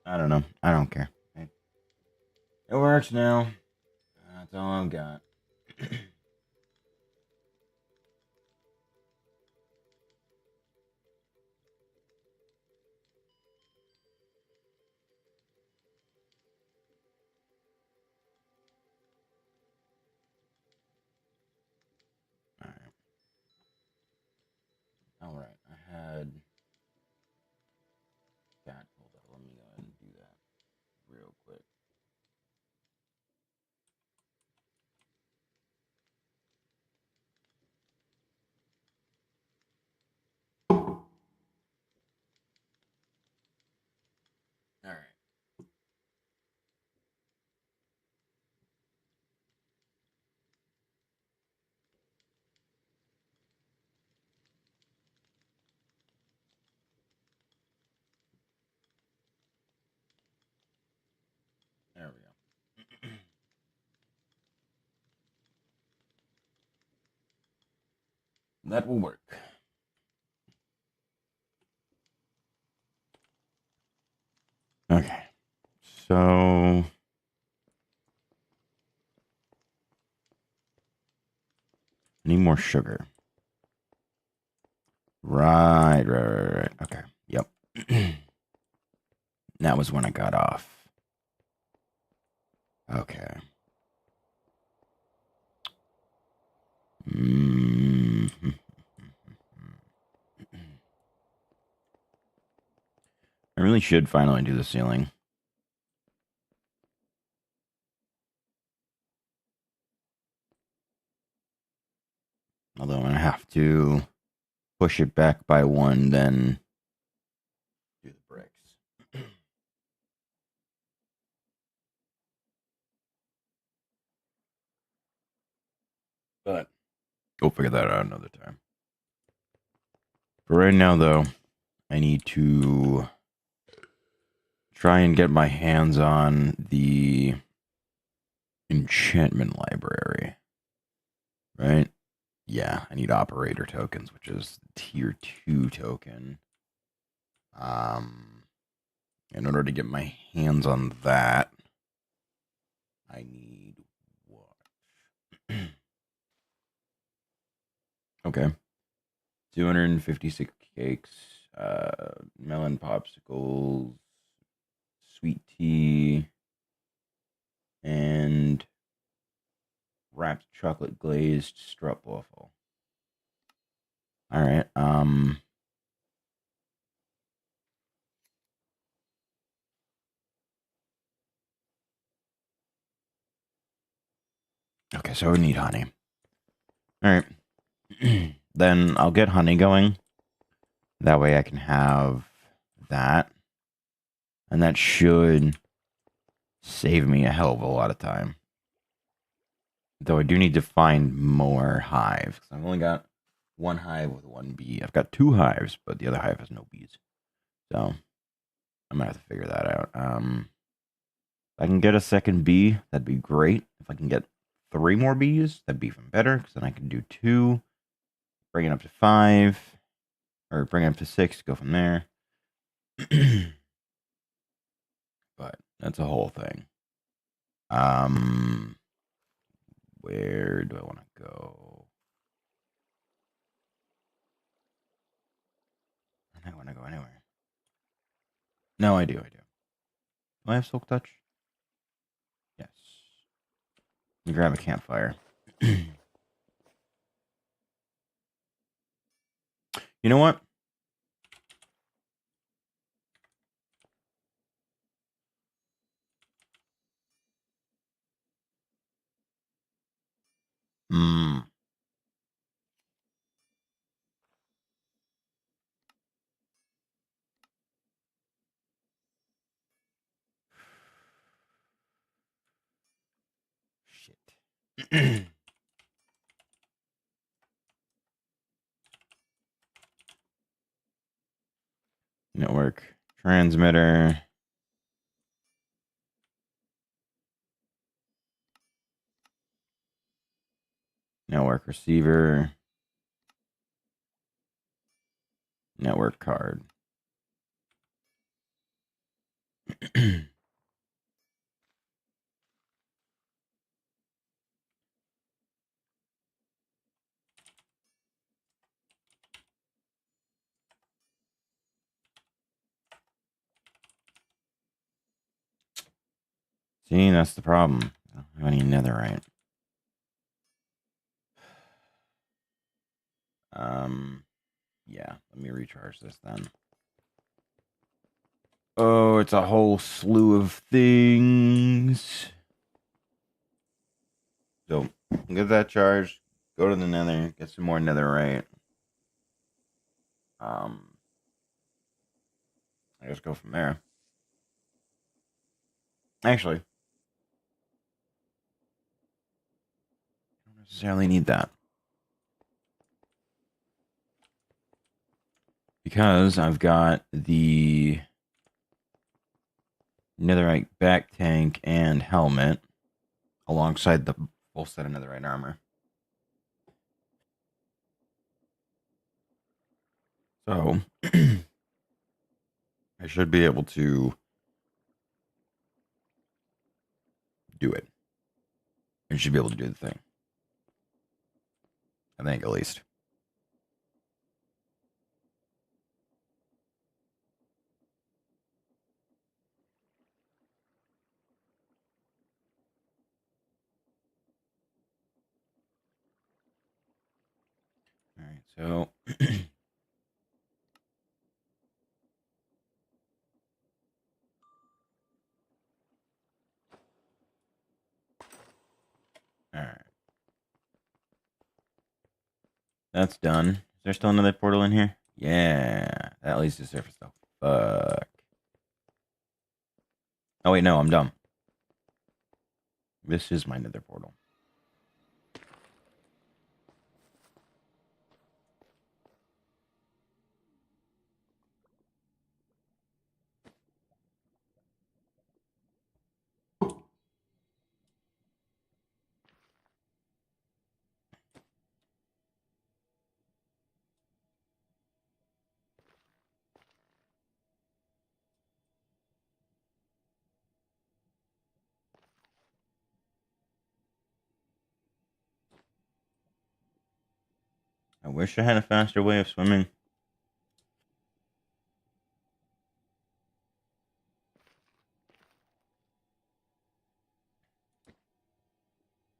I don't know. I don't care. It works now. That's all I've got. Alright. Alright. I had that pulled up. Let me go ahead and do that real quick. Alright. There we go. That will work. Okay. So I need more sugar. Right. Okay. Yep. That was when I got off. Okay. Mm-hmm. I really should finally do the ceiling. Although I'm going to have to push it back by one, then do the bricks. But we'll figure that out another time. For right now, though, I need to try and get my hands on the enchantment library. Right? Yeah, I need operator tokens, which is tier 2 token. In order to get my hands on that, I need what? Okay. 256 cakes, melon popsicles, sweet tea, and wrapped chocolate glazed strop waffle. All right. Okay, so we need honey. All right. Then I'll get honey going. That way I can have that. And that should save me a hell of a lot of time. Though I do need to find more hives. I've only got one hive with one bee. I've got two hives, but the other hive has no bees. So I'm gonna have to figure that out. If I can get a second bee, that'd be great. If I can get 3 more bees, that'd be even better, because then I can do 2, bring it up to 5, or bring it up to 6, go from there. But that's a whole thing. Where do I want to go? I don't want to go anywhere. No, I do. Do I have Silk Touch? Yes. Let me grab a campfire. You know what? Hmm. Shit. Network transmitter. Network receiver. Network card. See, that's the problem. I need netherite. Yeah, let me recharge this then. Oh, it's a whole slew of things. So, get that charged. Go to the nether. Get some more netherite. I just go from there. Actually, I don't necessarily need that. Because I've got the netherite back tank and helmet alongside the full set of netherite armor. So, I should be able to do it. I should be able to do the thing. I think, at least. All right, so all right, that's done. Is there still another portal in here? Yeah, that leads to surface though. Fuck. Oh wait, no, I'm dumb. This is my nether portal. I wish I had a faster way of swimming.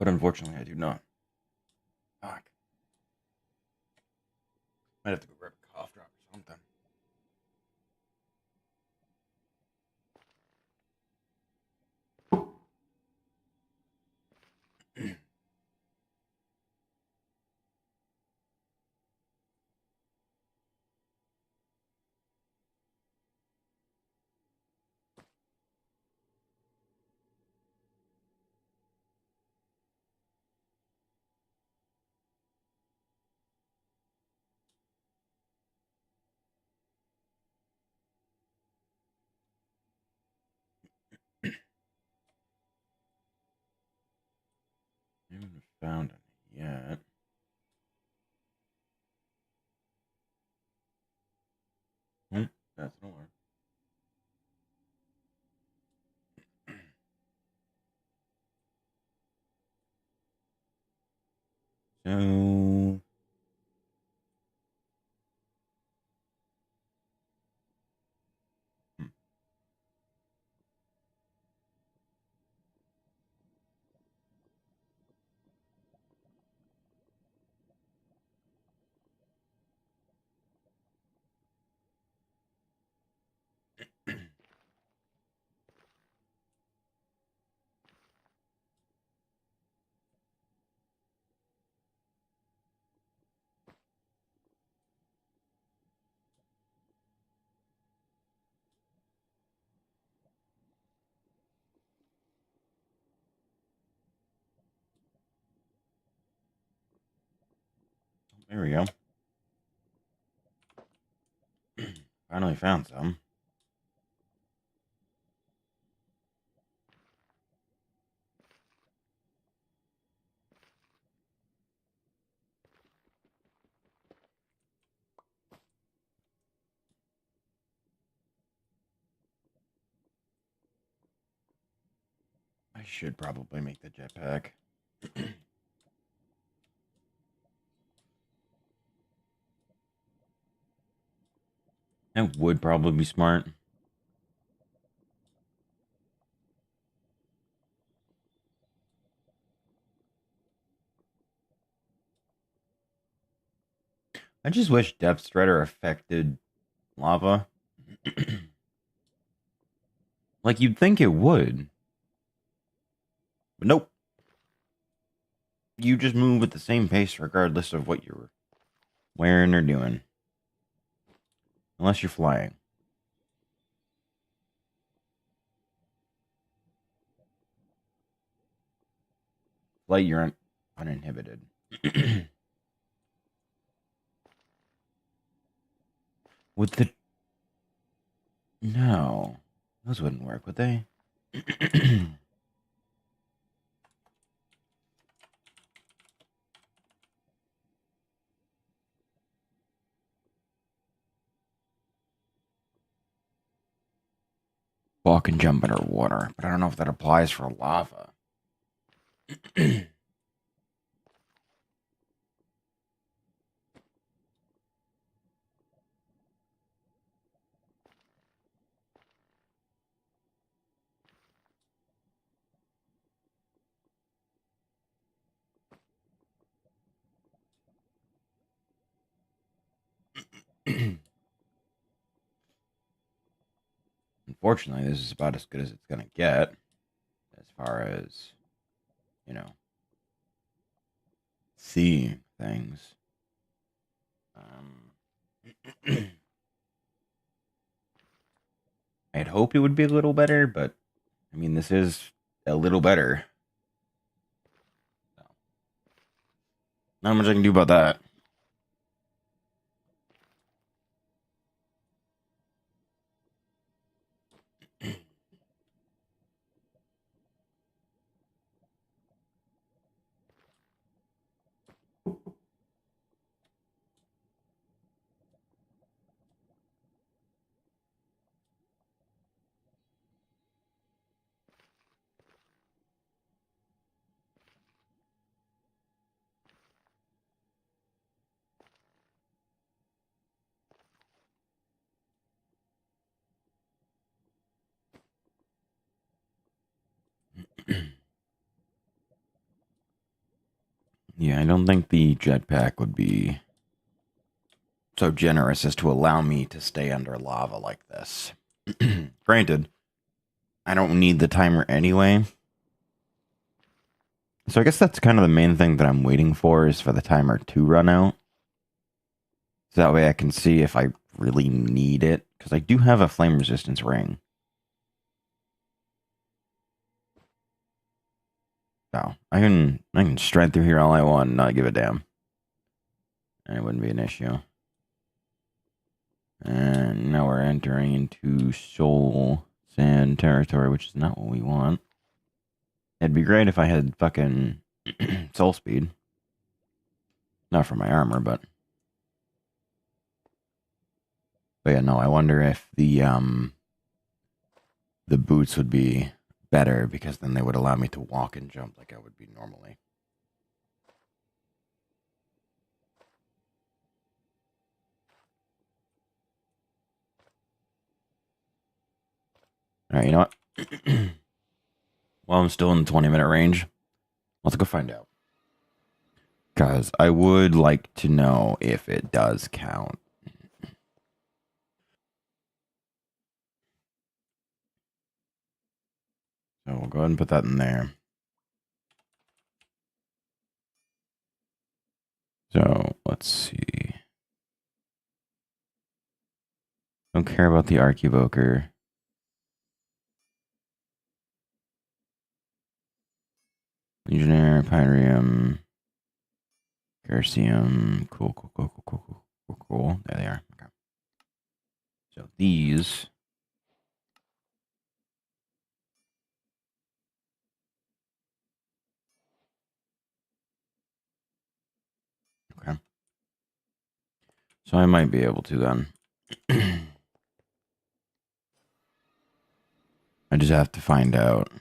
But unfortunately, I do not. Fuck. Might have to go grab a cough drop or something. I haven't found any yet. That's an alarm. So, there we go. Finally found some. I should probably make the jetpack. That would probably be smart. I just wish Depth Strider affected lava. Like, you'd think it would. But nope. You just move at the same pace regardless of what you're wearing or doing. Unless you're flying. Flight, you're uninhibited. Would the... No. Those wouldn't work, would they? Walk and jump underwater, but I don't know if that applies for lava. Unfortunately, this is about as good as it's going to get as far as, you know, seeing things. I'd hope it would be a little better, but I mean, this is a little better. So, not much I can do about that. Yeah, I don't think the jetpack would be so generous as to allow me to stay under lava like this. Granted, I don't need the timer anyway. So I guess that's kind of the main thing that I'm waiting for is for the timer to run out. So that way I can see if I really need it. Because I do have a flame resistance ring. So I can stride through here all I want and not give a damn. And it wouldn't be an issue. And now we're entering into soul sand territory, which is not what we want. It'd be great if I had fucking soul speed. Not for my armor, but yeah, no, I wonder if the boots would be better because then they would allow me to walk and jump like I would be normally. All right, you know what? Well, I'm still in the 20-minute range. Let's go find out. Because I would like to know if it does count. So we'll go ahead and put that in there. So let's see. Don't care about the Arc Evoker. Legionnaire, Pyrium, Carcium. Cool. There they are. Okay. So these. Okay. So I might be able to then. I just have to find out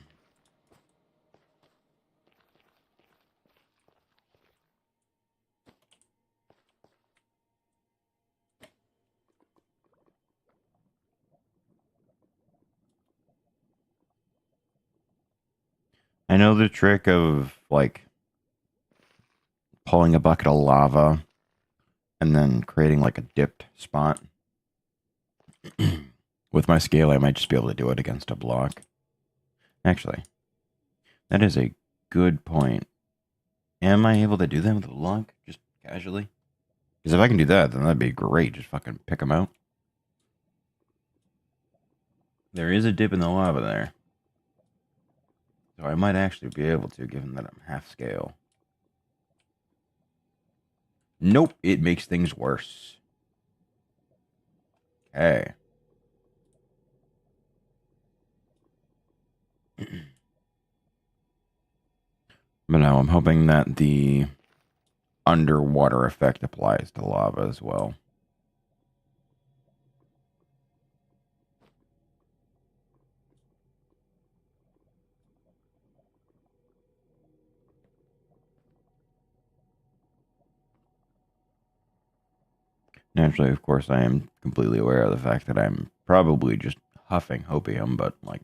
I know the trick of, like, pulling a bucket of lava and then creating, like, a dipped spot. With my scale, I might just be able to do it against a block. Actually, that is a good point. Am I able to do that with a block? Just casually? Because if I can do that, then that'd be great. Just fucking pick them out. There is a dip in the lava there. So I might actually be able to, given that I'm half scale. Nope, it makes things worse. Okay. But no, I'm hoping that the underwater effect applies to lava as well. Naturally, of course, I am completely aware of the fact that I'm probably just huffing hopium, but, like,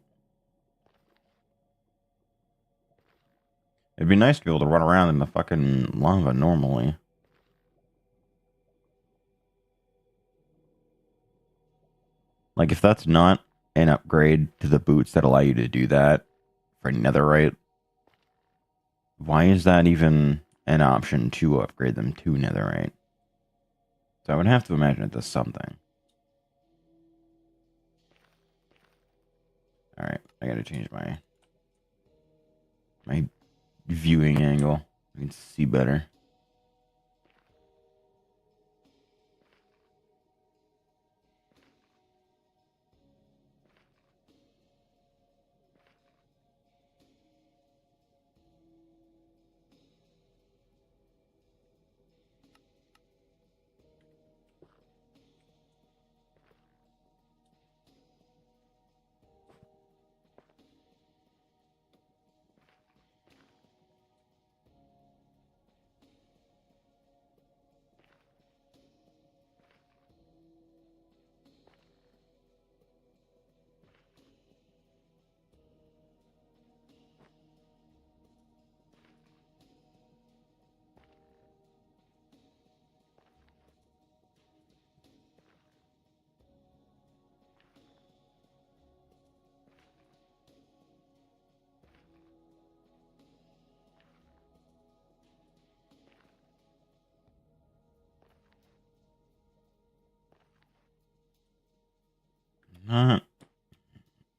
it'd be nice to be able to run around in the fucking lava normally. Like, if that's not an upgrade to the boots that allow you to do that for netherite, why is that even an option to upgrade them to netherite? So I would have to imagine it does something. Alright, I gotta change my viewing angle. I can see better. Not,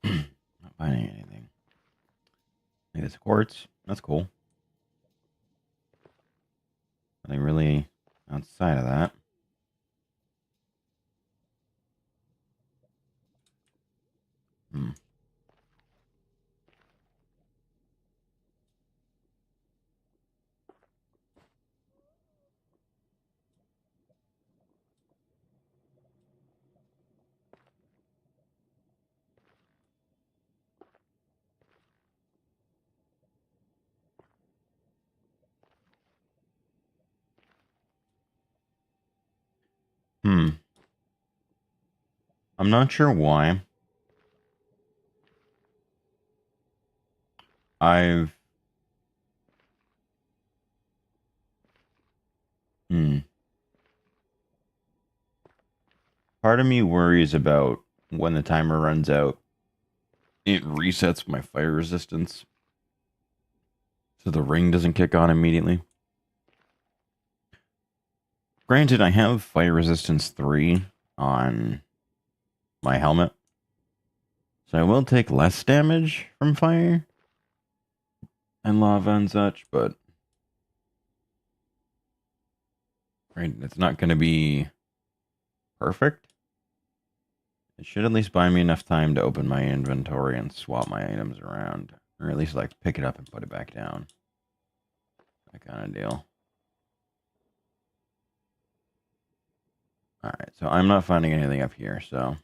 not finding anything. Like this quartz. That's cool. Nothing really outside of that. Hmm. Hmm. I'm not sure why. I've... Hmm. Part of me worries about when the timer runs out, it resets my fire resistance. So the ring doesn't kick on immediately. Granted, I have fire resistance 3 on my helmet. So I will take less damage from fire and lava and such, but right, it's not going to be perfect. It should at least buy me enough time to open my inventory and swap my items around. Or at least, like, pick it up and put it back down. That kind of deal. Alright, so I'm not finding anything up here, so...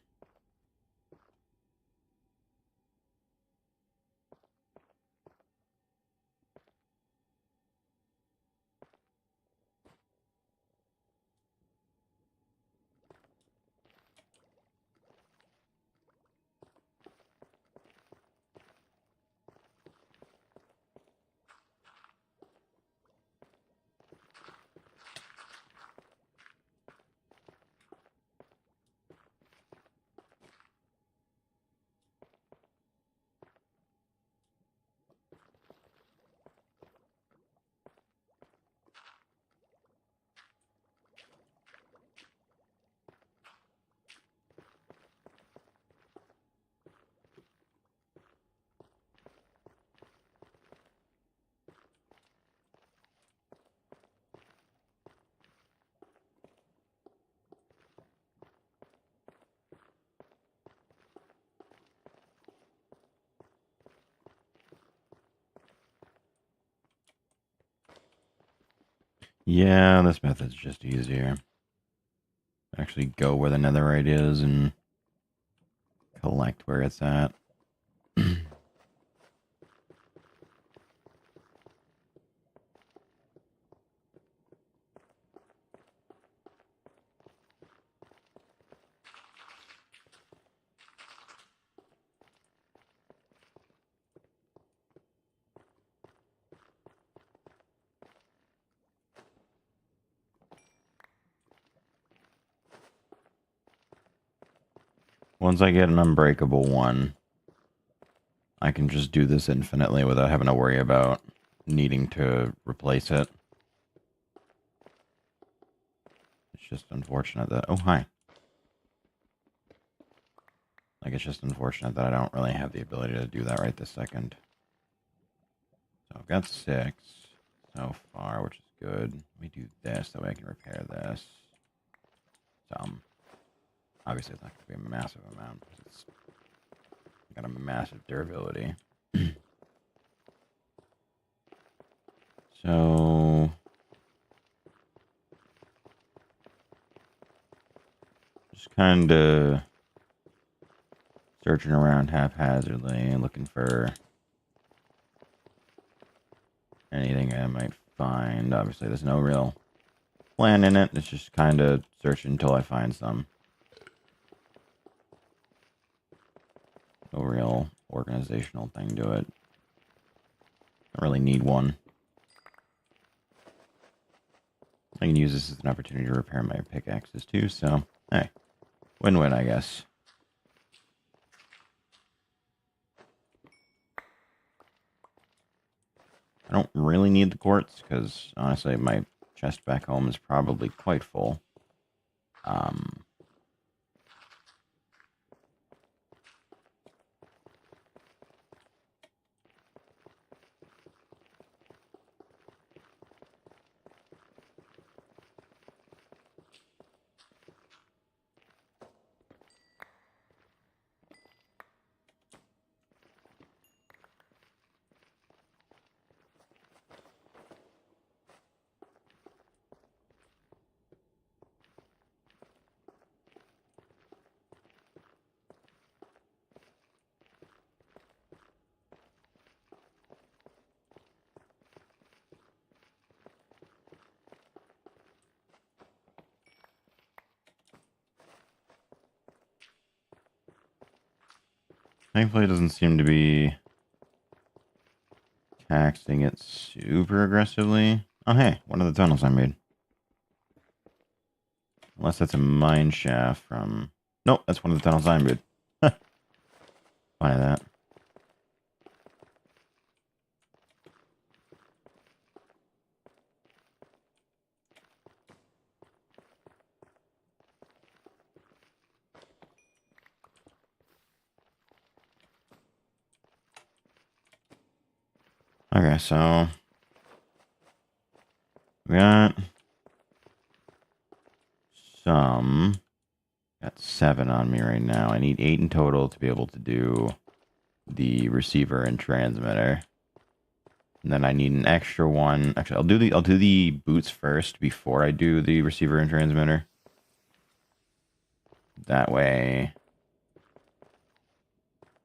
Yeah, this method's just easier. Actually go where the netherite is and collect where it's at. Once I get an unbreakable one, I can just do this infinitely without having to worry about needing to replace it. It's just unfortunate that... Oh, hi. Like, it's just unfortunate that I don't really have the ability to do that right this second. So I've got 6 so far, which is good. Let me do this, that way I can repair this. Obviously, it's not going to be a massive amount, because it's got a massive durability. So... just kind of searching around haphazardly, looking for anything I might find. Obviously, there's no real plan in it. It's just kind of searching until I find some. No real organizational thing to it. Don't really need one. I can use this as an opportunity to repair my pickaxes too, so hey, win-win, I guess. I don't really need the quartz, because honestly, my chest back home is probably quite full. Thankfully, it doesn't seem to be taxing it super aggressively. Oh, hey, one of the tunnels I made. Unless that's a mine shaft from... Nope, that's one of the tunnels I made. Funny that. Okay, so... we got... some... Got 7 on me right now. I need 8 in total to be able to do the receiver and transmitter. And then I need an extra one. Actually, I'll do the boots first before I do the receiver and transmitter. That way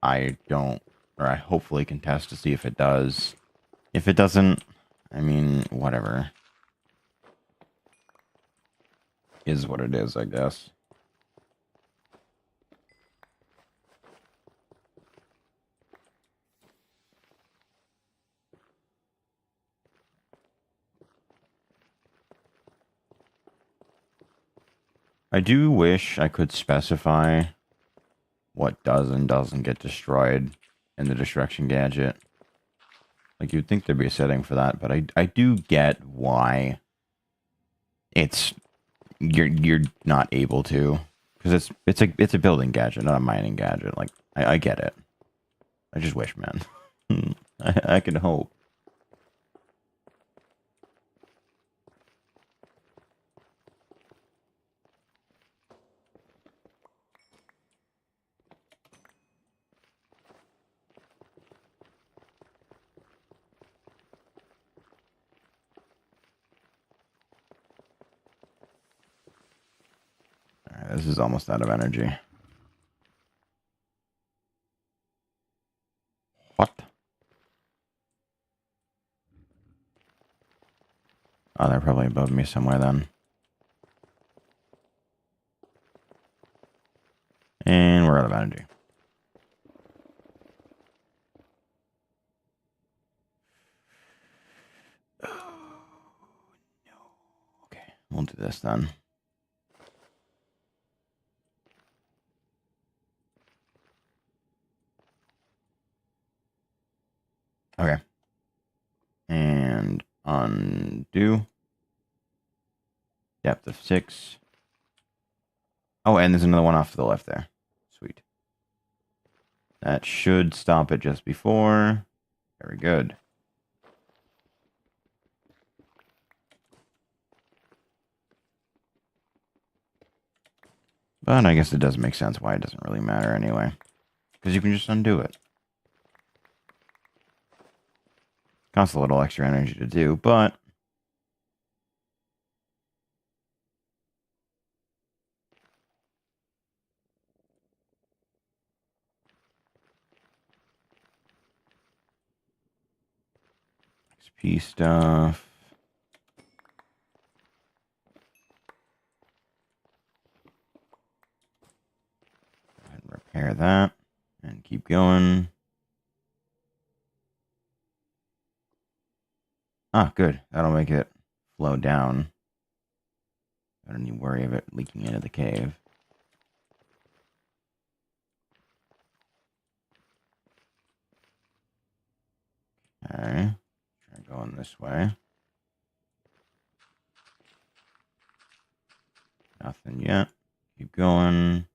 I don't, or I hopefully can test to see if it does. If it doesn't, I mean, whatever. Is what it is, I guess. I do wish I could specify what does and doesn't get destroyed in the destruction gadget. Like, you'd think there'd be a setting for that, but I do get why it's you're not able to, because it's a building gadget, not a mining gadget. Like, I get it. I just wish, man. I can hope. This is almost out of energy. What? Oh, they're probably above me somewhere then. And we're out of energy. Oh, no. Okay, we'll do this then. Okay. And undo. Depth of 6. Oh, and there's another one off to the left there. Sweet. That should stop it just before. Very good. But I guess it does make sense why it doesn't really matter anyway. Because you can just undo it. Costs a little extra energy to do, but... XP stuff. Go ahead and repair that. And keep going. Ah, good. That'll make it flow down. I don't need to worry of it leaking into the cave. Okay. Try going this way. Nothing yet. Keep going.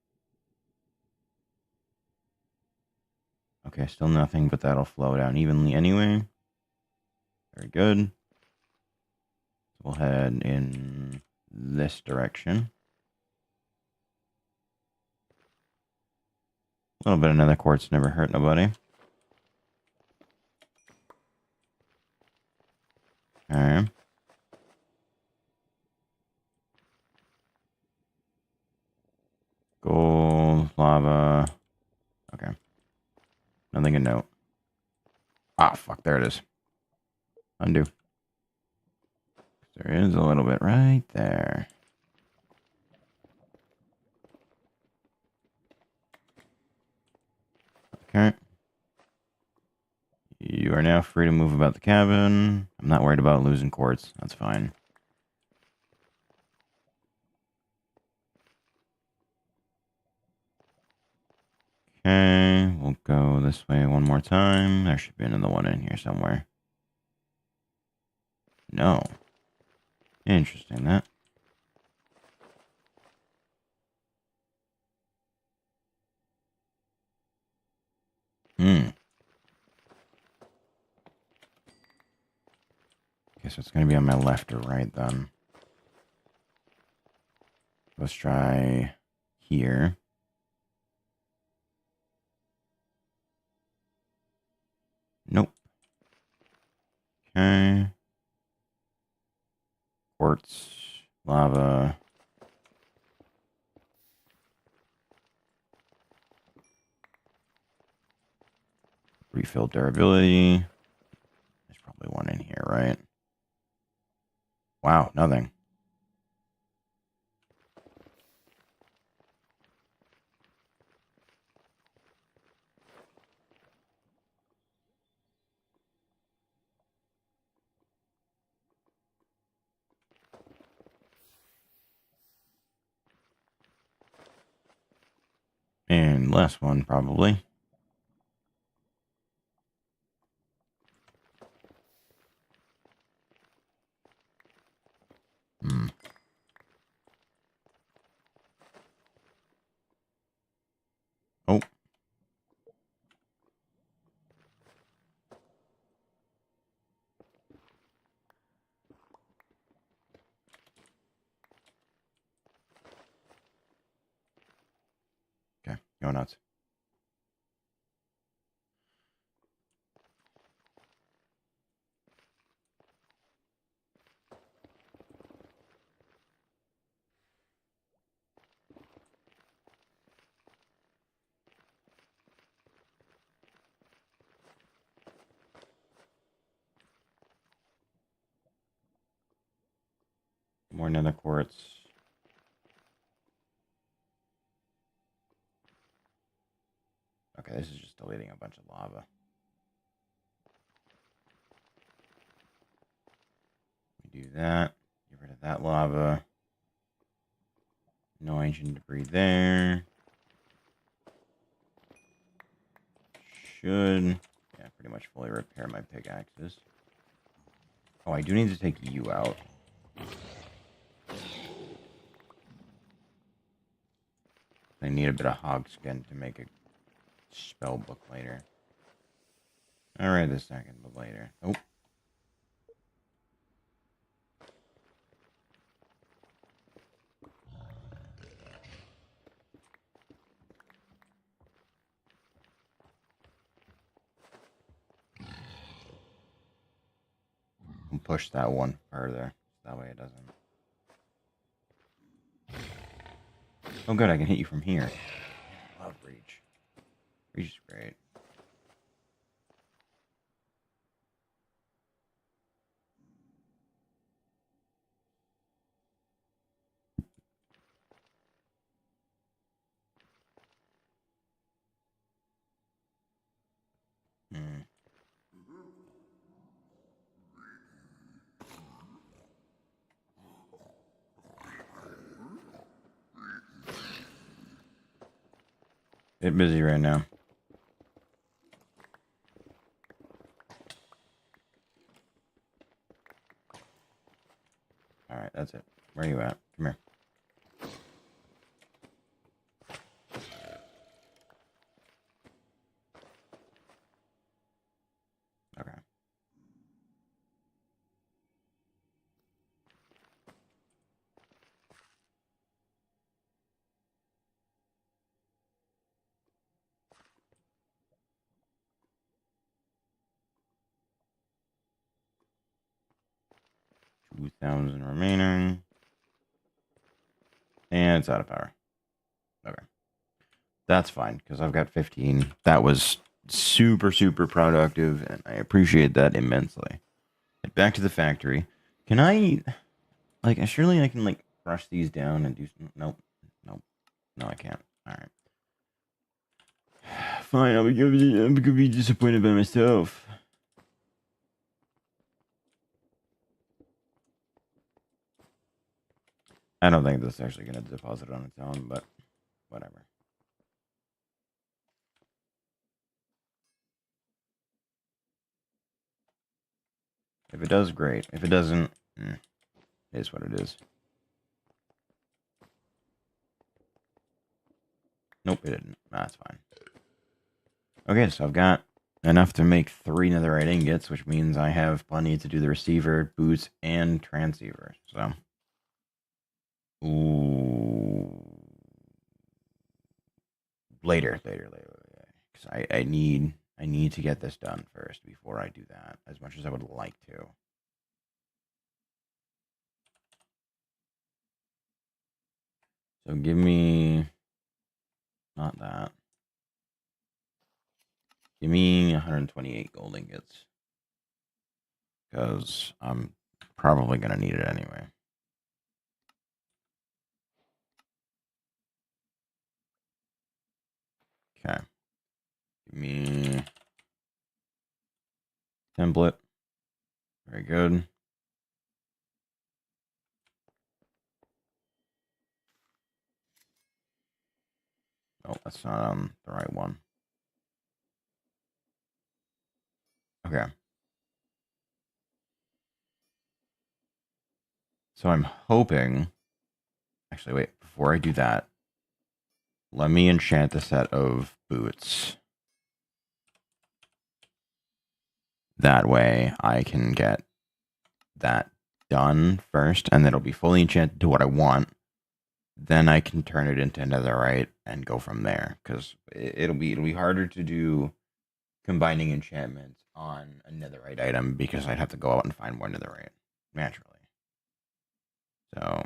Okay, still nothing, but that'll flow down evenly anyway. Very good. We'll head in this direction. A little bit of nether quartz never hurt nobody. Okay. Gold, lava. Okay. Nothing to note. Ah, fuck, there it is. Undo. There is a little bit right there. Okay. You are now free to move about the cabin. I'm not worried about losing quartz. That's fine. Okay, we'll go this way one more time. There should be another one in here somewhere. No. Interesting, that. Guess it's going to be on my left or right then. Let's try here. Nope. Okay. Quartz, lava. Refill durability. There's probably one in here, right? Wow, nothing. And last one, probably. Hmm. Oh. Okay, go nuts. More nether quartz. Okay, this is just deleting a bunch of lava. We do that. Get rid of that lava. No ancient debris there. Should, yeah, pretty much fully repair my pickaxes. Oh, I do need to take you out. I need a bit of hog skin to make a spell book later. Alright, this second, but later. Oh. I'll push that one further. That way it doesn't. Oh good, I can hit you from here. I love reach. Reach is great. Hmm. Bit busy right now. Alright, that's it. Where are you at? Come here. Okay. $2,000 remaining. And it's out of power. Okay. That's fine, because I've got 15. That was super, super productive, and I appreciate that immensely. Get back to the factory. Can I, like, surely I can, like, brush these down and do some... Nope. Nope. No, I can't. Alright. Fine, I'm gonna be disappointed by myself. I don't think this is actually going to deposit on its own, but whatever. If it does, great. If it doesn't, it is what it is. Nope, it didn't. That's fine. Okay, so I've got enough to make 3 netherite ingots, which means I have plenty to do the receiver, boots, and transceiver. So, ooh, later. Because I need to get this done first before I do that. As much as I would like to. So give me not that. Give me 128 gold ingots. Because I'm probably going to need it anyway. Okay. Give me template. Very good. Oh, that's not the right one. Okay. So I'm hoping... Actually, wait. Before I do that, let me enchant the set of boots. That way I can get that done first, and it'll be fully enchanted to what I want. Then I can turn it into netherite and go from there. Because it'll be harder to do combining enchantments on a netherite item because I'd have to go out and find more netherite naturally. So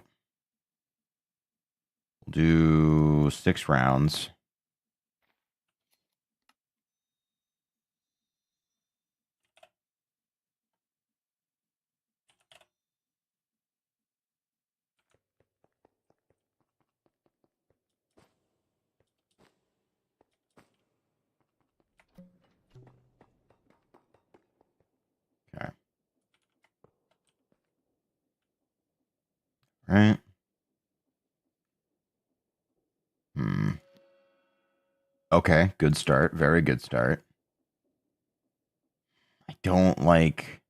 we'll do 6 rounds. right? Okay, good start. Very good start. I don't like...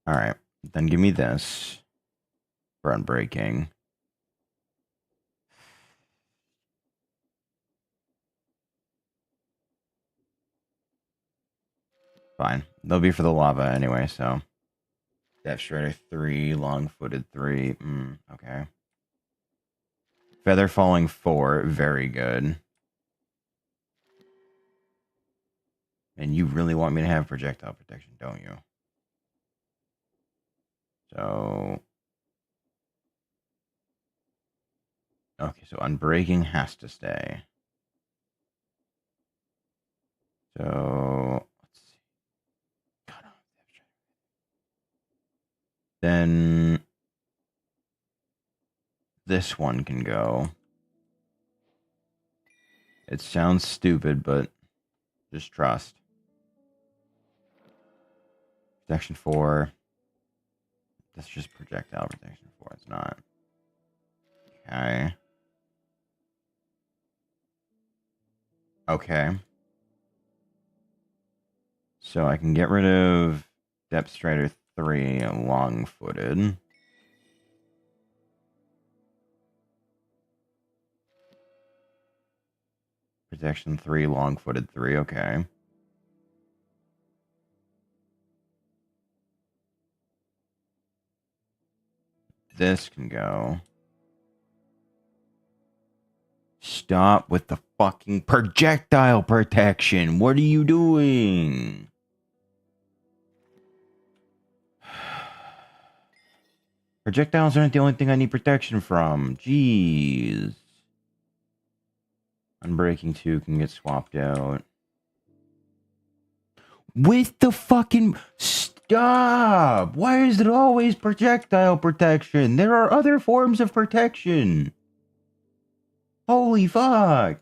Alright, then give me this for unbreaking. Fine. They'll be for the lava anyway, so... Depth Strider 3, Long-Footed 3. Okay. Feather Falling 4, very good. And you really want me to have projectile protection, don't you? So... Okay, so unbreaking has to stay. So... Let's see. Then... This one can go. It sounds stupid, but just trust. Protection 4. That's just projectile protection 4. It's not. Okay. Okay. So I can get rid of Depth Strider 3 long-footed. Protection 3 long-footed 3. Okay. This can go. Stop with the fucking projectile protection. What are you doing? Projectiles aren't the only thing I need protection from. Jeez. Unbreaking 2 can get swapped out. With the fucking... Stop! Why is it always projectile protection? There are other forms of protection. Holy fuck.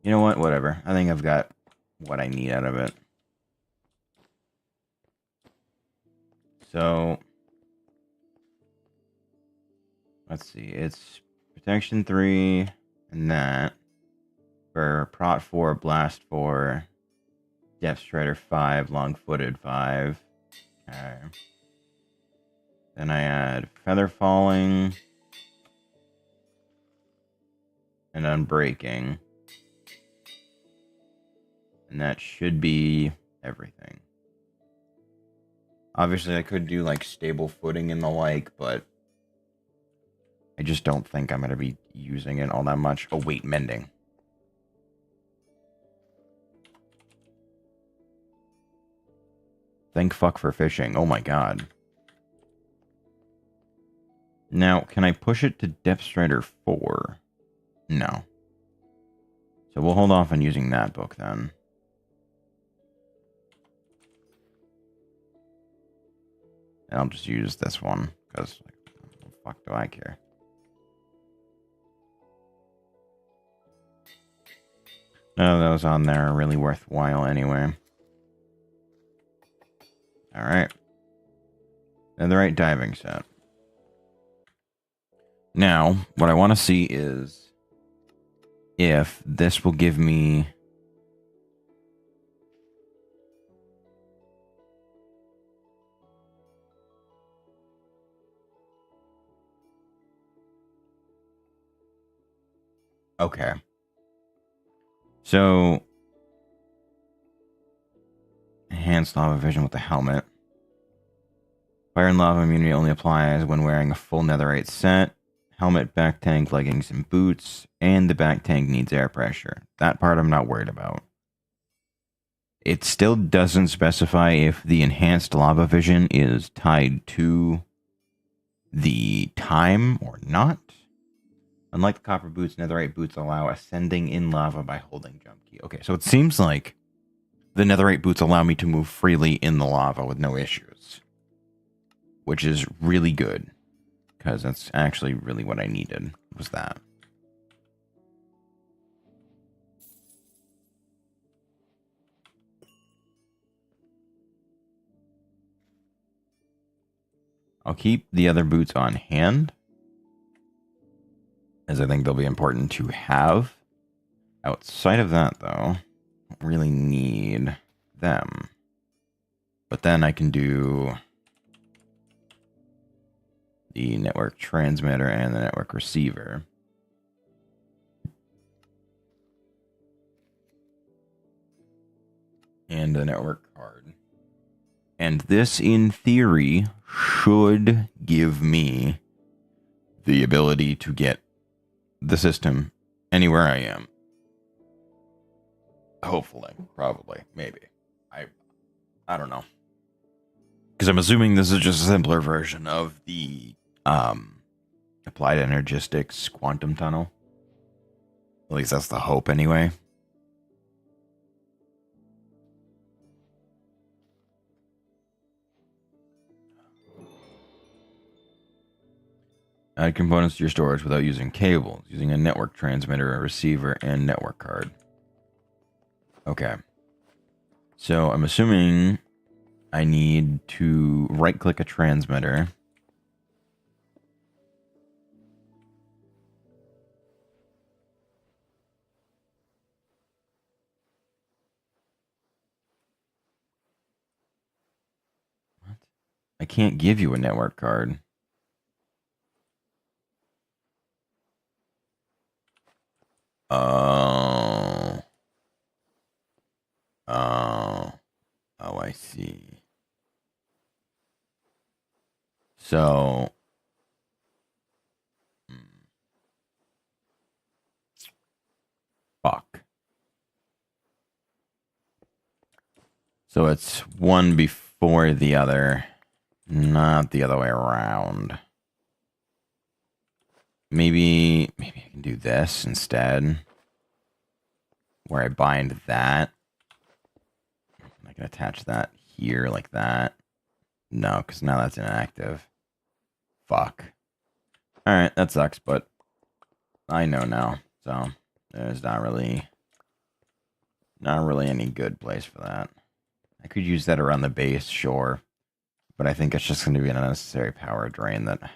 You know what? Whatever. I think I've got what I need out of it. So... Let's see. It's protection 3 and that. For Prot 4, Blast 4, Depth Strider 5, Long-Footed 5. Okay. Then I add Feather Falling and Unbreaking. And that should be everything. Obviously, I could do like Stable Footing and the like, but I just don't think I'm going to be using it all that much. Oh, wait, Mending. Thank fuck for fishing. Oh my god. Now, can I push it to Depth Strider 4? No. So we'll hold off on using that book then. And I'll just use this one, because like, what the fuck do I care? None of those on there are really worthwhile anyway. Alright. Netherite diving set. Now, what I want to see is if this will give me... Okay. So... Enhanced lava vision with the helmet. Fire and lava immunity only applies when wearing a full netherite set. Helmet, back tank, leggings, and boots. And the back tank needs air pressure. That part I'm not worried about. It still doesn't specify if the enhanced lava vision is tied to the time or not. Unlike the copper boots, netherite boots allow ascending in lava by holding jump key. Okay, so it seems like the netherite boots allow me to move freely in the lava with no issues. Which is really good. because that's actually really what I needed, was that. I'll keep the other boots on hand, as I think they'll be important to have. Outside of that, though, I don't really need them. But then I can do the network transmitter and the network receiver. And the network card. And this, in theory, should give me the ability to get the system anywhere I am. Hopefully. Probably. Maybe. I don't know. Because I'm assuming this is just a simpler version of the applied energistics quantum tunnel. At least that's the hope anyway. Add components to your storage without using cables, using a network transmitter, a receiver, and network card. Okay. So I'm assuming I need to right-click a transmitter. What? I can't give you a network card. Oh. Oh. Oh, I see. So. Fuck. So it's one before the other, not the other way around. Maybe I can do this instead, where I bind that. I can attach that here like that. No, because now that's inactive. Fuck. Alright, that sucks, but I know now. So there's not really any good place for that. I could use that around the base, sure. But I think it's just going to be an unnecessary power drain that I can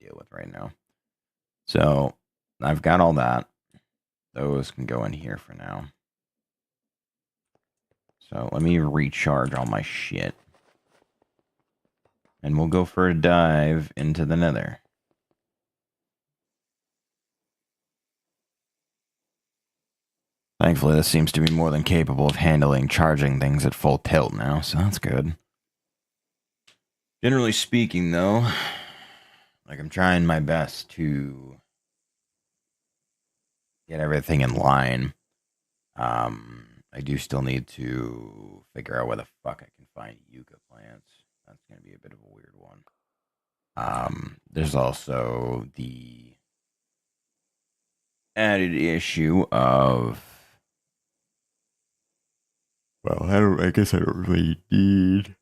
deal with right now. So I've got all that. Those can go in here for now. So let me recharge all my shit. And we'll go for a dive into the nether. Thankfully, this seems to be more than capable of handling charging things at full tilt now, so that's good. Generally speaking, though, like I'm trying my best to get everything in line. I do still need to figure out where the fuck I can find yucca plants. That's going to be a bit of a weird one. There's also the added issue of, well, I guess I don't really need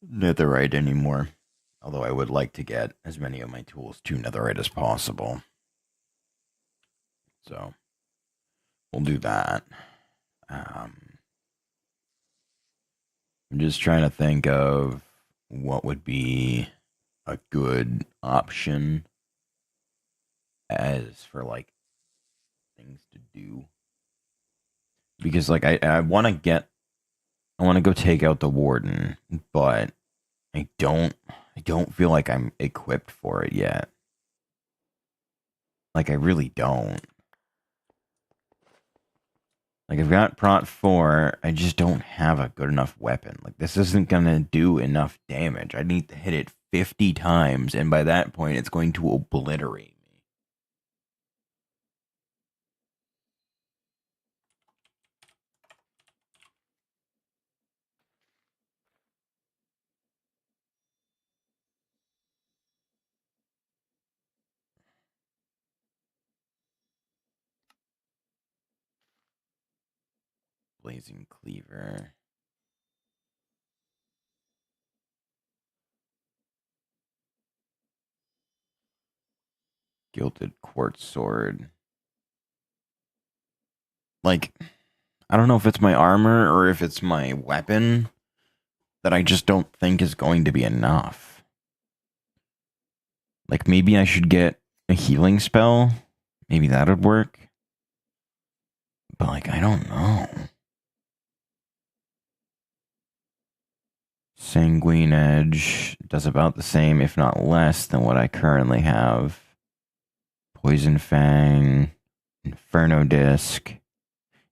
netherite anymore. Although I would like to get as many of my tools to netherite as possible. So we'll do that. I'm just trying to think of what would be a good option as for like things to do. Because like I want to go take out the warden, but I don't feel like I'm equipped for it yet. Like I really don't. Like I've got Prot 4, I just don't have a good enough weapon. Like this isn't gonna do enough damage. I need to hit it 50 times, and by that point it's going to obliterate me. Blazing Cleaver. Gilded quartz sword. Like, I don't know if it's my armor or if it's my weapon that I just don't think is going to be enough. Like, maybe I should get a healing spell. Maybe that would work. But, like, I don't know. Sanguine Edge does about the same, if not less, than what I currently have. Poison Fang. Inferno Disc.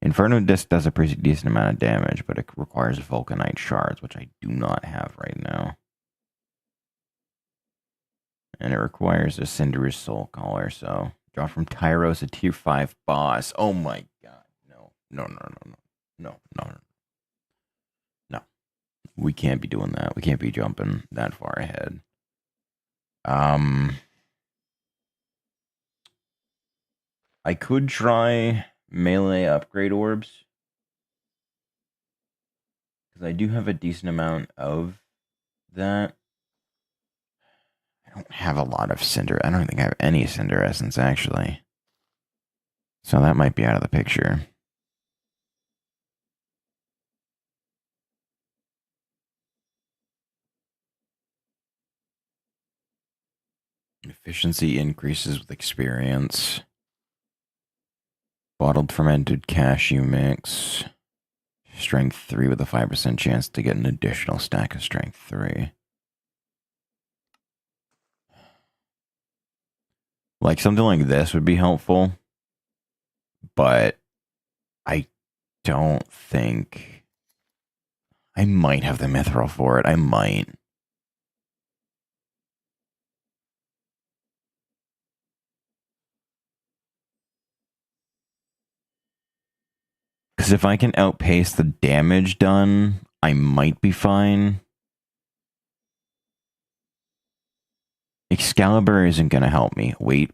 Inferno Disc does a pretty decent amount of damage, but it requires Vulcanite shards, which I do not have right now. And it requires a Cinder's Soul Collar, so draw from Tyros, a tier 5 boss. Oh my god. No. No, no, no, no. No, no, no. No. We can't be doing that. We can't be jumping that far ahead. I could try melee upgrade orbs. Because I do have a decent amount of that. I don't have a lot of Cinder. I don't think I have any Cinder Essence, actually. So that might be out of the picture. Efficiency increases with experience. Bottled fermented cashew mix. Strength 3 with a 5% chance to get an additional stack of strength 3. Like, something like this would be helpful. But I don't think... I might have the mithril for it. I might. Because if I can outpace the damage done, I might be fine. Excalibur isn't going to help me. Wait.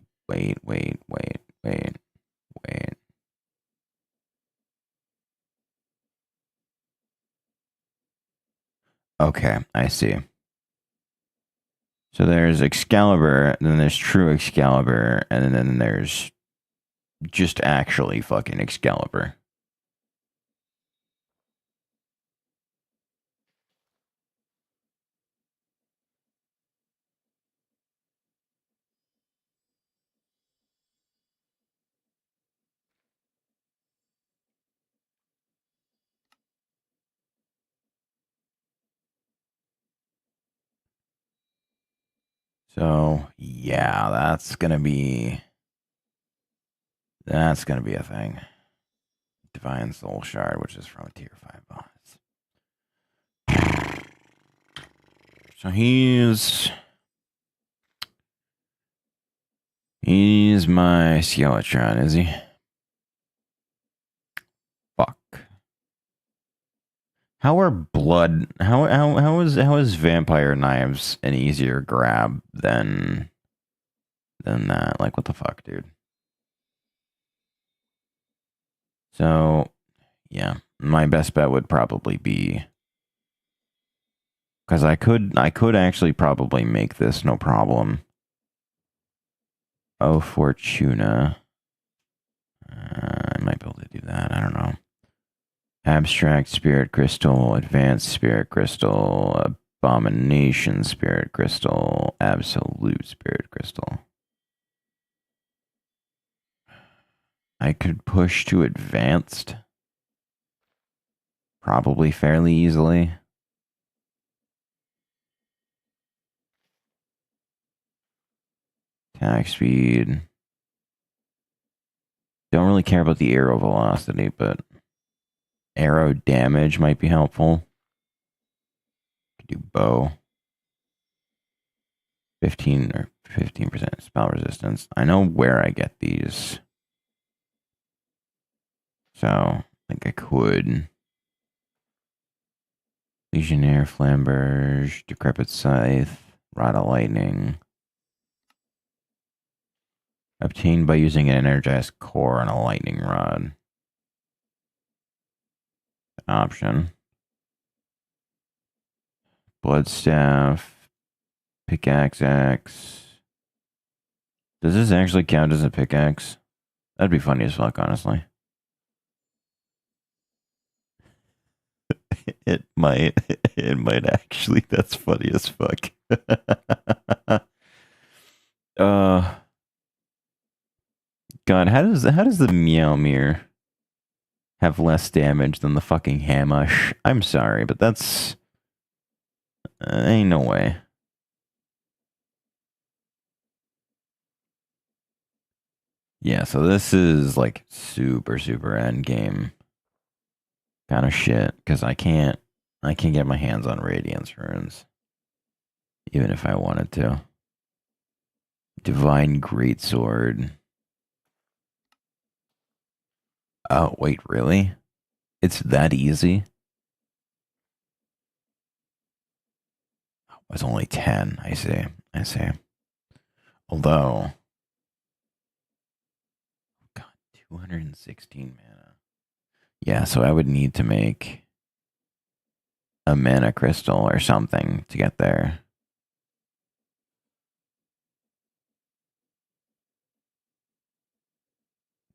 Okay, I see. So there's Excalibur, and then there's True Excalibur, and then there's just actually fucking Excalibur. So, yeah, that's gonna be a thing. Divine Soul Shard, which is from a tier 5 boss. So he's my Skeletron, is he? Fuck. How are blood how is vampire knives an easier grab than that? Like, what the fuck, dude? So, yeah, my best bet would probably be, because I could actually probably make this no problem. Oh, Fortuna. I might be able to do that. I don't know. Abstract Spirit Crystal, Advanced Spirit Crystal, Abomination Spirit Crystal, Absolute Spirit Crystal. I could push to Advanced. Probably fairly easily. Attack speed. Don't really care about the arrow velocity, but arrow damage might be helpful. Could do bow. 15% spell resistance. I know where I get these. So, I think I could. Legionnaire, Flamberge, Decrepit Scythe, Rod of Lightning. Obtained by using an energized core and a lightning rod. Option. Bloodstaff, Pickaxe Axe, Does this actually count as a pickaxe? That'd be funny as fuck, honestly. It might. It might actually. That's funny as fuck. uh God, how does the meow mirror have less damage than the fucking Hamash? I'm sorry, but that's ain't no way. Yeah, so this is like super super end game kind of shit because I can't get my hands on Radiance runes even if I wanted to. Divine Greatsword. Oh wait, really? It's that easy? It's only 10. I see. I see. Although, God, 216 mana. Yeah, so I would need to make a mana crystal or something to get there.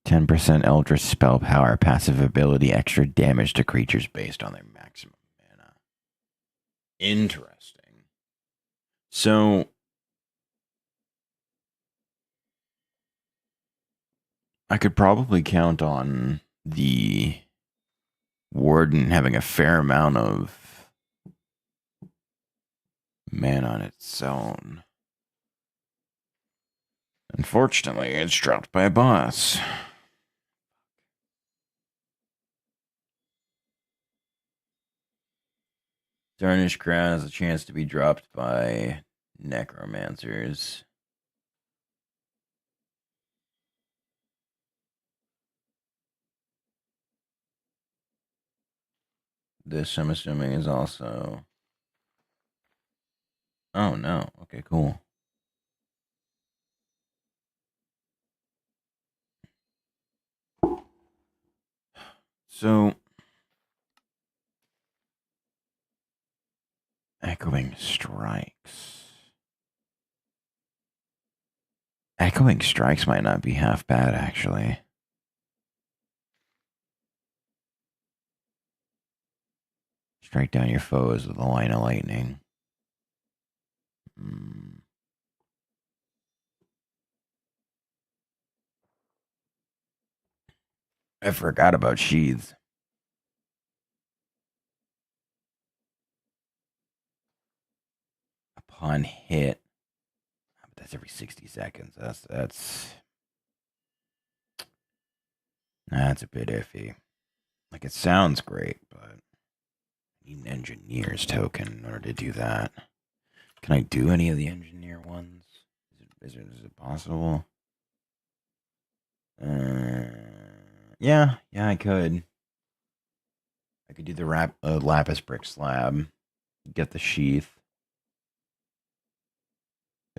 10% Eldritch spell power, passive ability, extra damage to creatures based on their maximum mana. Interesting. So, I could probably count on the Warden having a fair amount of mana on its own. Unfortunately, it's dropped by a boss. Tarnished Crown has a chance to be dropped by necromancers. This, I'm assuming, is also. Oh no. Okay, cool. So, Echoing Strikes. Echoing Strikes might not be half bad, actually. Strike down your foes with a line of lightning. I forgot about sheaths. Upon hit. But that's every 60 seconds. That's a bit iffy. Like, it sounds great, but I need an engineer's token in order to do that. Can I do any of the engineer ones? Is it possible? Yeah, I could. I could do the lapis brick slab, get the sheath,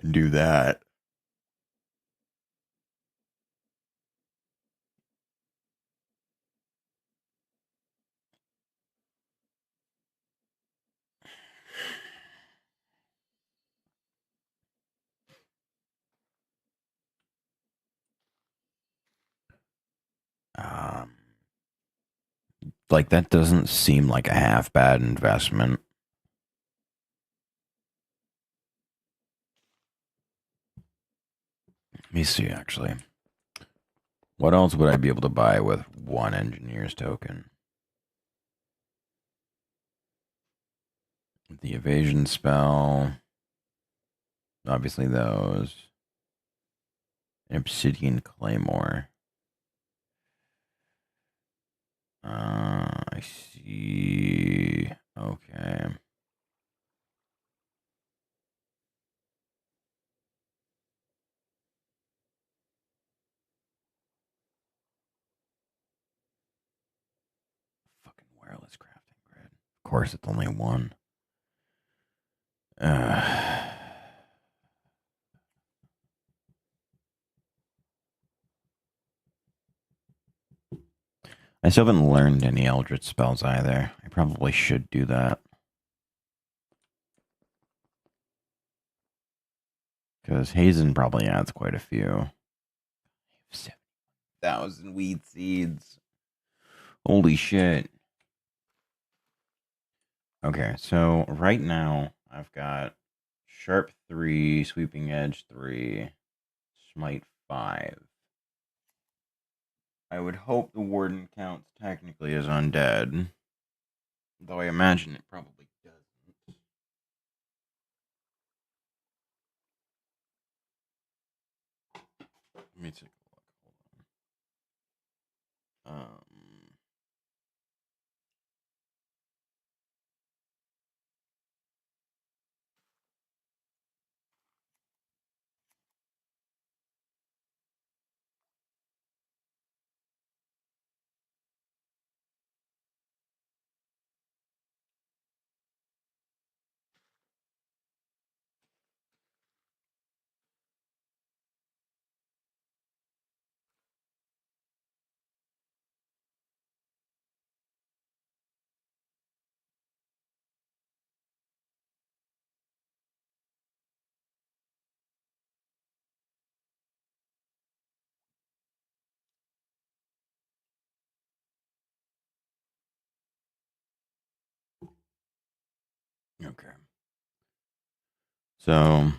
and do that. Um, like that doesn't seem like a half bad investment. Let me see, actually. What else would I be able to buy with one engineer's token? The evasion spell. Obviously, those. Obsidian Claymore. I see. Okay. Fucking wireless crafting grid. Of course, it's only one. I still haven't learned any Eldritch spells either. I probably should do that. Because Hazen probably adds quite a few. 7,000 weed seeds. Holy shit. Okay, so right now I've got Sharp 3, Sweeping Edge 3, Smite 5. I would hope the Warden counts technically as undead, though I imagine it probably doesn't. Let me take a look. Hold on. Okay. So,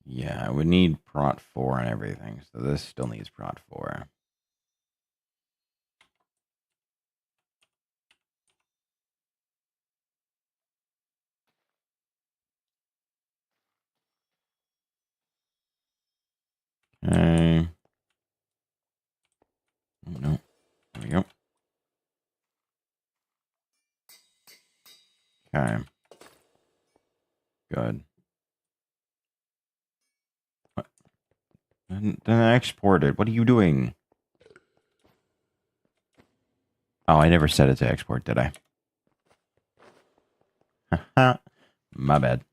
yeah, I would need Prot 4 and everything, so this still needs Prot 4. Okay. Oh, no. There we go. Okay. Good. What? Then I exported. What are you doing? Oh, I never set it to export, did I? My bad.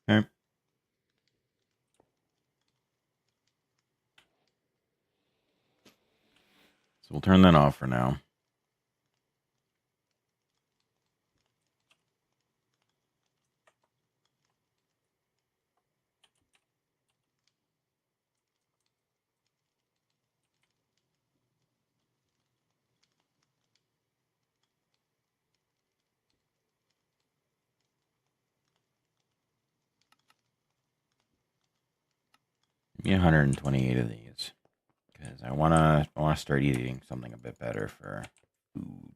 Okay. So we'll turn that off for now. Give me 128 of these. Because I wanna start eating something a bit better for food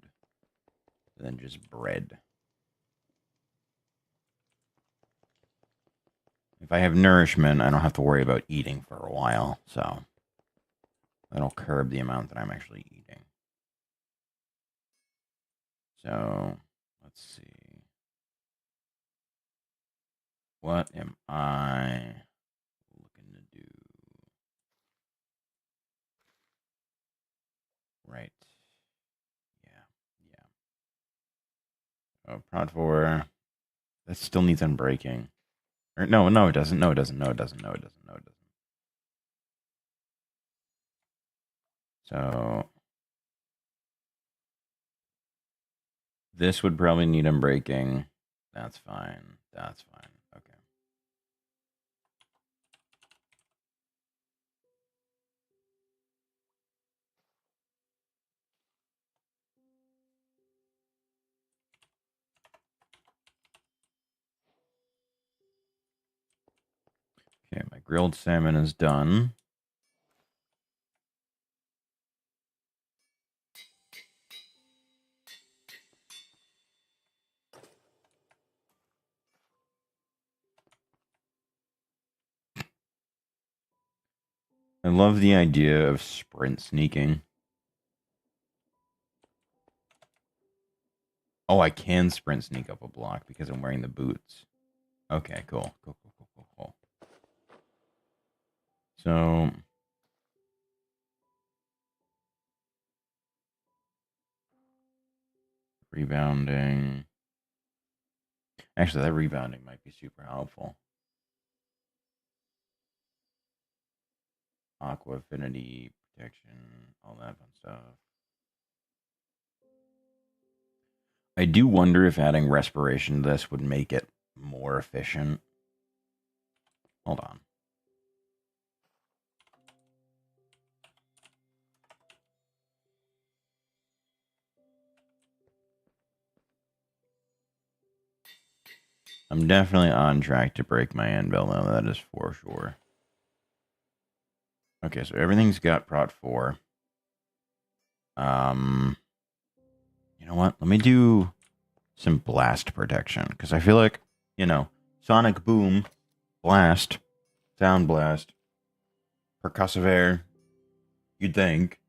than just bread. If I have nourishment, I don't have to worry about eating for a while, so that'll curb the amount that I'm actually eating. So, let's see. What am I looking to do? Right. Yeah. Oh, Prod 4. That still needs unbreaking. Or, no, it doesn't. No, it doesn't. No, it doesn't. No, it doesn't. No, it doesn't. So, this would probably need unbreaking. That's fine. That's fine. Okay. Okay, my grilled salmon is done. I love the idea of sprint sneaking. Oh, I can sprint sneak up a block because I'm wearing the boots. Okay, cool. Cool. So, rebounding. Actually, that rebounding might be super helpful. Aqua affinity, protection, all that fun stuff. I do wonder if adding respiration to this would make it more efficient. Hold on. I'm definitely on track to break my anvil, though. That is for sure. Okay, so everything's got prot 4. You know what? Let me do some blast protection, because I feel like, sonic boom, blast, sound blast, percussive air. You'd think.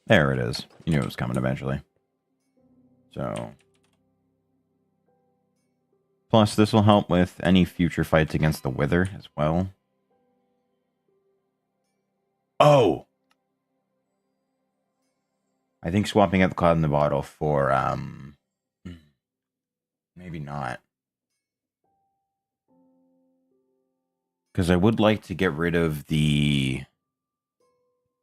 There it is. You knew it was coming eventually. So, plus this will help with any future fights against the Wither as well. Oh! I think swapping out the cloud in the bottle for, maybe not. Because I would like to get rid of the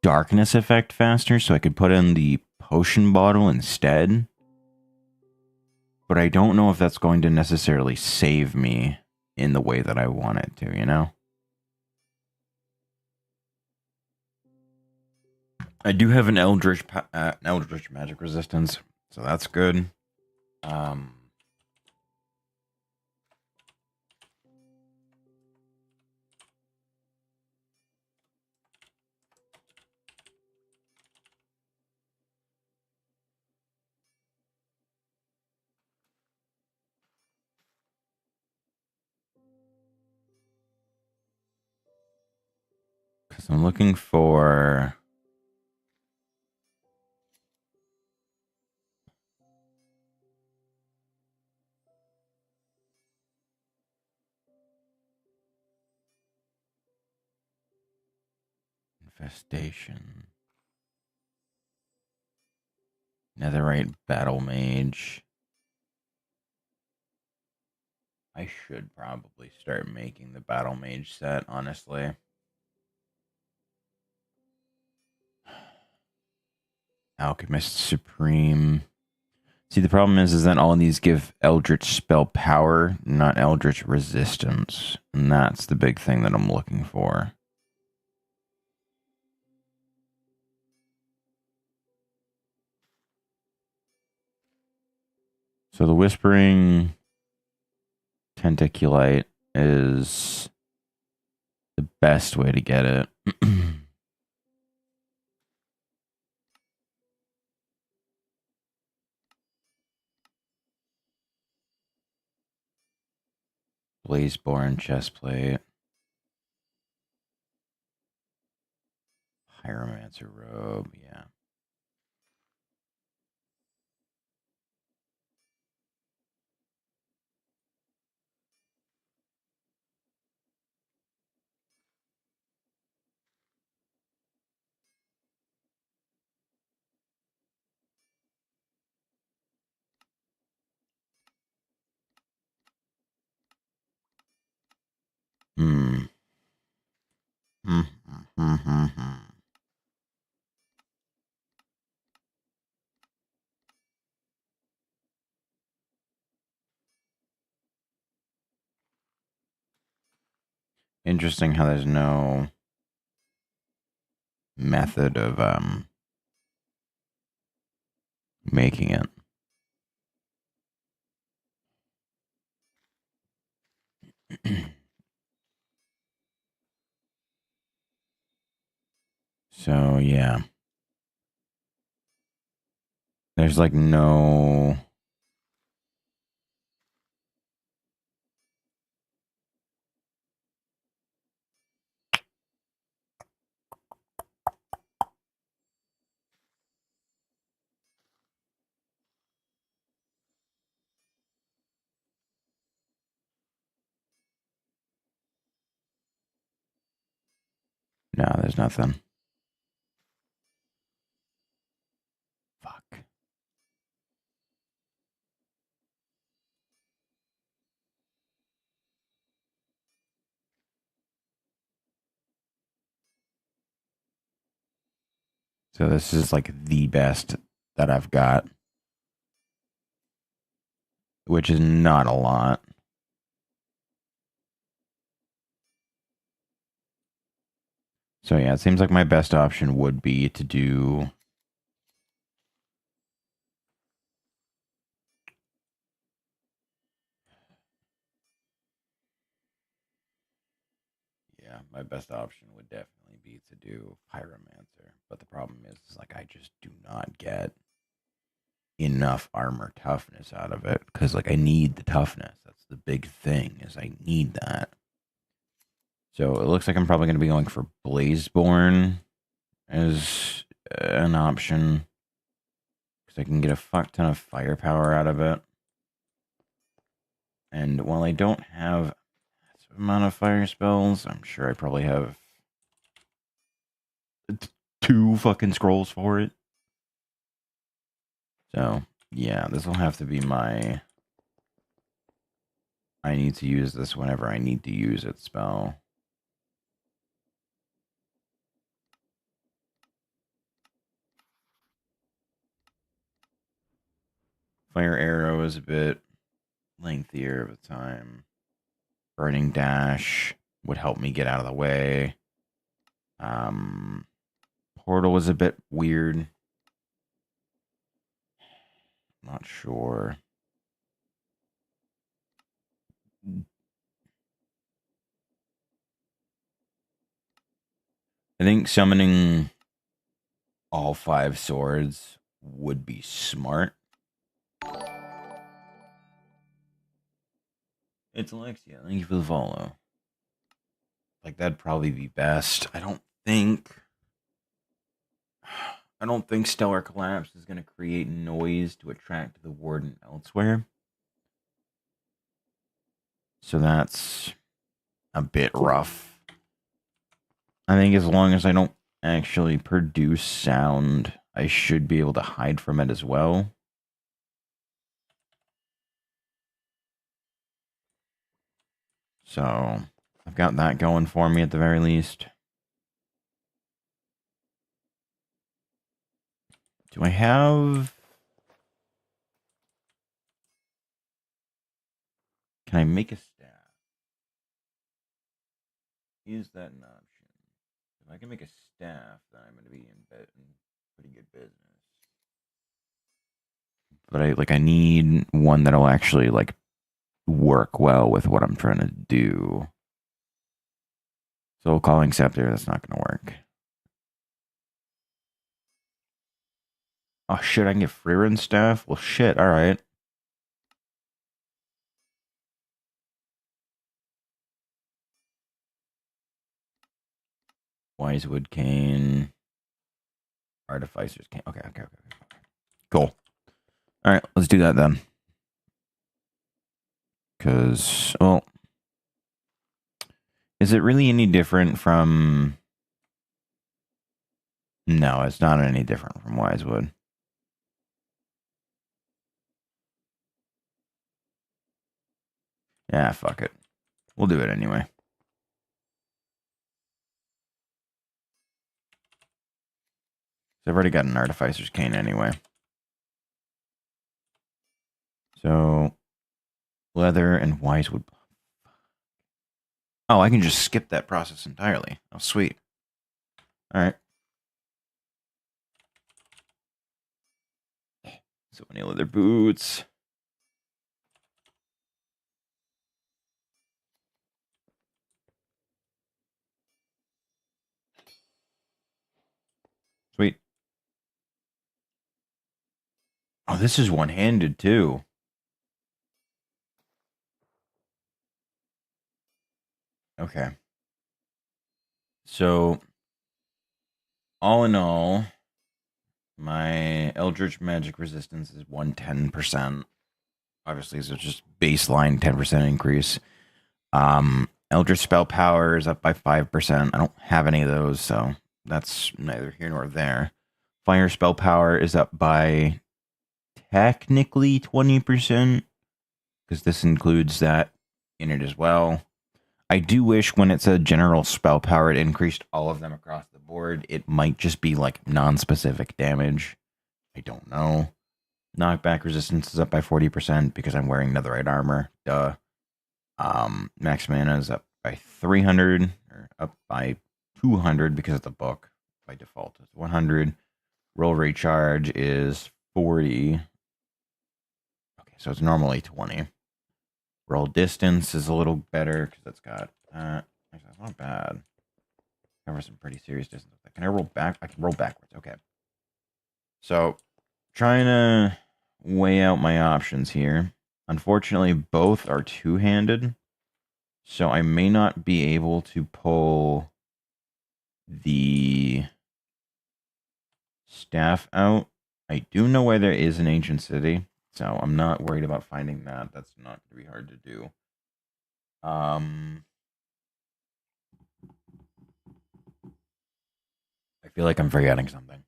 darkness effect faster, so I could put in the potion bottle instead. But I don't know if that's going to necessarily save me in the way that I want it to, you know? I do have an Eldritch magic resistance, so that's good. Because I'm looking for... Infestation. Netherite Battle Mage. I should probably start making the Battle Mage set, honestly. Alchemist Supreme. See, the problem is that all of these give Eldritch spell power, not Eldritch resistance. And that's the big thing that I'm looking for. So the Whispering Tentaculite is the best way to get it. Blazeborn Chestplate. Pyromancer Robe, yeah. Hmm. Interesting how there's no method of making it. So yeah. There's like no... No, there's nothing. So this is like the best that I've got, which is not a lot. So yeah, it seems like my best option would be to do... Yeah, my best option would definitely be to do Pyromancer. But the problem is like, I just do not get enough armor toughness out of it. Because, like, I need the toughness. That's the big thing, is I need that. So it looks like I'm probably going to be going for Blazeborn as an option. Because I can get a fuck ton of firepower out of it. And while I don't have that amount of fire spells, I'm sure I probably have 2 fucking scrolls for it. So, yeah, this will have to be my... I need to use this whenever I need to use it spell. Fire Arrow is a bit lengthier of a time. Burning Dash would help me get out of the way. Portal is a bit weird. Not sure. I think summoning all 5 swords would be smart. It's Alexia. Thank you for the follow. Like, that'd probably be best. I don't think Stellar Collapse is going to create noise to attract the Warden elsewhere. So that's a bit rough. I think as long as I don't actually produce sound, I should be able to hide from it as well. So I've got that going for me at the very least. Do I have... Can I make a staff? Is that an option? If I can make a staff, then I'm going to be in pretty good business. But I need one that'll actually like work well with what I'm trying to do. Soul Calling Scepter, that's not going to work. Oh shit, I can get Freerin staff? Well shit, alright. Wisewood Cane. Artificer's Cane. Okay. Cool. Alright, let's do that then. Because, well... Is it really any different from... No, it's not any different from Wisewood. Yeah, fuck it. We'll do it anyway. So I've already got an Artificer's Cane anyway. So, leather and Wisewood. Oh, I can just skip that process entirely. Oh, sweet. Alright. So many leather boots. Sweet. Oh, this is one-handed too. Okay. So, all in all, my Eldritch Magic Resistance is 110%. Obviously, so it's just baseline 10% increase. Eldritch Spell Power is up by 5%. I don't have any of those, so that's neither here nor there. Fire Spell Power is up by technically 20%, because this includes that in it as well. I do wish when it said general spell power, it increased all of them across the board. It might just be like non-specific damage. I don't know. Knockback resistance is up by 40% because I'm wearing netherite armor. Duh. Max mana is up by 300, or up by 200 because of the book. By default, it's 100. Roll recharge is 40. Okay, so it's normally 20. Roll distance is a little better because it's got actually, that's not bad. Cover some pretty serious distance. Can I roll back? I can roll backwards. Okay. So, trying to weigh out my options here. Unfortunately, both are two-handed. So I may not be able to pull the staff out. I do know where there is an ancient city, so I'm not worried about finding that. That's not going to be hard to do. I feel like I'm forgetting something.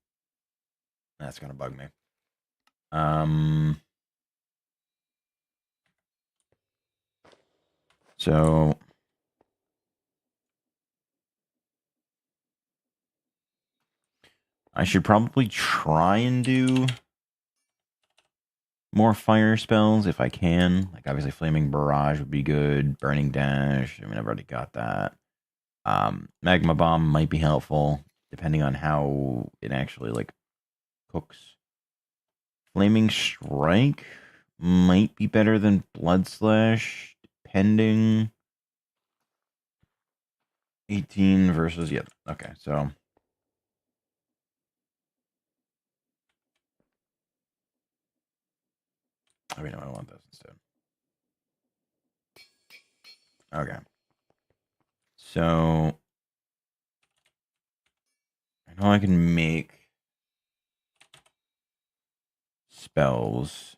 That's going to bug me. So I should probably try and do more fire spells if I can. Like, obviously, Flaming Barrage would be good. Burning Dash. I mean, I've already got that. Magma Bomb might be helpful, depending on how it actually, like, cooks. Flaming Strike might be better than Blood Slash, depending. 18 versus, yeah, okay, so. I mean, I want this instead. Okay. So, I know I can make spells.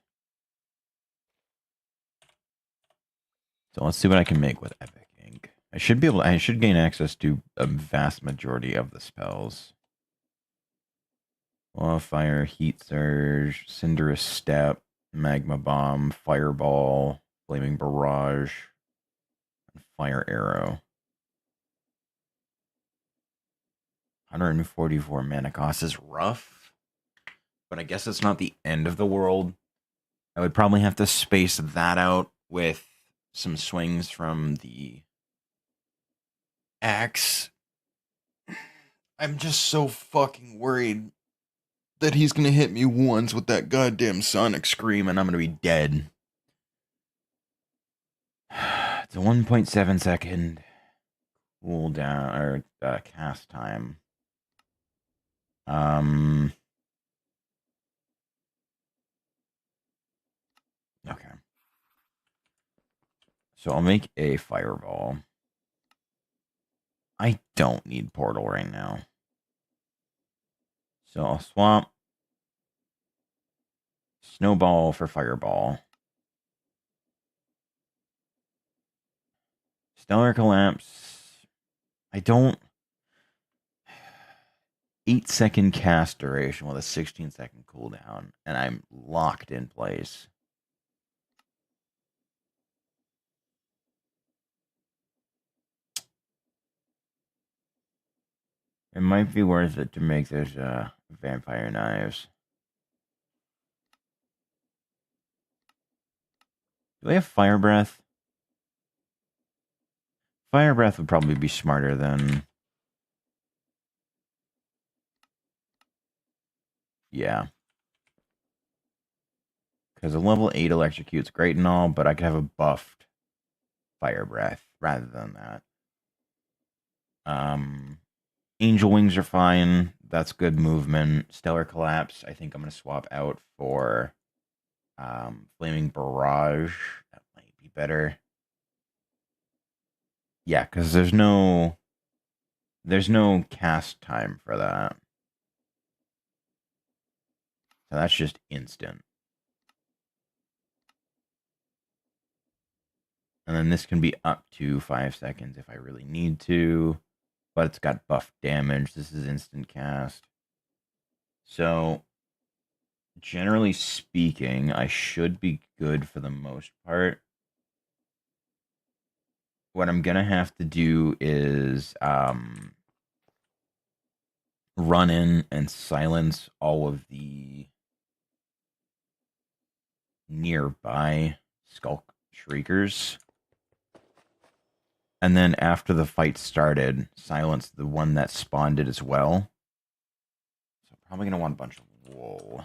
So let's see what I can make with Epic Ink. I should gain access to a vast majority of the spells. Wall of Fire, Heat Surge, Cinderous Step, Magma Bomb, Fireball, Flaming Barrage, and Fire Arrow. 144 mana cost is rough, but I guess it's not the end of the world. I would probably have to space that out with some swings from the axe. I'm just so fucking worried that he's gonna hit me once with that goddamn sonic scream and I'm gonna be dead. It's a 1.7 second cooldown or cast time. Okay. So I'll make a fireball. I don't need portal right now. So I'll swap snowball for fireball. Stellar collapse. I don't. 8-second cast duration with a 16-second cooldown, and I'm locked in place. It might be worth it to make those vampire knives. Do I have fire breath? Fire breath would probably be smarter than. Yeah. Because a level 8 electrocute's great and all, but I could have a buffed fire breath rather than that. Angel wings are fine. That's good movement. Stellar collapse, I think I'm going to swap out for flaming barrage. That might be better. Yeah, because there's no cast time for that. So that's just instant. And then this can be up to 5 seconds if I really need to. But it's got buff damage. This is instant cast. So, generally speaking, I should be good for the most part. what I'm gonna have to do is run in and silence all of the nearby skulk shriekers. And then after the fight started, silence the one that spawned it as well. So I'm probably gonna want a bunch of wool.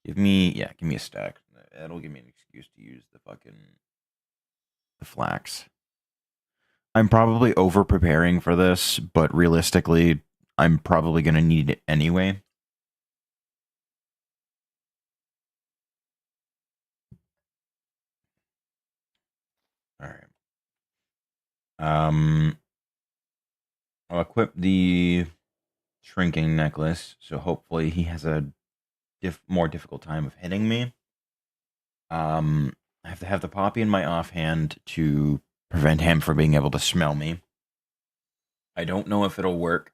Give me a stack. That'll give me an excuse to use the flax. I'm probably over preparing for this, but realistically, I'm probably gonna need it anyway. All right. I'll equip the shrinking necklace, so hopefully he has a more difficult time of hitting me. I have to have the poppy in my offhand to prevent him from being able to smell me. I don't know if it'll work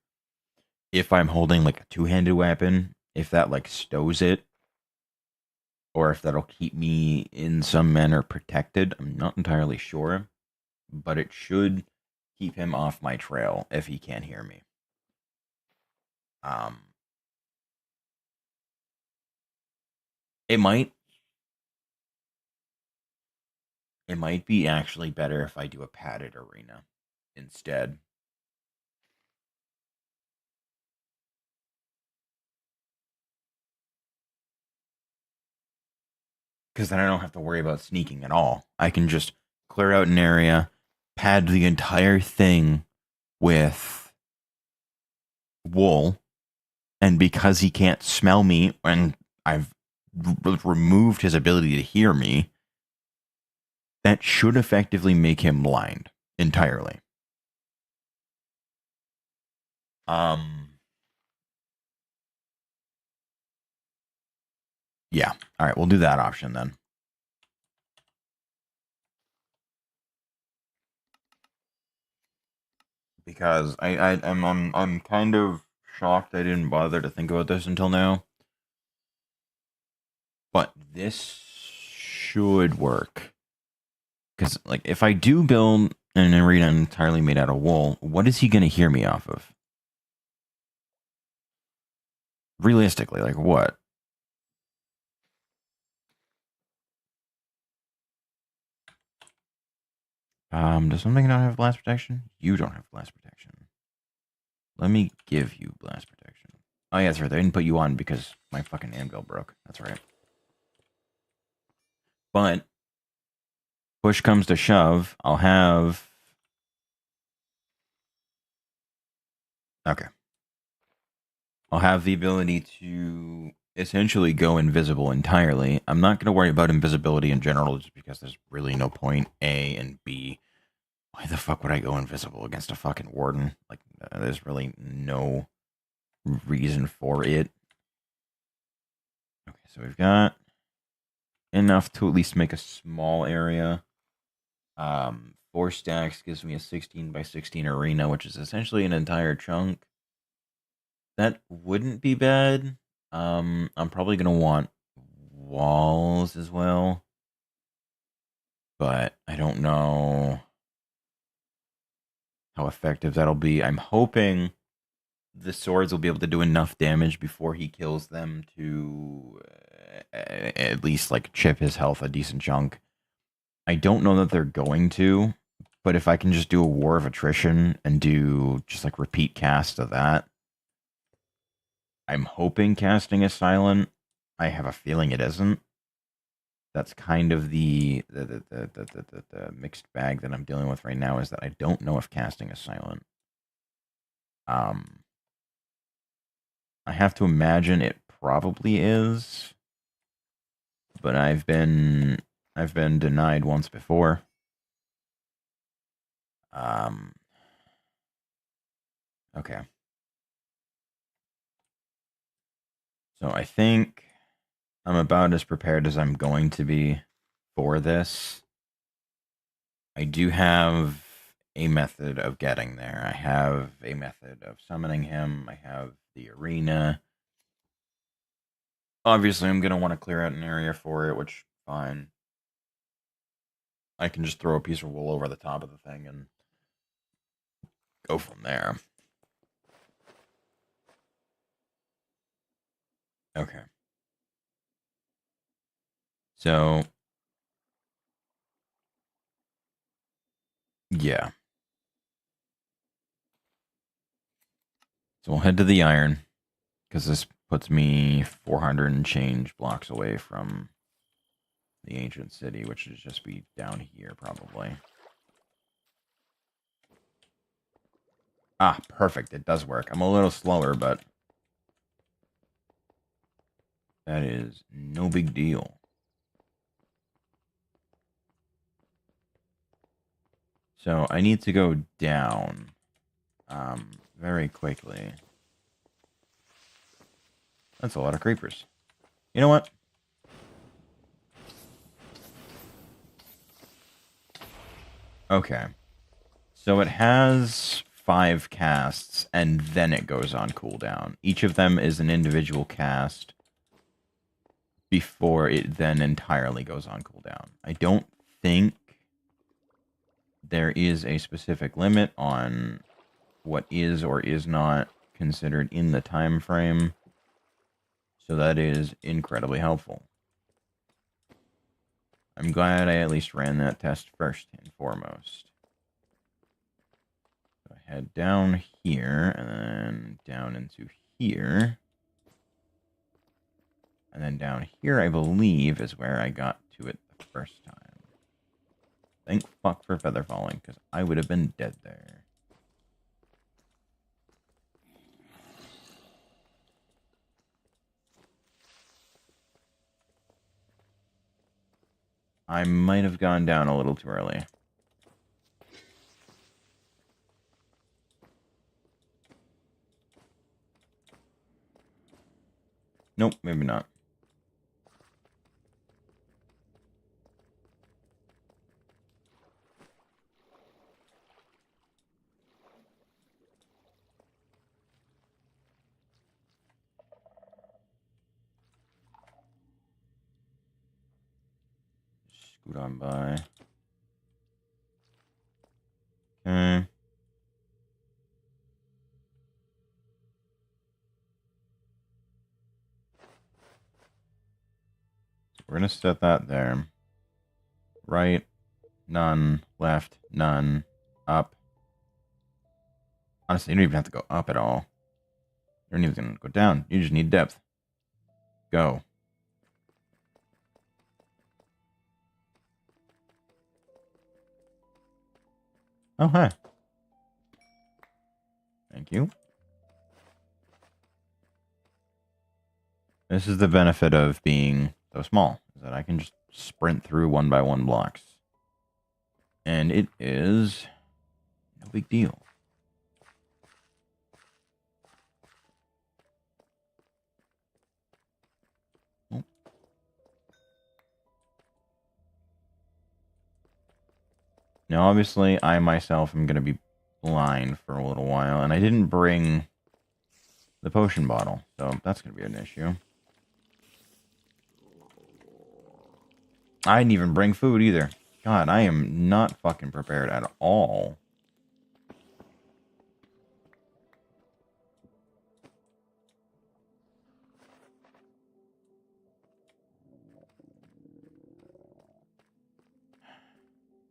if I'm holding like a two-handed weapon, if that like stows it, or if that'll keep me in some manner protected. I'm not entirely sure, but it should keep him off my trail if he can't hear me. Um, it might be actually better if I do a padded arena instead. Because then I don't have to worry about sneaking at all. I can just clear out an area, pad the entire thing with wool, and because he can't smell me and I've removed his ability to hear me, that should effectively make him blind entirely. Yeah. All right, we'll do that option then. Because I'm kind of shocked I didn't bother to think about this until now. But this should work. Because like if I do build an arena entirely made out of wool, what is he gonna hear me off of? Realistically, like what? Does something not have blast protection? You don't have blast protection. Let me give you blast protection. Oh yeah, that's right. I didn't put you on because my fucking anvil broke. That's right. But push comes to shove, I'll have. Okay. I'll have the ability to essentially go invisible entirely. I'm not going to worry about invisibility in general just because there's really no point. A and B, why the fuck would I go invisible against a fucking warden? Like, there's really no reason for it. Okay, so we've got enough to at least make a small area. 4 stacks gives me a 16 by 16 arena, which is essentially an entire chunk. That wouldn't be bad. I'm probably gonna want walls as well, but I don't know how effective that'll be. I'm hoping the swords will be able to do enough damage before he kills them to at least like chip his health a decent chunk. I don't know that they're going to, but if I can just do a war of attrition and do just like repeat cast of that, I'm hoping casting is silent. I have a feeling it isn't. That's kind of the mixed bag that I'm dealing with right now, is that I don't know if casting is silent. I have to imagine it probably is, but I've been denied once before. Okay. So I think I'm about as prepared as I'm going to be for this. I do have a method of getting there. I have a method of summoning him. I have the arena. Obviously, I'm going to want to clear out an area for it, which, fine. I can just throw a piece of wool over the top of the thing and go from there. Okay. So, yeah. So we'll head to the iron, because this puts me 400 and change blocks away from the ancient city, which should just be down here, probably. Ah, perfect. It does work. I'm a little slower, but that is no big deal. So I need to go down very quickly. That's a lot of creepers. You know what? Okay. So it has 5 casts, and then it goes on cooldown. Each of them is an individual cast before it then entirely goes on cooldown. I don't think there is a specific limit on what is or is not considered in the time frame. So that is incredibly helpful. I'm glad I at least ran that test first and foremost. So I head down here and then down into here. And then down here, I believe, is where I got to it the first time. Thank fuck for feather falling, because I would have been dead there. I might have gone down a little too early. Nope, maybe not. Scoot on by. Okay. We're going to set that there. Right, none. Left, none. Up. Honestly, you don't even have to go up at all. You don't even go down. You just need depth. Go. Oh, hi. Thank you. This is the benefit of being so small, is that I can just sprint through 1 by 1 blocks. And it is no big deal. Oh. Now, obviously, I myself am going to be blind for a little while, and I didn't bring the potion bottle, so that's going to be an issue. I didn't even bring food either. God, I am not fucking prepared at all.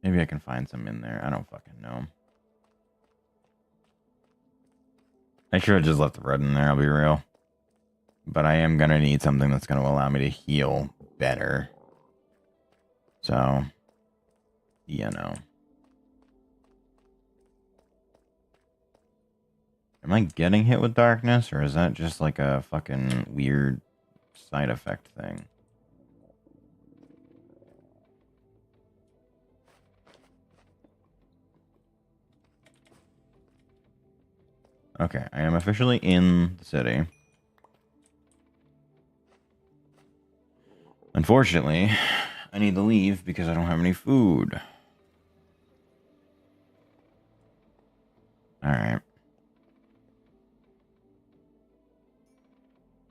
Maybe I can find some in there. I don't fucking know. I should have just left the bread in there, I'll be real. But I am going to need something that's going to allow me to heal better. So, you know. Am I getting hit with darkness, or is that just like a fucking weird side effect thing? Okay, I am officially in the city. Unfortunately, I need to leave because I don't have any food. Alright.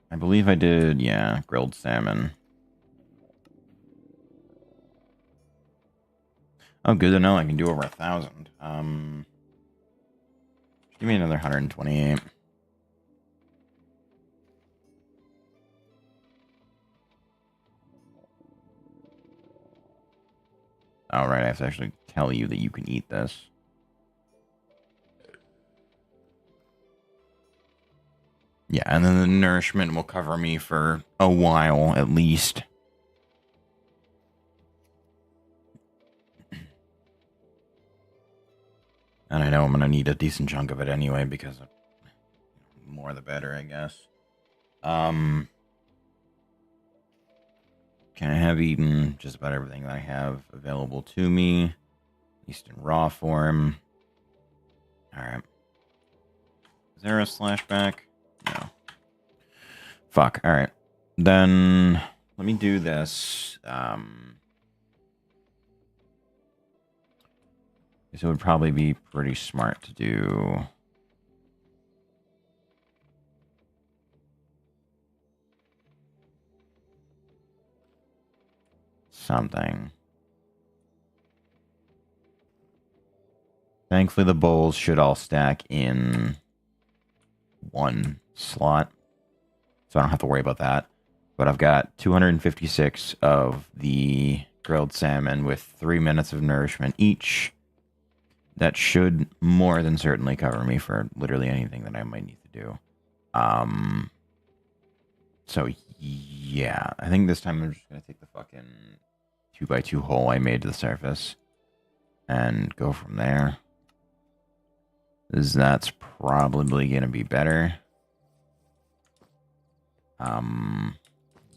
I believe I did, yeah, grilled salmon. Oh, good to know I can do over 1,000. Give me another 128. All right, I have to actually tell you that you can eat this. Yeah, and then the nourishment will cover me for a while, at least. And I know I'm going to need a decent chunk of it anyway, because more the better, I guess. Can I have eaten just about everything that I have available to me, at least in raw form. Alright. Is there a slashback? No. Fuck, alright. Then, let me do this. It would probably be pretty smart to do something. Thankfully, the bowls should all stack in one slot, so I don't have to worry about that. But I've got 256 of the grilled salmon with 3 minutes of nourishment each. That should more than certainly cover me for literally anything that I might need to do. So, yeah. I think this time I'm just going to take the fucking 2x2 hole I made to the surface and go from there. That's probably going to be better.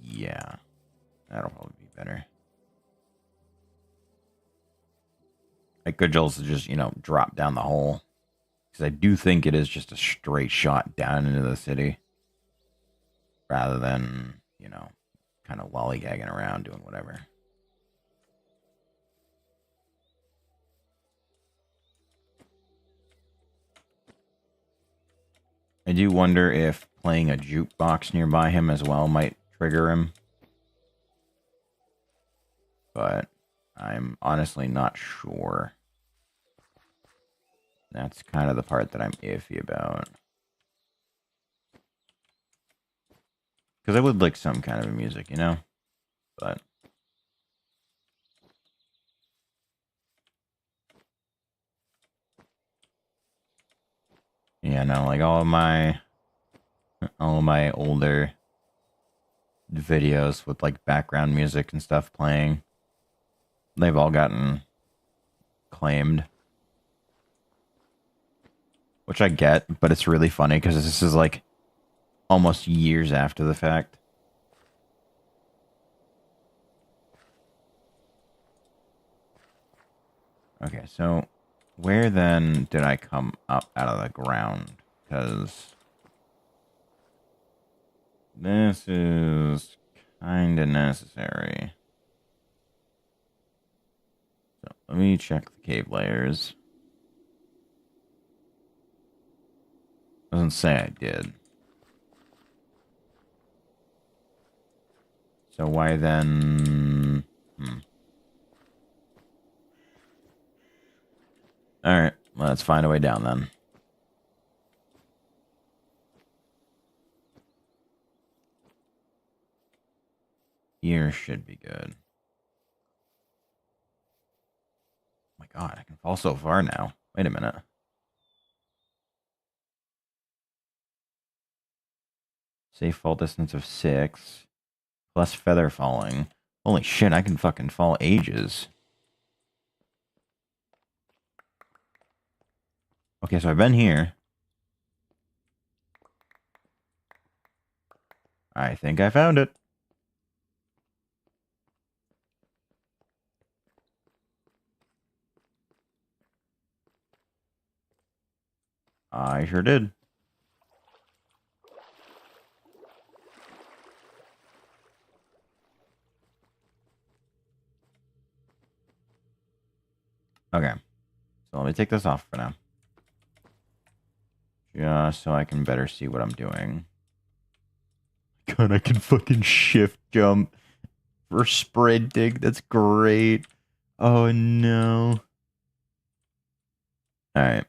Yeah. That'll probably be better. I could also just, drop down the hole. Because I do think it is just a straight shot down into the city. Rather than, kind of lollygagging around doing whatever. I do wonder if playing a jukebox nearby him as well might trigger him. But I'm honestly not sure. That's kind of the part that I'm iffy about. Because I would like some kind of music, But yeah, no, like all of my older videos with like background music and stuff playing, they've all gotten claimed. Which I get, but it's really funny because this is like almost years after the fact. Okay, so where then did I come up out of the ground? Because this is kind of necessary. So let me check the cave layers. Doesn't say I did. So why then? Alright, let's find a way down then. Here should be good. Oh my god, I can fall so far now. Wait a minute. Safe fall distance of 6. Plus feather falling. Holy shit, I can fucking fall ages. Okay, so I've been here. I think I found it. I sure did. Okay. So let me take this off for now. Just so I can better see what I'm doing. God, I can fucking shift jump for sprinting. That's great. Oh no. Alright.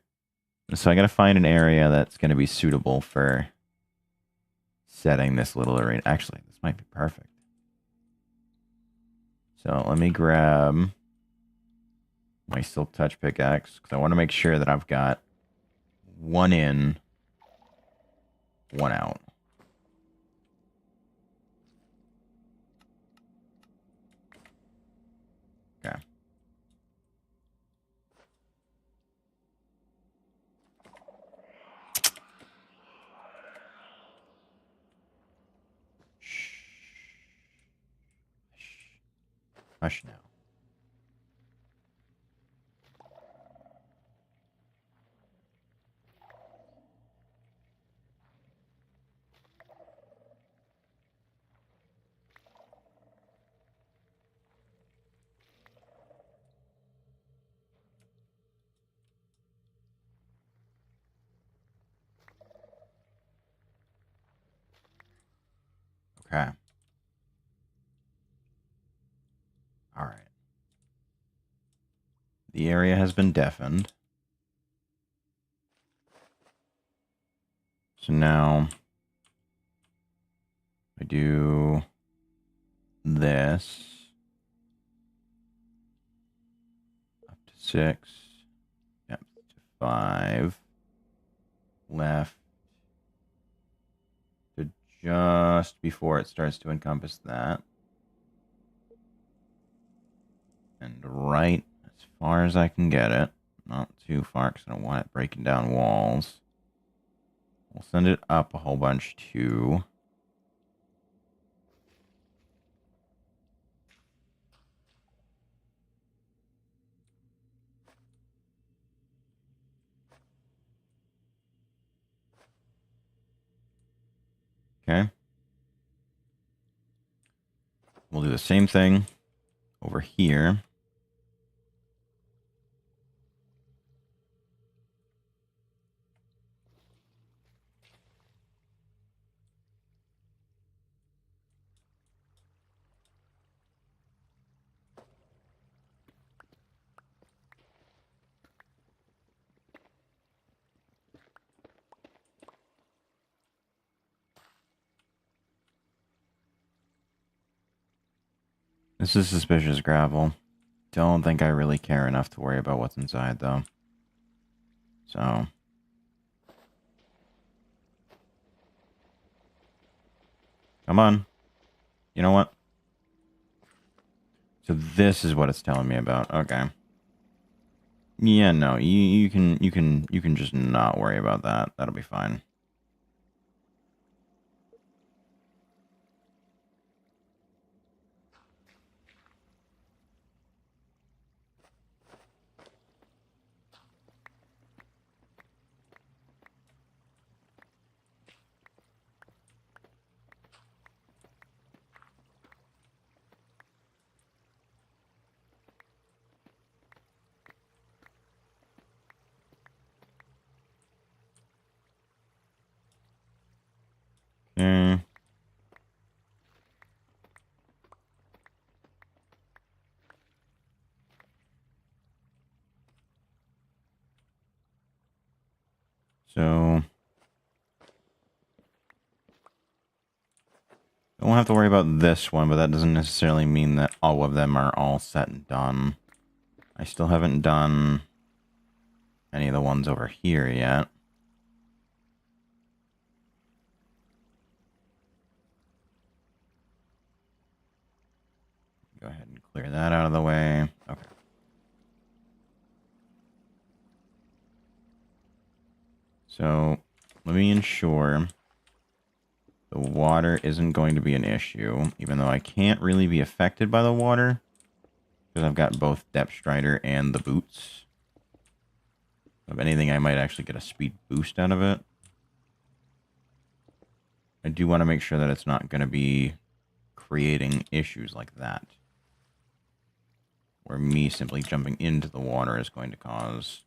So I gotta find an area that's gonna be suitable for setting this little arena. Actually, this might be perfect. So let me grab my Silk Touch pickaxe, because I want to make sure that I've got one in, one out. Okay. Shh. Hush now. Okay. All right. The area has been deafened. So now I do this. Up to 6. Yep, to 5. Left to just before it starts to encompass that. And right as far as I can get it. Not too far because I don't want it breaking down walls. We'll send it up a whole bunch too. Okay. We'll do the same thing over here. This is suspicious gravel. Don't think I really care enough to worry about what's inside, though. So. Come on. You know what? So this is what it's telling me about. Okay. Yeah, no, you can just not worry about that. That'll be fine. Okay. So don't have to worry about this one, but that doesn't necessarily mean that all of them are all set and done. I still haven't done any of the ones over here yet. Go ahead and clear that out of the way. Okay. So let me ensure the water isn't going to be an issue, even though I can't really be affected by the water because I've got both Depth Strider and the boots. If anything, I might actually get a speed boost out of it. I do want to make sure that it's not going to be creating issues like that, where me simply jumping into the water is going to cause,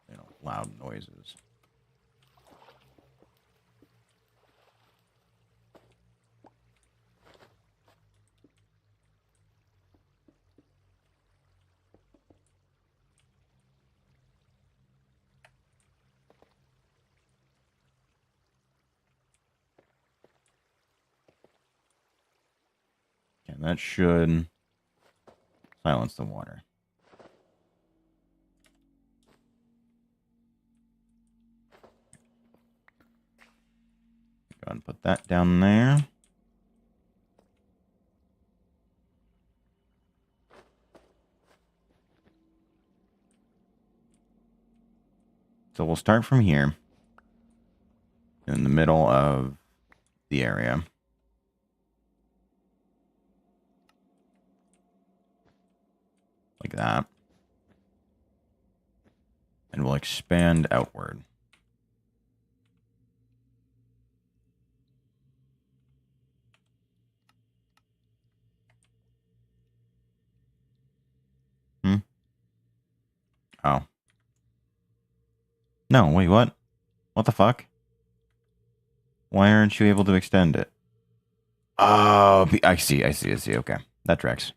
you know, loud noises. That should silence the water. Go ahead and put that down there. So we'll start from here, in the middle of the area. Like that. And we'll expand outward. Oh. No, wait, what? What the fuck? Why aren't you able to extend it? Oh, I see. Okay. That tracks.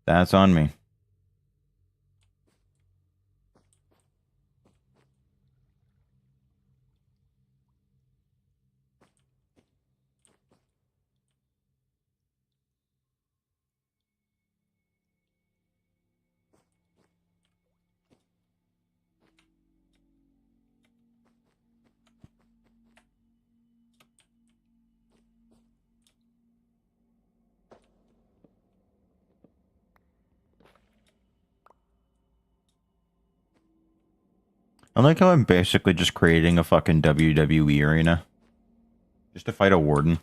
That's on me. I like how I'm basically just creating a fucking WWE arena. Just to fight a warden.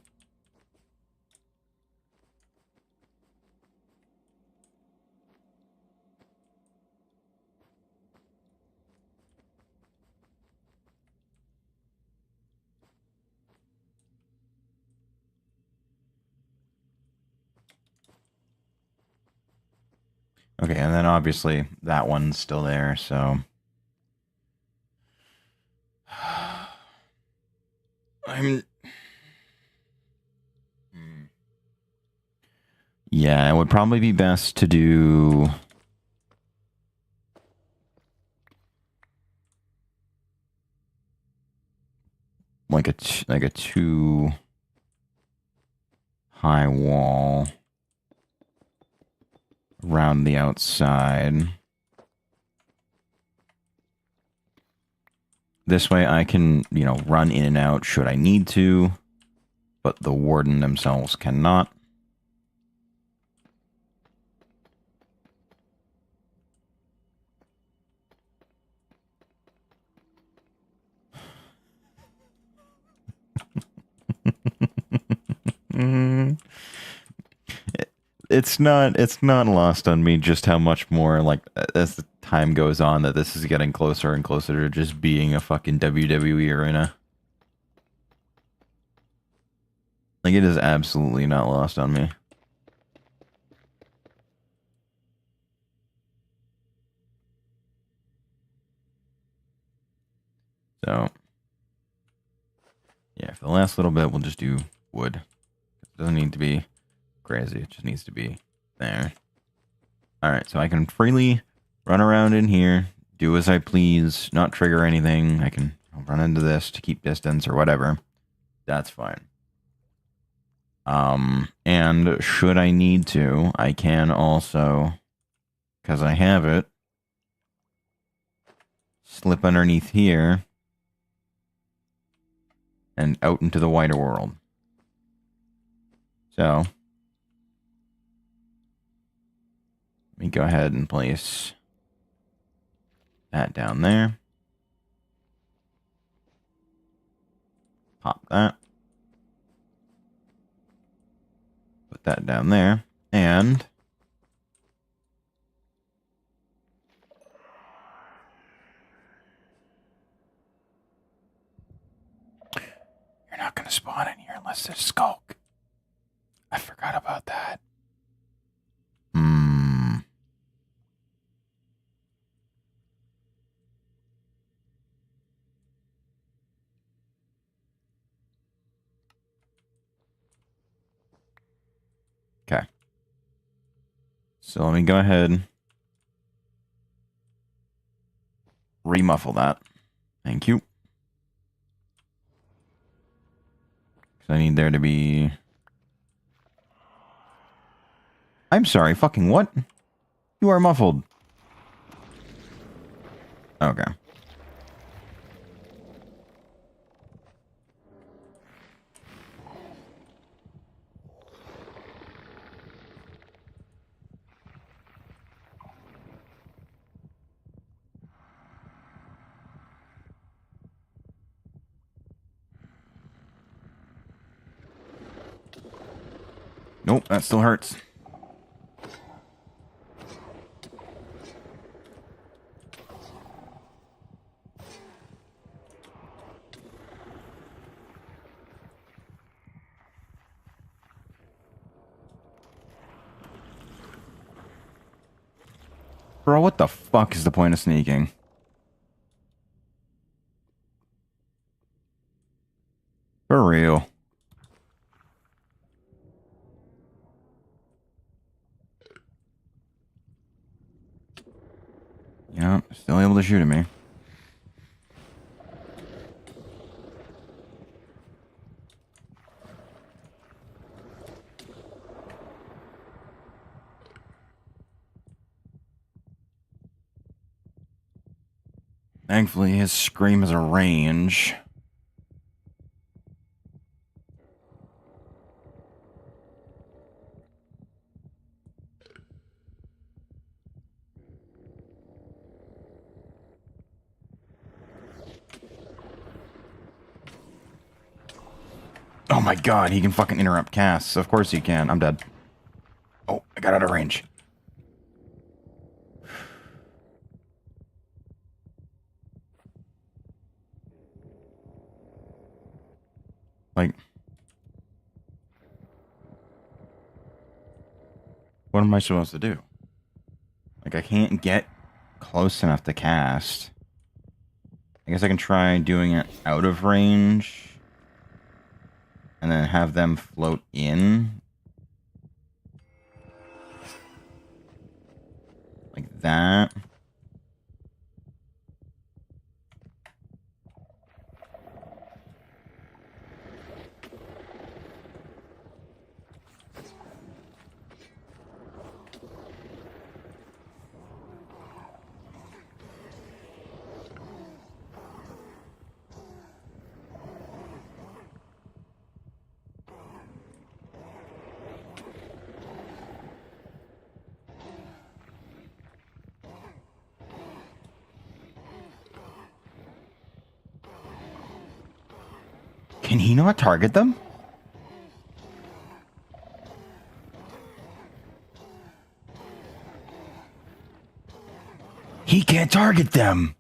Okay, and then obviously that one's still there, so... Yeah, it would probably be best to do... like a 2 high wall around the outside. This way I can, run in and out should I need to, but the warden themselves cannot. It's not lost on me just how much more, like, as the time goes on, that this is getting closer and closer to just being a fucking WWE arena. Like, it is absolutely not lost on me. So, yeah, for the last little bit, we'll just do wood. It doesn't need to be crazy. It just needs to be there. Alright, so I can freely run around in here, do as I please, not trigger anything. I'll run into this to keep distance or whatever. That's fine. And should I need to, I can also, because I have it, slip underneath here and out into the wider world. So, let me go ahead and place that down there. Pop that. Put that down there. And you're not going to spawn in here unless there's skulk. I forgot about that. Okay. So let me go ahead. Remuffle that. Thank you. Because I need there to be I'm sorry, fucking what? You are muffled. Okay. Nope, that still hurts. Bro, what the fuck is the point of sneaking? For real. Yeah, still able to shoot at me. Thankfully, his scream has a range. Oh my god, he can fucking interrupt casts. Of course he can. I'm dead. Oh, I got out of range. Like, what am I supposed to do? Like, I can't get close enough to cast. I guess I can try doing it out of range. And then have them float in. Like that. Can he not target them? He can't target them.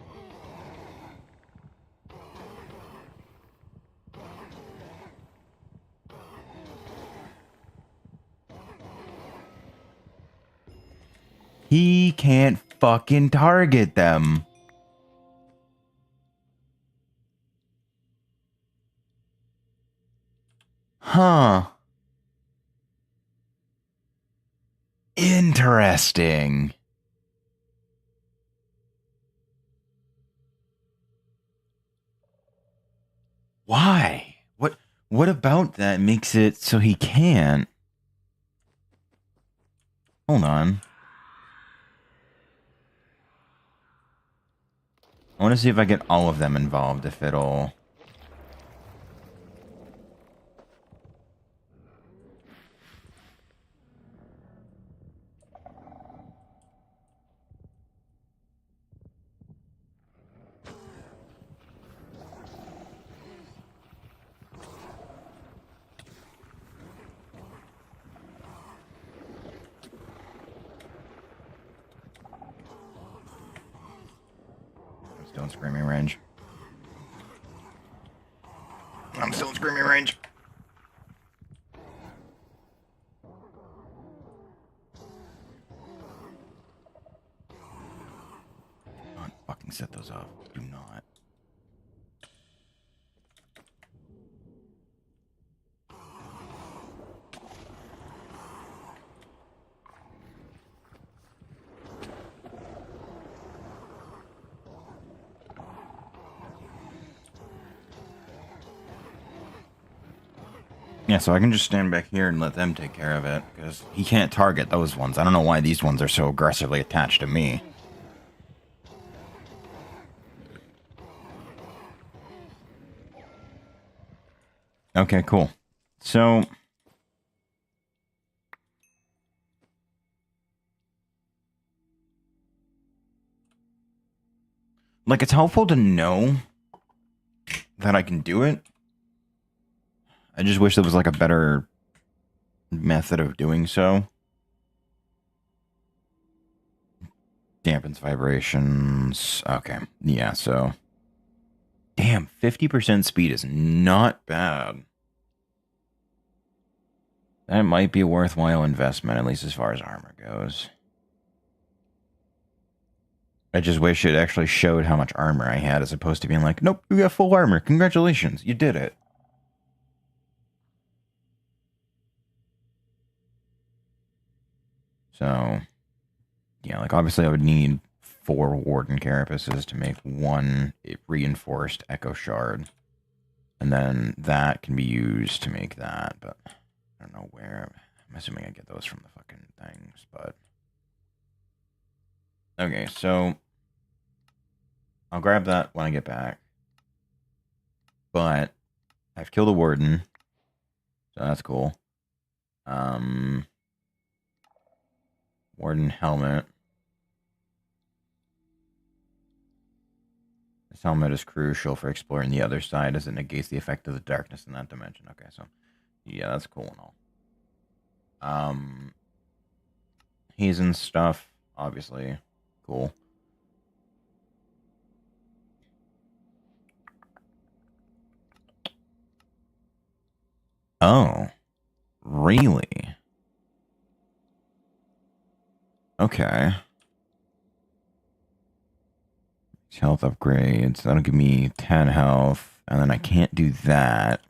He can't fucking target them. Huh. Interesting. Why? What about that makes it so he can't? Hold on. I want to see if I get all of them involved, if it'll... I'm still in screaming range. I'm still in screaming range. Don't fucking set those off. Do not. Yeah, so I can just stand back here and let them take care of it, because he can't target those ones. I don't know why these ones are so aggressively attached to me. Okay, cool. So... like, it's helpful to know that I can do it. I just wish there was, like, a better method of doing so. Dampens vibrations. Okay. Yeah, so... damn, 50% speed is not bad. That might be a worthwhile investment, at least as far as armor goes. I just wish it actually showed how much armor I had, as opposed to being like, nope, you got full armor. Congratulations, you did it. So, yeah, like, obviously I would need 4 Warden Carapaces to make 1 reinforced Echo Shard. And then that can be used to make that, but I don't know where. I'm assuming I get those from the fucking things, but... okay, so... I'll grab that when I get back. But I've killed a Warden, so that's cool. Warden helmet. This helmet is crucial for exploring the other side as it negates the effect of the darkness in that dimension. Okay, so yeah, that's cool and all. He's in stuff, obviously. Cool. Oh, really? Okay. Health upgrades. That'll give me 10 health. And then I can't do that.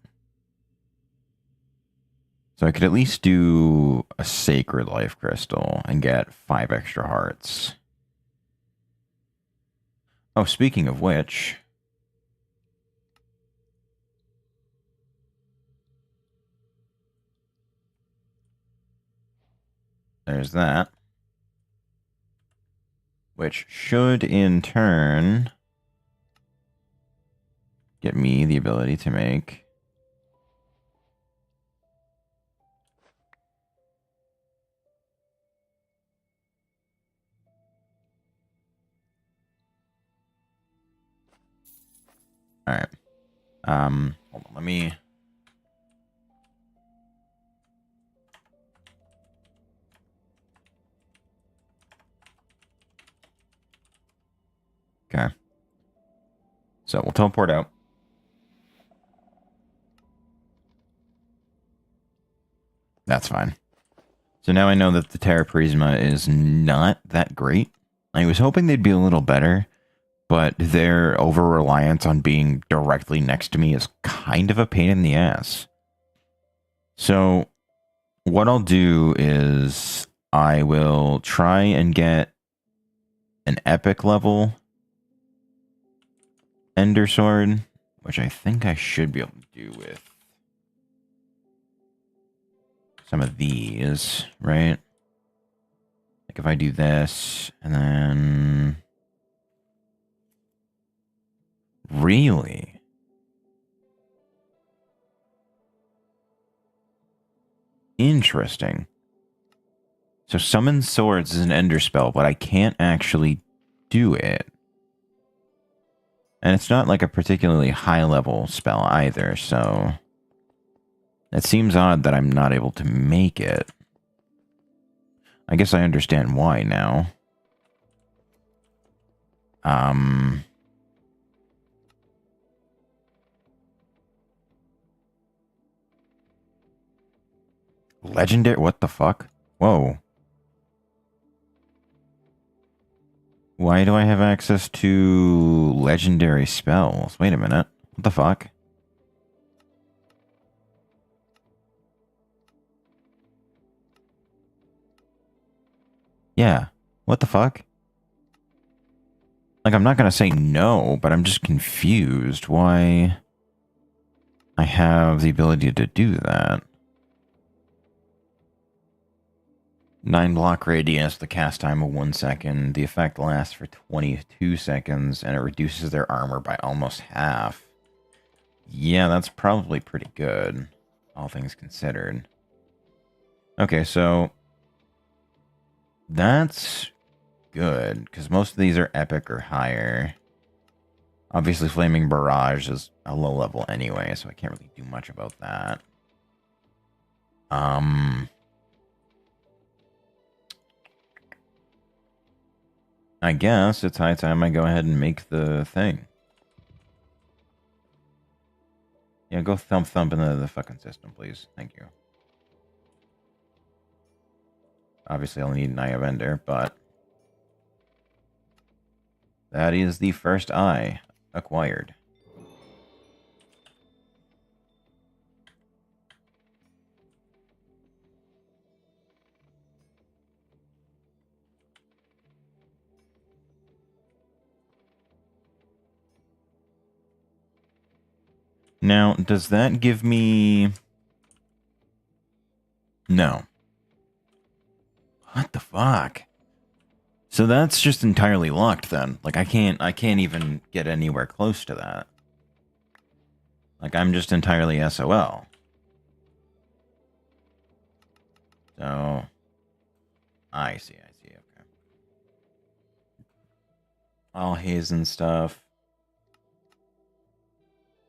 So I could at least do a Sacred Life Crystal and get 5 extra hearts. Oh, speaking of which... there's that. Which should, in turn, get me the ability to make... alright. Hold on, let me... okay. So we'll teleport out. That's fine. So now I know that the Terra Prisma is not that great. I was hoping they'd be a little better, but their over-reliance on being directly next to me is kind of a pain in the ass. So what I'll do is I will try and get an epic level Ender Sword, which I think I should be able to do with some of these, right? Like if I do this, and then... really? Interesting. So Summon Swords is an Ender spell, but I can't actually do it. And it's not like a particularly high level spell either, so... it seems odd that I'm not able to make it. I guess I understand why now. Legendary? What the fuck? Whoa. Why do I have access to legendary spells? Wait a minute. What the fuck? Yeah. What the fuck? Like, I'm not gonna say no, but I'm just confused why I have the ability to do that. 9 block radius, the cast time of 1 second. The effect lasts for 22 seconds, and it reduces their armor by almost half. Yeah, that's probably pretty good, all things considered. Okay, so that's good, because most of these are epic or higher. Obviously, Flaming Barrage is a low level anyway, so I can't really do much about that. I guess it's high time I go ahead and make the thing. Yeah, go thump into the fucking system, please. Thank you. Obviously, I'll need an Eye of Ender, but that is the first eye acquired. Now, does that give me... No. What the fuck? So that's just entirely locked then. Like I can't even get anywhere close to that. Like I'm just entirely SOL. So I see, okay. All haze and stuff.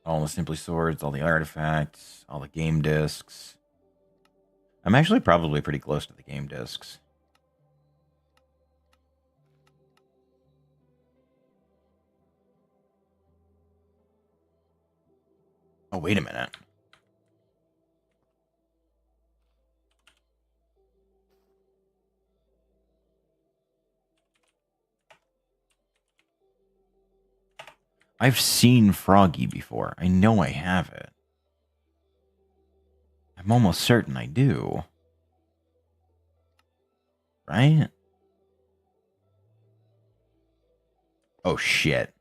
All the Simply Swords, all the artifacts, all the game discs. I'm actually probably pretty close to the game discs. Oh, wait a minute. I've seen Froggy before. I know I have it. I'm almost certain I do. Right? Oh, shit.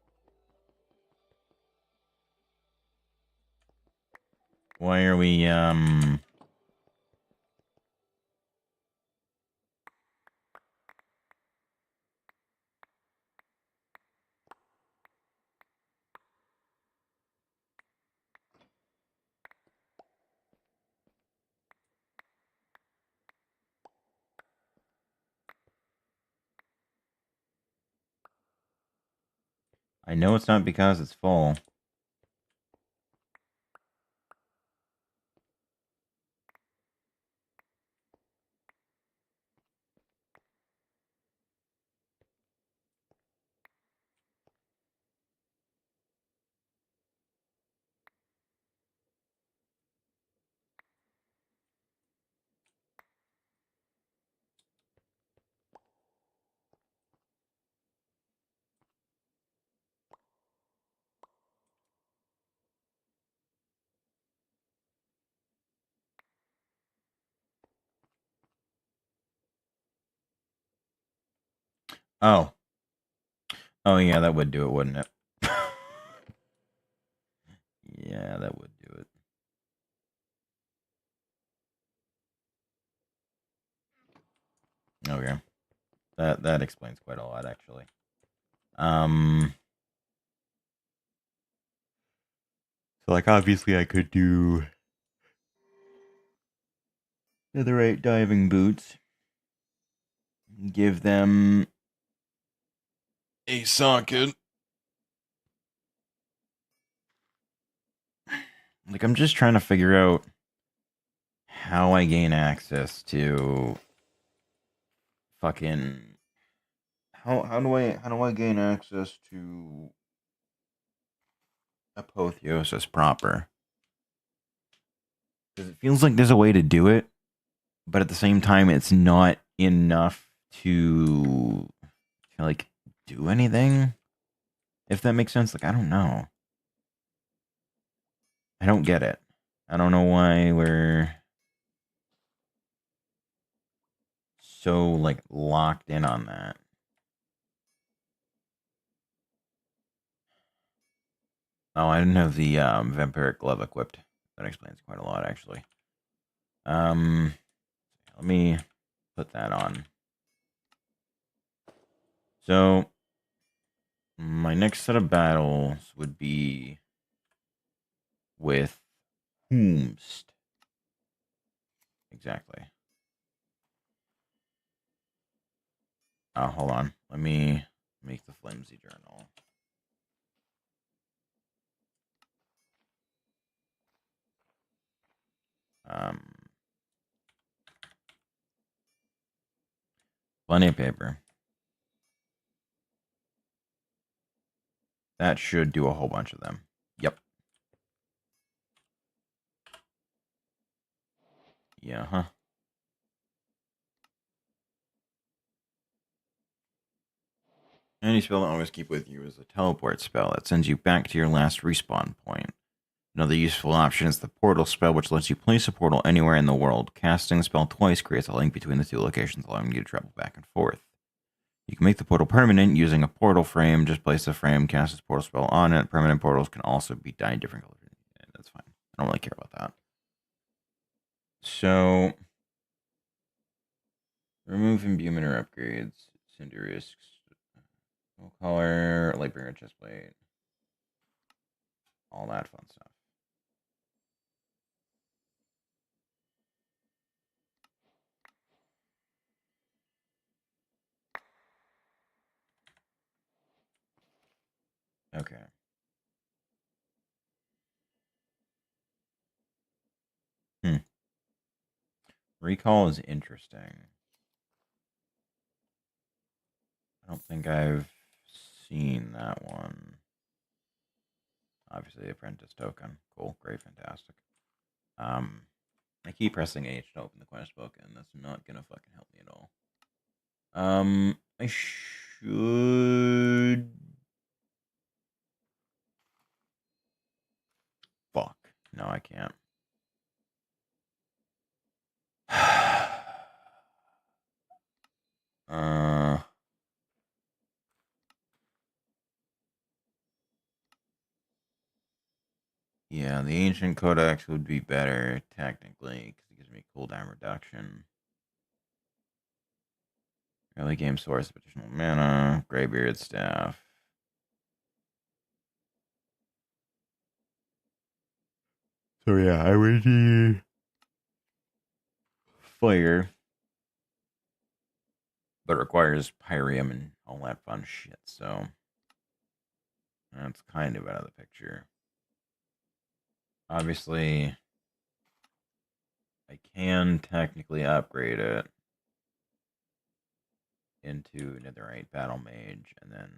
Why are we, I know it's not because it's full. Oh. Oh, yeah, that would do it, wouldn't it? Yeah, that would do it. Okay. That explains quite a lot, actually. So, like, obviously I could do the right diving boots. Give them a socket. Like, I'm just trying to figure out how I gain access to fucking... How do I gain access to Apotheosis proper? Because it feels like there's a way to do it, but at the same time, it's not enough to like do anything. If that makes sense, like I don't know. I don't get it. I don't know why we're so like locked in on that. Oh, I didn't have the vampiric glove equipped. That explains quite a lot, actually. Let me put that on. So my next set of battles would be with whomst. Exactly. Hold on. Let me make the flimsy journal. Plenty of paper. That should do a whole bunch of them. Yep. Yeah, huh? Any spell that always keep with you is a teleport spell that sends you back to your last respawn point. Another useful option is the portal spell, which lets you place a portal anywhere in the world. Casting the spell twice creates a link between the two locations, allowing you to travel back and forth. You can make the portal permanent using a portal frame. Just place the frame, cast this portal spell on it. Permanent portals can also be dyed different colors. Yeah, that's fine. I don't really care about that. So, remove imbuement or upgrades. Cinder risks. No color. Lightbringer chestplate. All that fun stuff. Okay. Recall is interesting. I don't think I've seen that one. Obviously, apprentice token. Cool, great, fantastic. I keep pressing H to open the quest book, and that's not gonna fucking help me at all. I should. Fuck. No, I can't. uh. Yeah, the ancient codex would be better technically because it gives me cooldown reduction. Early game source of additional mana, Greybeard staff. So yeah, I would do fire, but it requires pyrium and all that fun shit. So that's kind of out of the picture. Obviously, I can technically upgrade it into Netherite Battle Mage, and then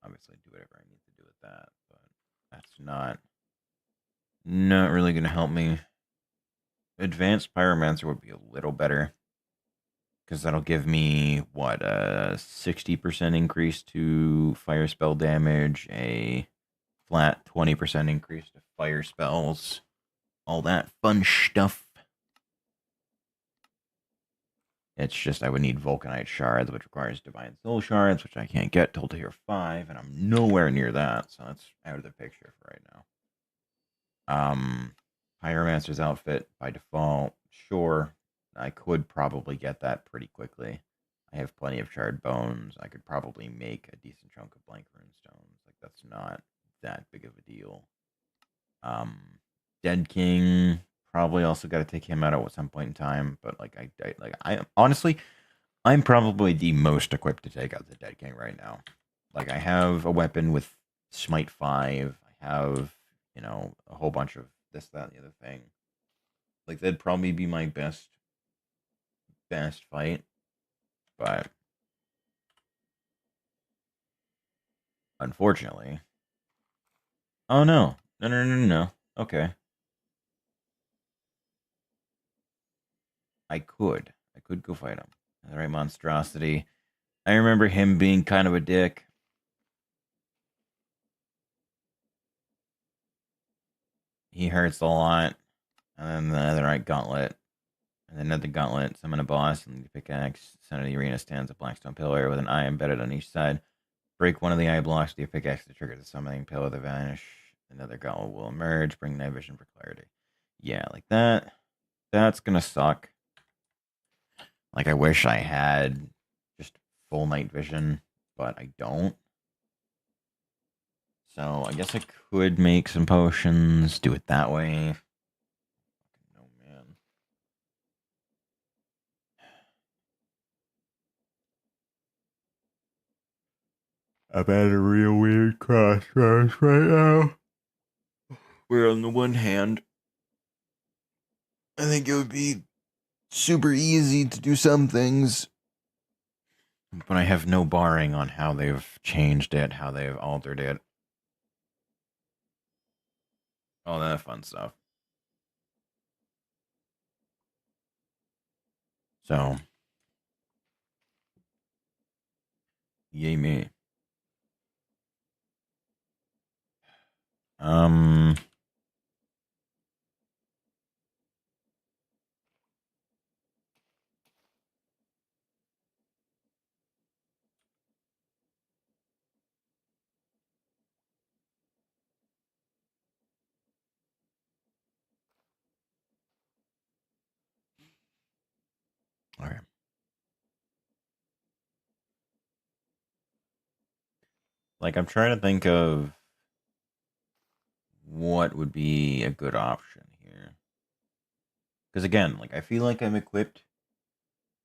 obviously do whatever I need to do with that. But that's not really going to help me. Advanced Pyromancer would be a little better because that'll give me what a 60% increase to fire spell damage, a flat 20% increase to fire spells, all that fun stuff. It's just I would need Vulcanite shards, which requires Divine Soul shards, which I can't get till tier 5, and I'm nowhere near that, so that's out of the picture for right now. Pyromancer's outfit by default, sure, I could probably get that pretty quickly. I have plenty of shard bones. I could probably make a decent chunk of blank rune stones. Like that's not that big of a deal. Dead King probably also got to take him out at some point in time. But like I honestly, I'm probably the most equipped to take out the Dead King right now. Like I have a weapon with Smite 5. I have a whole bunch of this, that, and the other thing. Like that'd probably be my best fight, but unfortunately, oh no. Okay, I could go fight him. All right, monstrosity. I remember him being kind of a dick. He hurts a lot. And then the other right gauntlet. And then another gauntlet, summon a boss, and the pickaxe. Center of the arena stands a blackstone pillar with an eye embedded on each side. Break one of the eye blocks with your pickaxe to trigger the summoning pillar to vanish. Another gauntlet will emerge, bring night vision for clarity. Yeah, like that. That's gonna suck. Like, I wish I had just full night vision, but I don't. So I guess I could make some potions, do it that way. Oh, man. I'm at a real weird crossroads right now. Where on the one hand, I think it would be super easy to do some things, but I have no barring on how they've changed it, how they've altered it. All that fun stuff. So, yay me. Um, okay. Like, I'm trying to think of what would be a good option here. Because again, like, I feel like I'm equipped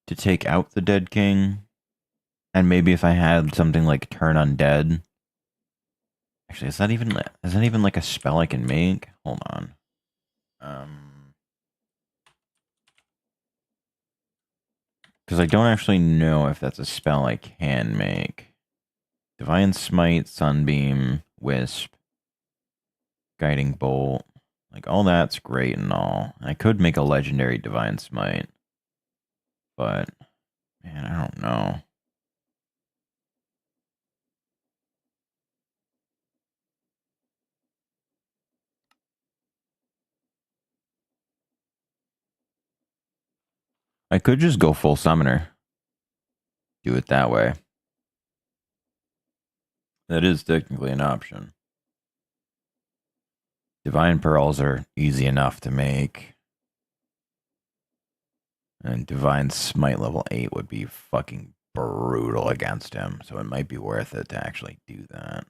to take out the Dead King. And maybe if I had something like Turn Undead. Actually, is that even like a spell I can make? Hold on. Because I don't actually know if that's a spell I can make. Divine Smite, Sunbeam, Wisp, Guiding Bolt. Like, all that's great and all. I could make a legendary Divine Smite. But, man, I don't know. I could just go full Summoner. Do it that way. That is technically an option. Divine Pearls are easy enough to make. And Divine Smite level 8 would be fucking brutal against him. So it might be worth it to actually do that.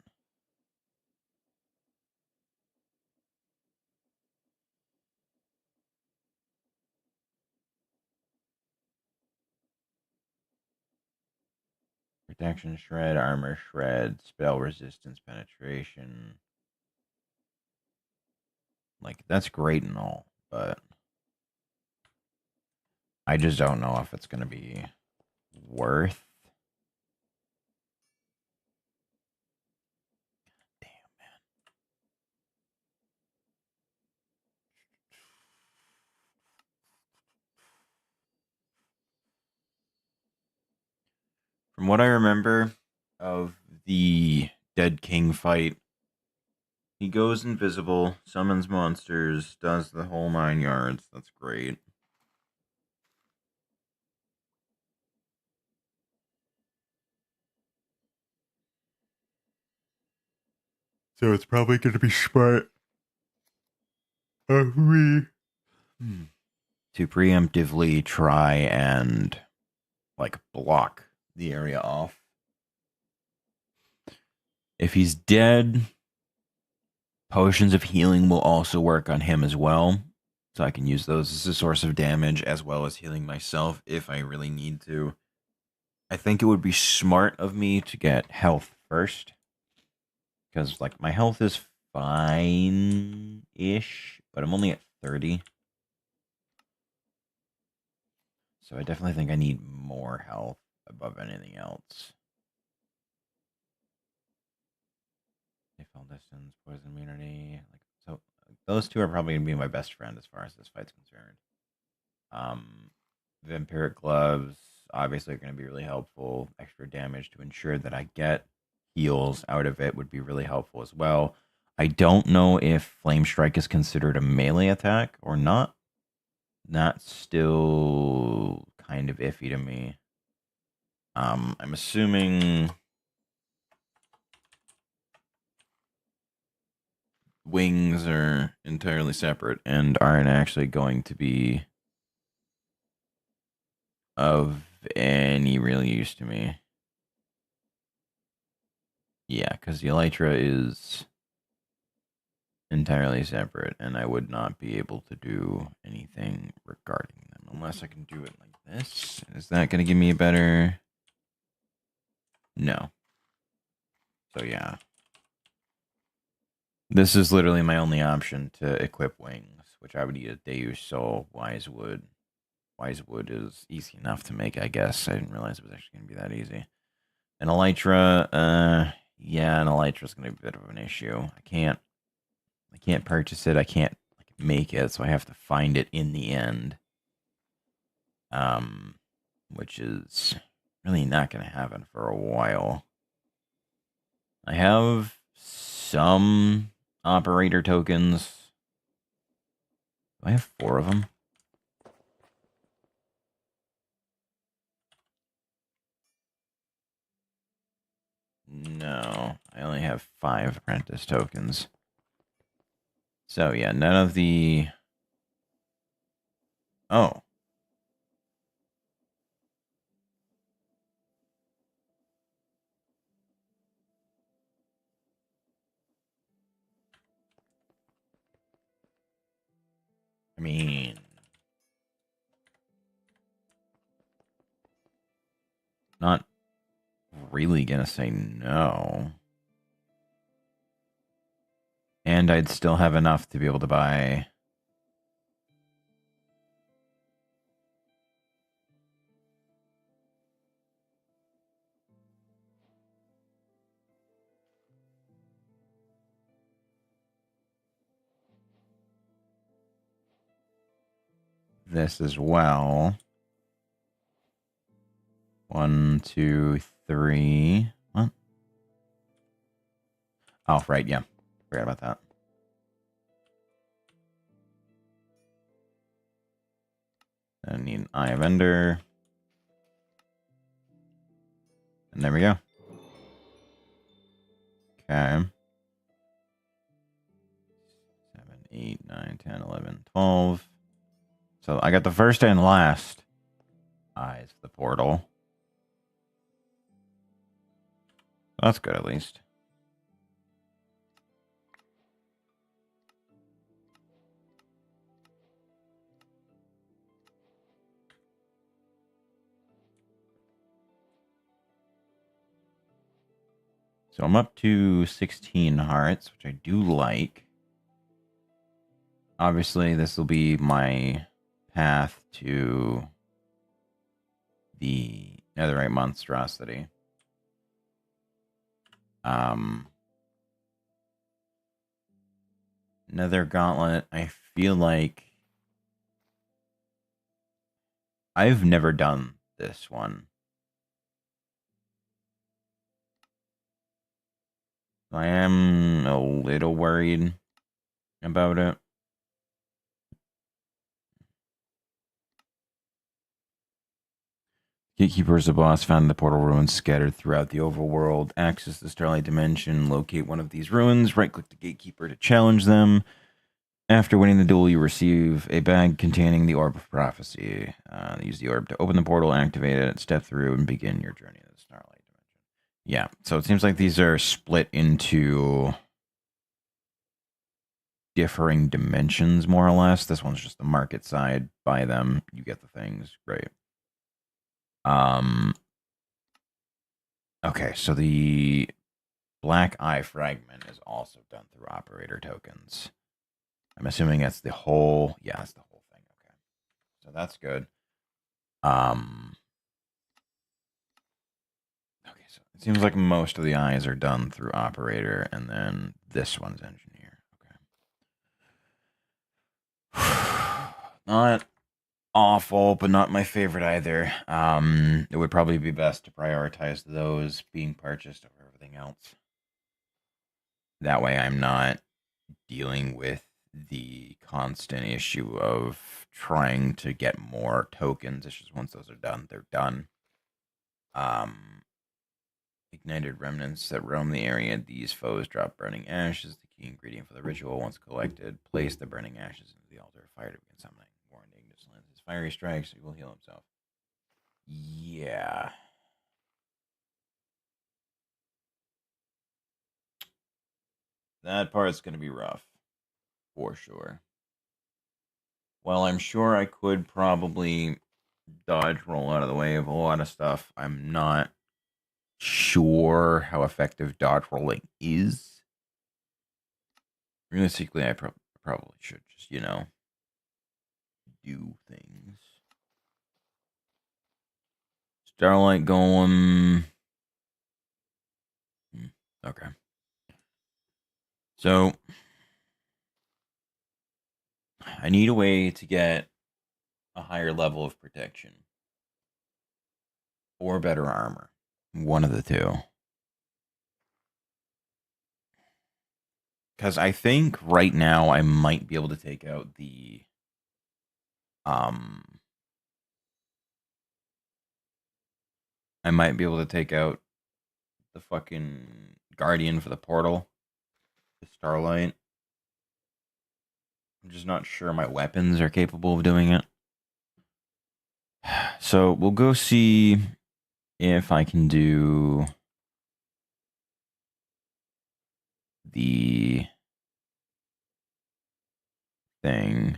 Protection Shred, Armor Shred, Spell Resistance Penetration. Like, that's great and all, but I just don't know if it's going to be worth. Damn, man. From what I remember of the Dead King fight, he goes invisible, summons monsters, does the whole 9 yards. That's great. So it's probably going to be smart of me to preemptively try and, like, block the area off. If he's dead, potions of healing will also work on him as well. So I can use those as a source of damage as well as healing myself if I really need to. I think it would be smart of me to get health first. Because, like, my health is fine-ish, but I'm only at 30. So I definitely think I need more health above anything else. Fall distance, poison immunity. Like, so those two are probably going to be my best friend as far as this fight's concerned. Vampiric gloves obviously are going to be really helpful. Extra damage to ensure that I get heals out of it would be really helpful as well. I don't know if Flame Strike is considered a melee attack or not. That's still kind of iffy to me. I'm assuming wings are entirely separate and aren't actually going to be of any real use to me. Yeah, because the elytra is entirely separate, and I would not be able to do anything regarding them unless I can do it like this. Is that going to give me a better... No. So yeah. This is literally my only option to equip wings, which I would need a Deus Soul Wise Wood. Wise Wood is easy enough to make, I guess. I didn't realize it was actually going to be that easy. An elytra, yeah, an elytra is going to be a bit of an issue. I can't purchase it. I can't make it, so I have to find it in the end. Which is really not going to happen for a while. I have some operator tokens. Do I have 4 of them? No, I only have 5 apprentice tokens. So yeah, none of the... Oh. I mean... Not really gonna say no. And I'd still have enough to be able to buy... this as well. 1, 2, 3. What? Oh, right, yeah. Forgot about that. I need an Eye of Ender. And there we go. Okay. 7, 8, 9, 10, 11, 12. So I got the first and last eyes of the portal. That's good, at least. So I'm up to 16 hearts, which I do like. Obviously, this will be my path to the netherite monstrosity. Nether gauntlet, I feel like I've never done this one. I am a little worried about it. Gatekeeper is a boss found in the portal ruins scattered throughout the overworld. Access the Starlight Dimension. Locate one of these ruins. Right-click the Gatekeeper to challenge them. After winning the duel, you receive a bag containing the Orb of Prophecy. Use the orb to open the portal, activate it, step through, and begin your journey to the Starlight Dimension. Yeah, so it seems like these are split into differing dimensions, more or less. This one's just the market side. Buy them, you get the things. Great. Okay, so the Black Eye Fragment is also done through operator tokens. I'm assuming that's the whole... Yeah, that's the whole thing. Okay. So that's good. Okay, so it seems like most of the eyes are done through operator, and then this one's engineer. Okay. Not awful, but not my favorite either. It would probably be best to prioritize those being purchased over everything else. That way I'm not dealing with the constant issue of trying to get more tokens. It's just once those are done, they're done. Ignited remnants that roam the area. These foes drop burning ashes, the key ingredient for the ritual. Once collected, place the burning ashes into the altar of fire to begin summoning. Warning, Ignis lands his fiery strikes, he will heal himself. Yeah. That part's going to be rough. For sure. Well, I'm sure I could probably dodge roll out of the way of a lot of stuff. I'm not sure how effective dodge rolling is. Realistically, I probably should just, do things. Starlight Golem. Okay. So, I need a way to get a higher level of protection or better armor. One of the two. Because I think right now I might be able to take out the um I might be able to take out the fucking guardian for the portal, the Starlight. I'm just not sure my weapons are capable of doing it. So we'll go see if I can do the thing.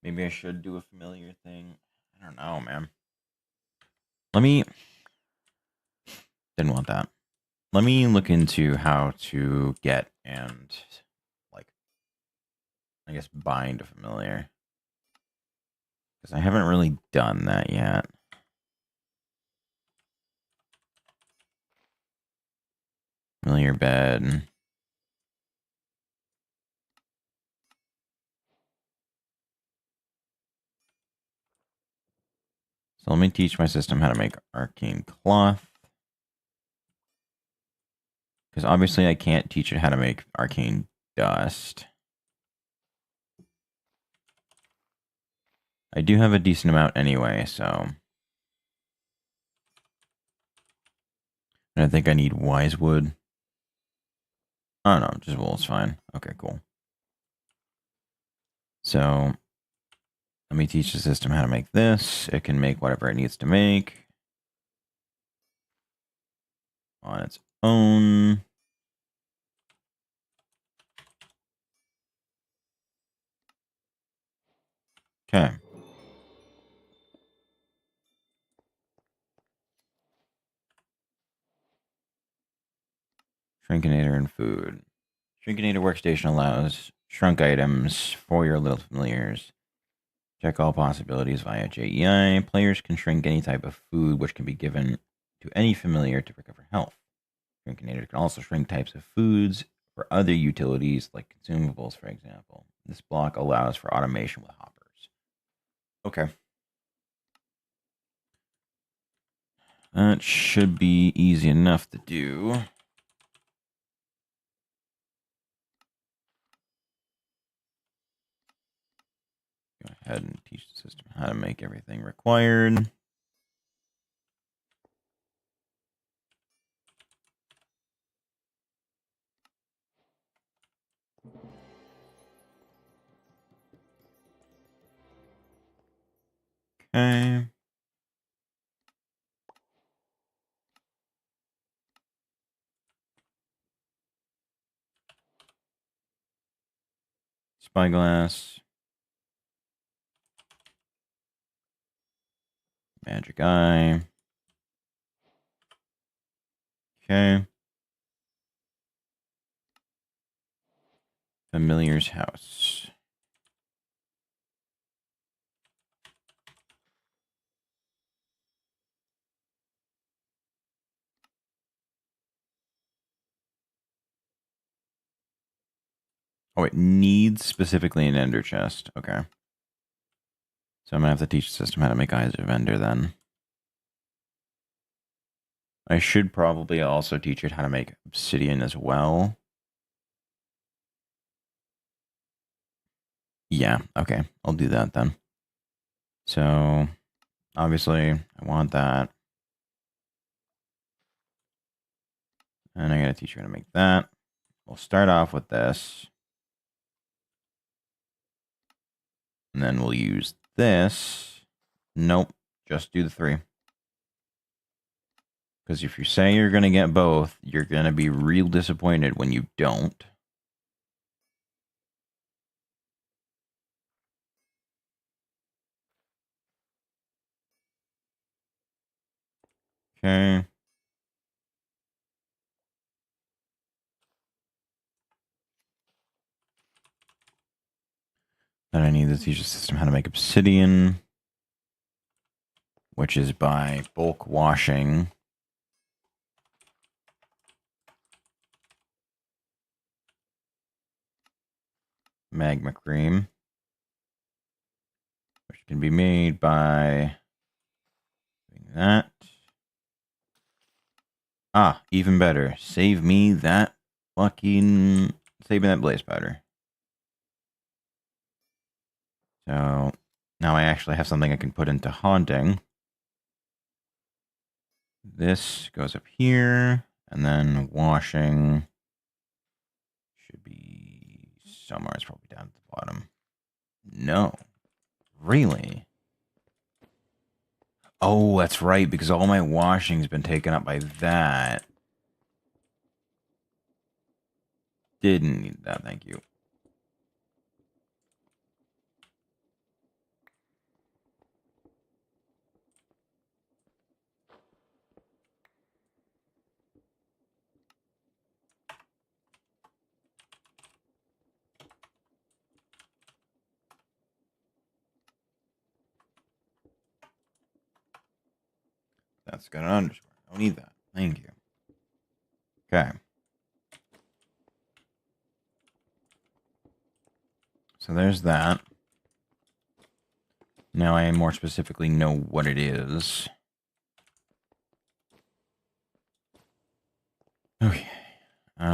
Maybe I should do a familiar thing. I don't know, man. Let me. Didn't want that. Let me look into how to get and, like, I guess bind a familiar. Because I haven't really done that yet. Familiar bed. So let me teach my system how to make arcane cloth. Because obviously I can't teach it how to make arcane dust. I do have a decent amount anyway, so. And I think I need wise wood. Oh no, just wool is fine. Okay, cool. So let me teach the system how to make this. It can make whatever it needs to make on its own. Okay. Shrinkinator and food. Shrinkinator workstation allows shrunk items for your little familiars. Check all possibilities via JEI. Players can shrink any type of food which can be given to any familiar to recover health. Shrinkinator can also shrink types of foods for other utilities like consumables, for example. This block allows for automation with hoppers. Okay. That should be easy enough to do. Go ahead and teach the system how to make everything required. Okay. Spyglass. Magic Eye. Okay. Familiar's house. Oh, it needs specifically an ender chest. Okay. So I'm going to have to teach the system how to make Eyes of Ender then. I should probably also teach it how to make obsidian as well. Yeah, okay. I'll do that then. So, obviously, I want that. And I got to teach you how to make that. We'll start off with this. And then we'll use this. Nope, just do the 3. Because if you say you're going to get both, you're going to be real disappointed when you don't. Okay. Then I need to teach the system how to make obsidian, which is by bulk washing. Magma cream, which can be made by doing that. Ah, even better. Save me that blaze powder. So now I actually have something I can put into haunting. This goes up here, and then washing should be somewhere. It's probably down at the bottom. No. Really? Oh, that's right, because all my washing's been taken up by that. Didn't need that, thank you. That's got an underscore. I don't need that. Thank you. Okay. So there's that. Now I more specifically know what it is. Okay. Put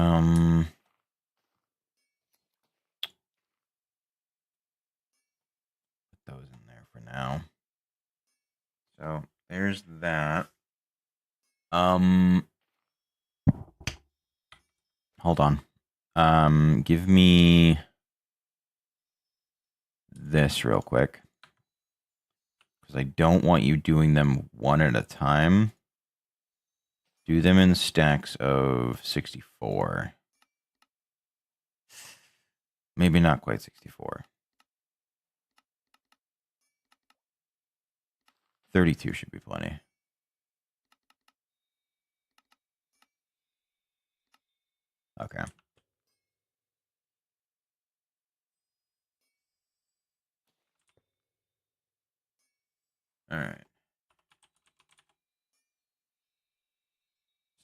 those in there for now. So there's that. Hold on. Give me this real quick. Because I don't want you doing them one at a time. Do them in stacks of 64. Maybe not quite 64. 32 should be plenty. Okay. All right.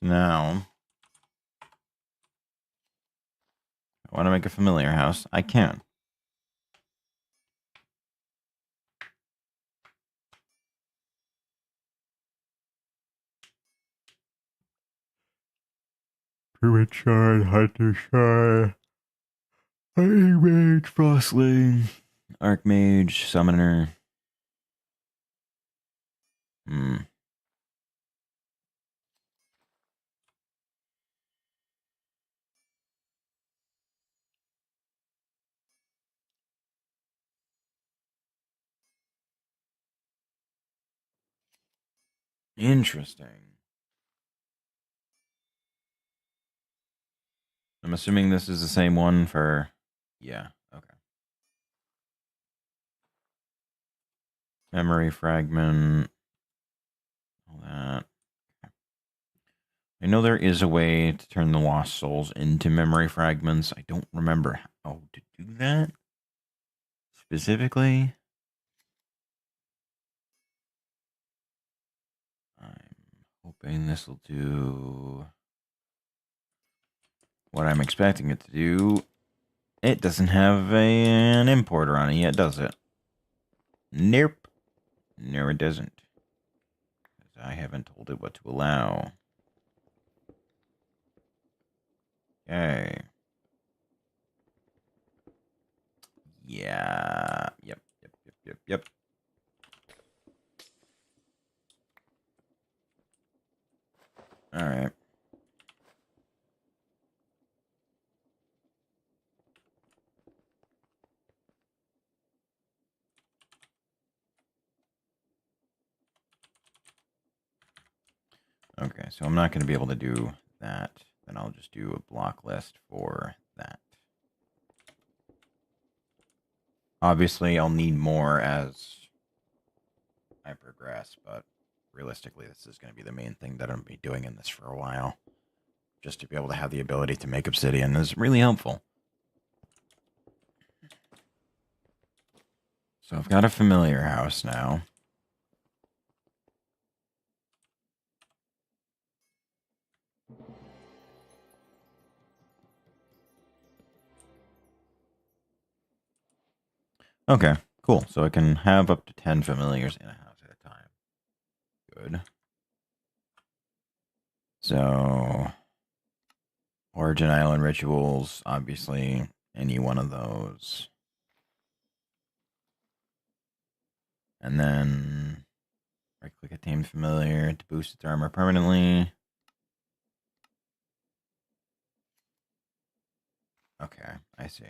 So now, I want to make a familiar house. I can. Druid Shard, Hunter Shard, Archmage, Frostling, Archmage, Summoner. Interesting. I'm assuming this is the same one for... Yeah, okay. Memory fragment. All that. Okay. I know there is a way to turn the lost souls into memory fragments. I don't remember how to do that specifically. I'm hoping this will do what I'm expecting it to do. It doesn't have an importer on it yet, does it? Nope. No, it doesn't. I haven't told it what to allow. Okay. Yeah. Yep. All right. Okay, so I'm not going to be able to do that. Then I'll just do a block list for that. Obviously, I'll need more as I progress, but realistically, this is going to be the main thing that I'm going to be doing in this for a while. Just to be able to have the ability to make obsidian is really helpful. So I've got a familiar house now. Okay, cool. So I can have up to 10 familiars in a house at a time. Good. So, Origin Island rituals, obviously, any one of those. And then, right-click a tamed familiar to boost its armor permanently. Okay, I see.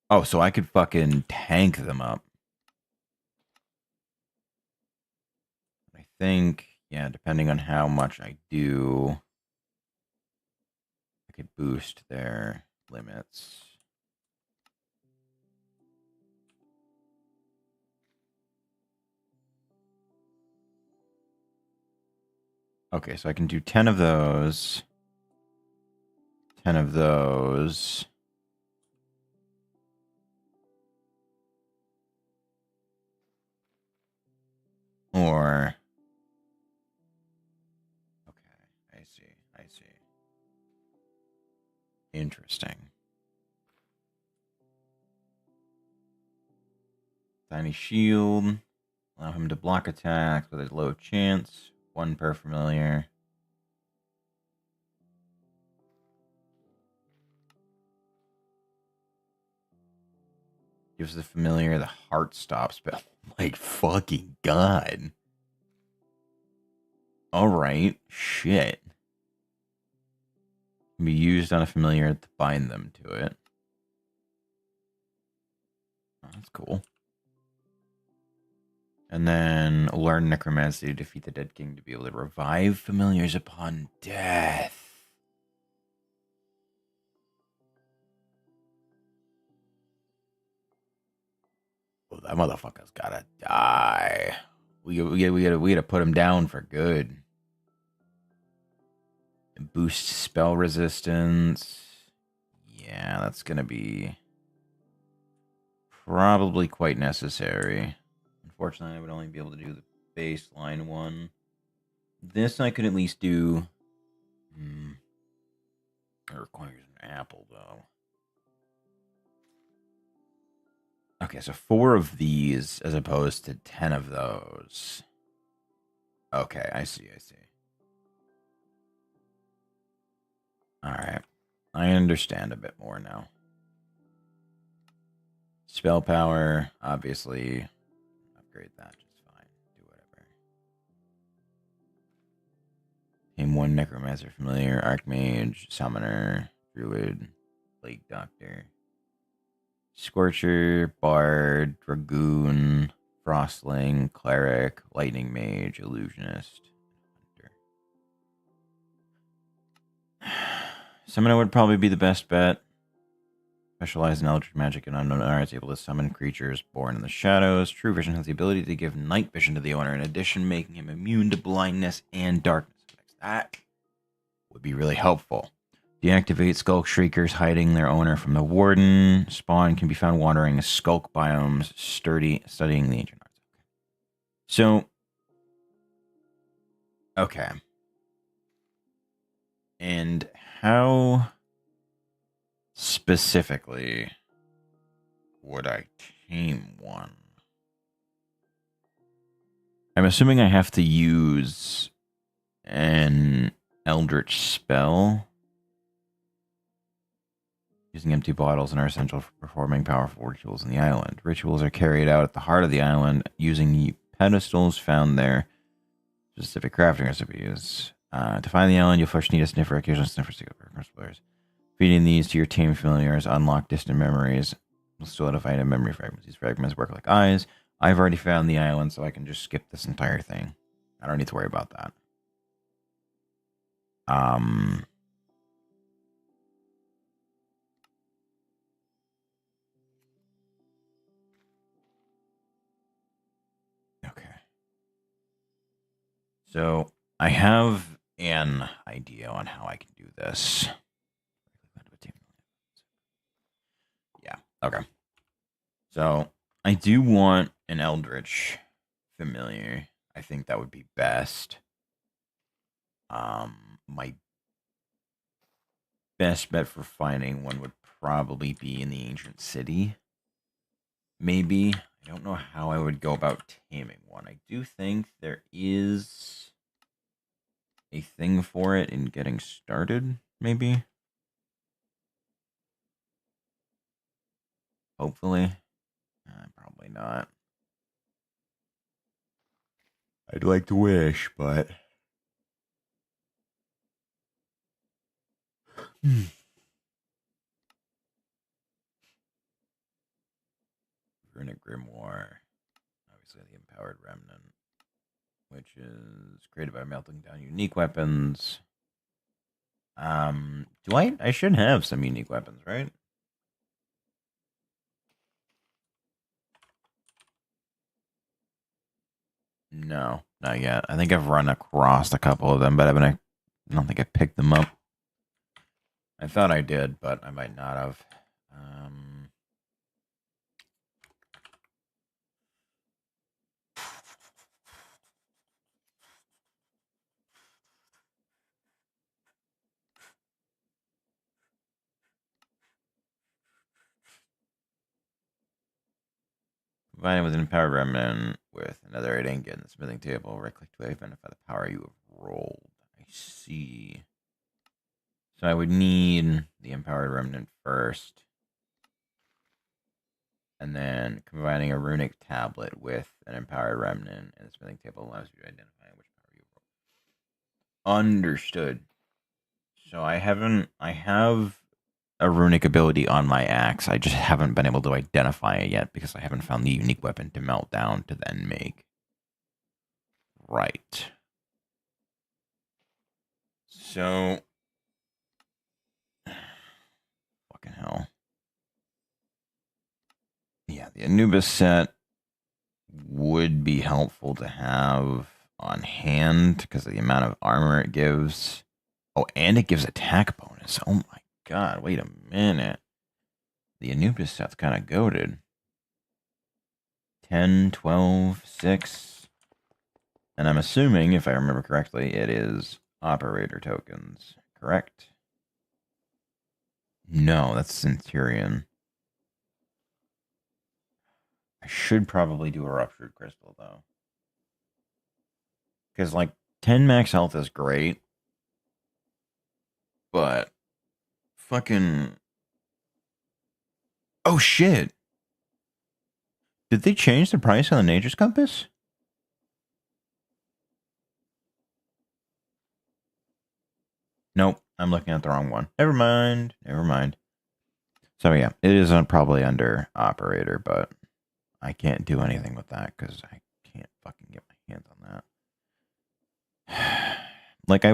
Oh, so I could fucking tank them up. I think, yeah, depending on how much I do, I could boost their limits. Okay, so I can do 10 of those. 10 of those. Or... Okay, I see. Interesting. Tiny shield. Allow him to block attacks with a low chance. 1 per familiar. Gives the familiar the heart stop spell. Like, fucking god. Alright, shit. Can be used on a familiar to bind them to it. Oh, that's cool. And then learn necromancy to defeat the dead king to be able to revive familiars upon death. Oh, that motherfucker's gotta die. We gotta put him down for good. Boost spell resistance. Yeah, that's gonna be probably quite necessary. Unfortunately, I would only be able to do the baseline one. This I could at least do. It requires an apple, though. Okay, so 4 of these as opposed to 10 of those. Okay, I see. Alright. I understand a bit more now. Spell power, obviously. Upgrade that just fine. Do whatever. Name 1 necromancer familiar, archmage, summoner, druid, plague doctor. Scorcher, bard, dragoon, frostling, cleric, lightning mage, illusionist, hunter. Summoner would probably be the best bet. Specialized in eldritch magic and unknown arts, able to summon creatures born in the shadows. True Vision has the ability to give night vision to the owner, in addition, making him immune to blindness and darkness. That would be really helpful. Deactivate Skulk Shriekers hiding their owner from the Warden. Spawn can be found wandering skulk biomes, studying the ancient arts. So, okay. And how specifically would I tame one? I'm assuming I have to use an eldritch spell. Using empty bottles and are essential for performing powerful rituals in the island. Rituals are carried out at the heart of the island using pedestals found there. Specific crafting recipes. To find the island, you'll first need a sniffer, occasional sniffer to players. Feeding these to your tame familiars unlock distant memories. Will solidify into memory fragments. These fragments work like eyes, I've already found the island, so I can just skip this entire thing. I don't need to worry about that. Okay. So I have an idea on how I can do this. Yeah. Okay. So I do want an Eldritch familiar. I think that would be best. My best bet for finding one would probably be in the ancient city. Maybe. I don't know how I would go about taming one. I do think there is a thing for it in getting started, maybe. Hopefully. Probably not. I'd like to wish, but... Runic Grimoire. Obviously the Empowered Remnant. Which is created by melting down unique weapons. Do I should have some unique weapons, right? No, not yet. I think I've run across a couple of them, but I don't think I picked them up. I thought I did, but I might not have. Combine it with an empowered remnant with another 8 ingot in the smithing table. Right click to identify the power you have rolled. I see. So I would need the empowered remnant first. And then combining a runic tablet with an empowered remnant and the smithing table allows you to identify which power you roll. Understood. So I have a runic ability on my axe. I just haven't been able to identify it yet because I haven't found the unique weapon to melt down to then make. Right. So, fucking hell. Yeah, the Anubis set would be helpful to have on hand because of the amount of armor it gives. Oh, and it gives attack bonus. Oh my god, wait a minute. The Anubis set's kind of goated. 10, 12, 6. And I'm assuming, if I remember correctly, it is operator tokens, correct? No, that's Centurion. I should probably do a Ruptured Crystal, though. Because, like, 10 max health is great. But, fucking... Oh, shit! Did they change the price on the Nature's Compass? Nope, I'm looking at the wrong one. Never mind. So, yeah, it is probably under operator, but I can't do anything with that because I can't fucking get my hands on that. Like, I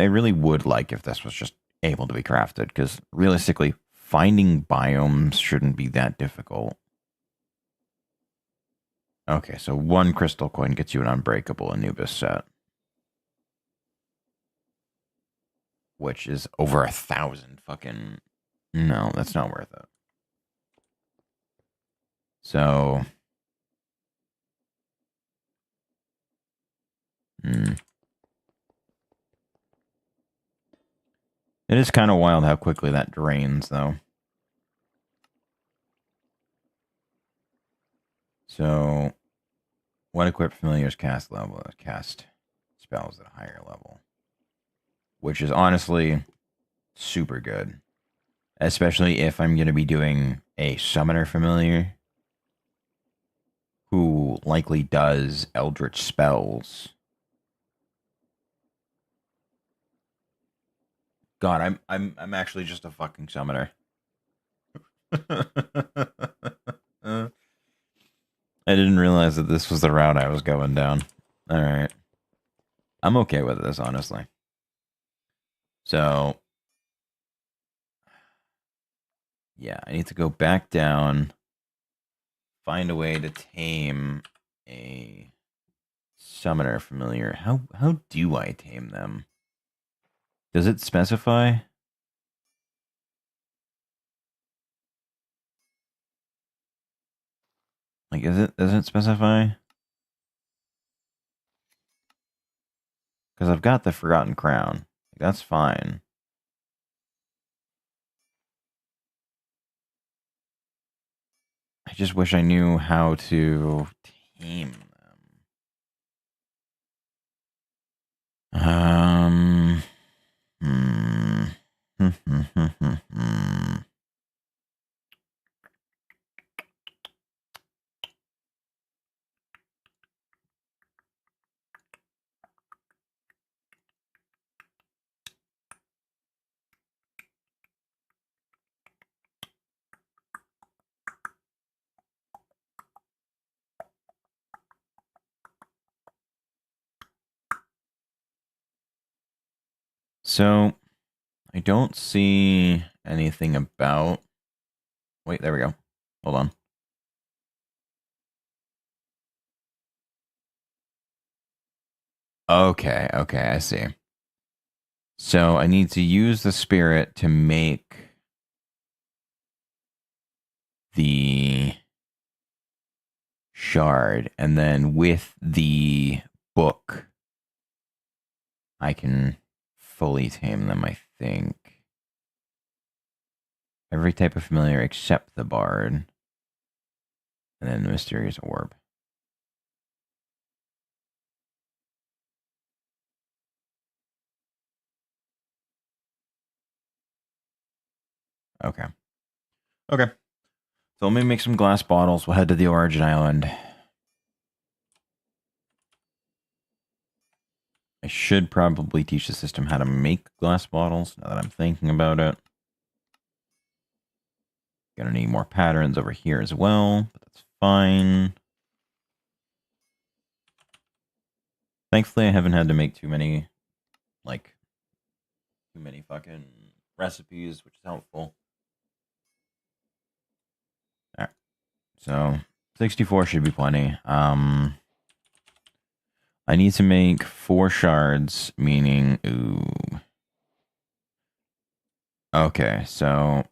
really would like if this was just able to be crafted, because realistically, finding biomes shouldn't be that difficult. Okay, so 1 crystal coin gets you an unbreakable Anubis set, which is over 1,000 fucking... No, that's not worth it. So... It is kind of wild how quickly that drains, though. So, what equipped familiars cast level? Cast spells at a higher level, which is honestly super good, especially if I'm going to be doing a summoner familiar who likely does eldritch spells. God, I'm actually just a fucking summoner. I didn't realize that this was the route I was going down. Alright. I'm okay with this, honestly. So, yeah, I need to go back down, find a way to tame a summoner familiar. How do I tame them? Does it specify? Like, does it specify? Because I've got the Forgotten Crown. That's fine. I just wish I knew how to tame them. So, I don't see anything about... Wait, there we go. Hold on. Okay, I see. So, I need to use the spirit to make the shard, and then with the book, I can fully tame them, I think. Every type of familiar except the bard. And then the mysterious orb. Okay. Okay. So let me make some glass bottles. We'll head to the Origin Island. I should probably teach the system how to make glass bottles, now that I'm thinking about it. Gonna need more patterns over here as well, but that's fine. Thankfully, I haven't had to make too many fucking recipes, which is helpful. Alright. So, 64 should be plenty. I need to make 4 shards, meaning... Ooh. Okay, so...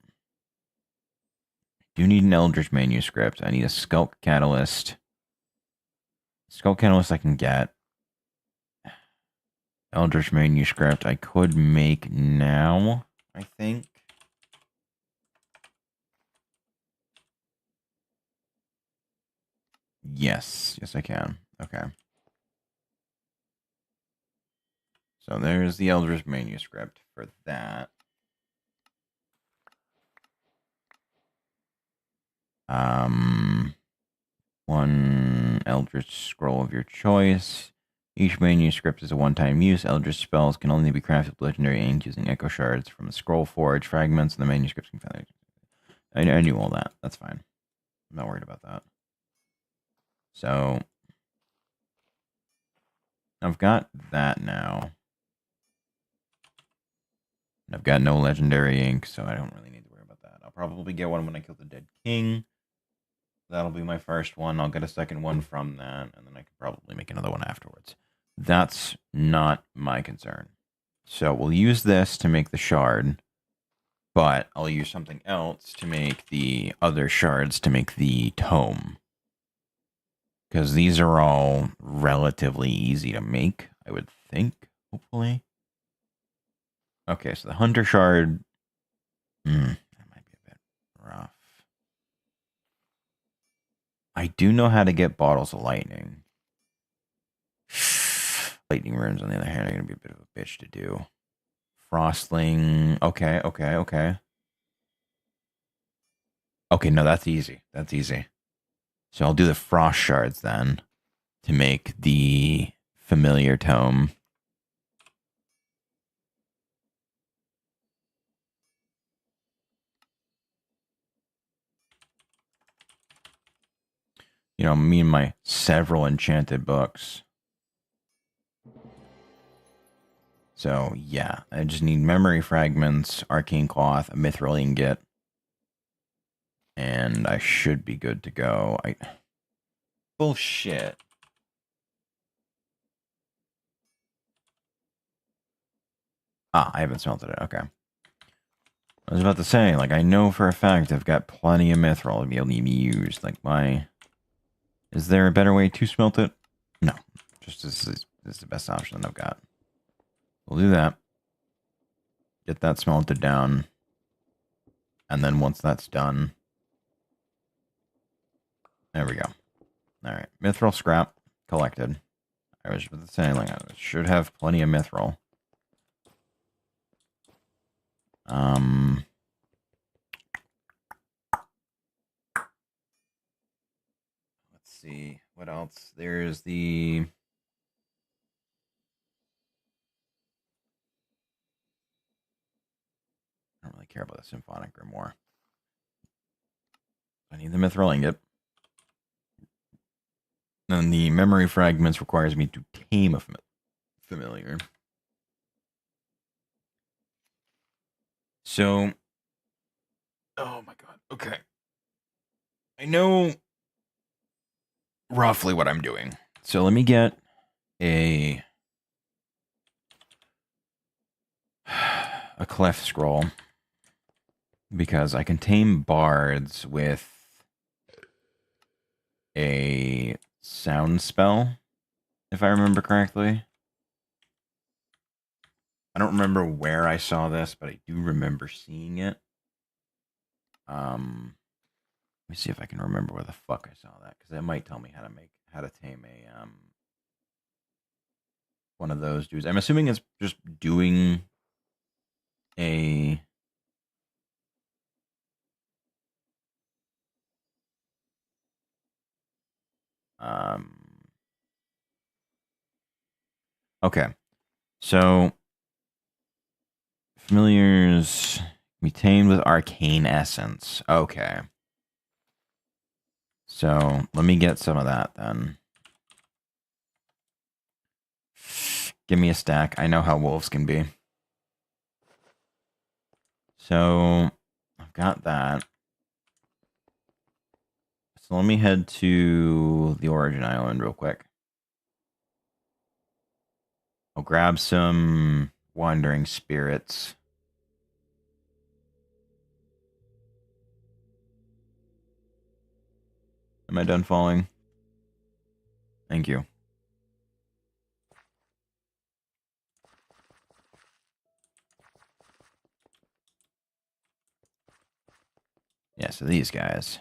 do need an Eldritch Manuscript. I need a Skulk Catalyst. Skulk Catalyst I can get. Eldritch Manuscript I could make now, I think. Yes. Yes, I can. Okay. So there's the Eldritch Manuscript for that. One Eldritch Scroll of your choice. Each manuscript is a one-time use. Eldritch spells can only be crafted with legendary ink using echo shards from the scroll forge fragments, and the manuscripts can find. I knew all that. That's fine. I'm not worried about that. So I've got that now. I've got no legendary ink, so I don't really need to worry about that. I'll probably get one when I kill the dead king. That'll be my first one. I'll get a second one from that, and then I can probably make another one afterwards. That's not my concern. So we'll use this to make the shard, but I'll use something else to make the other shards to make the tome. Because these are all relatively easy to make, I would think, hopefully. Okay, so the Hunter Shard... that might be a bit rough. I do know how to get bottles of lightning. Lightning runes, on the other hand, are going to be a bit of a bitch to do. Frostling... Okay. Okay, no, that's easy. That's easy. So I'll do the Frost Shards then to make the familiar tome. You know, me and my several enchanted books. So, yeah, I just need memory fragments, arcane cloth, a mithril ingot, and I should be good to go. Bullshit. Ah, I haven't smelted it. Okay. I was about to say, like, I know for a fact I've got plenty of mithril to be able to be used. Like, why? Is there a better way to smelt it? No. Just this is the best option that I've got. We'll do that. Get that smelted down. And then once that's done... There we go. Alright. Mithril scrap collected. I was about to say, like, I should have plenty of mithril. Let's see. What else? There's the... I don't really care about the symphonic grimoire. I need the mithril ingot. And the memory fragments requires me to tame a familiar. So... Oh my god. Okay. I know roughly what I'm doing. So let me get a clef scroll, because I can tame bards with a sound spell, if I remember correctly. I don't remember where I saw this, but I do remember seeing it. Let me see if I can remember where the fuck I saw that, because that might tell me how to tame a one of those dudes. I'm assuming it's just doing a okay. So familiars be tamed with arcane essence. Okay. So let me get some of that then. Give me a stack. I know how wolves can be. So I've got that. So let me head to the Origin Island real quick. I'll grab some wandering spirits. Am I done falling? Thank you. Yeah, so these guys.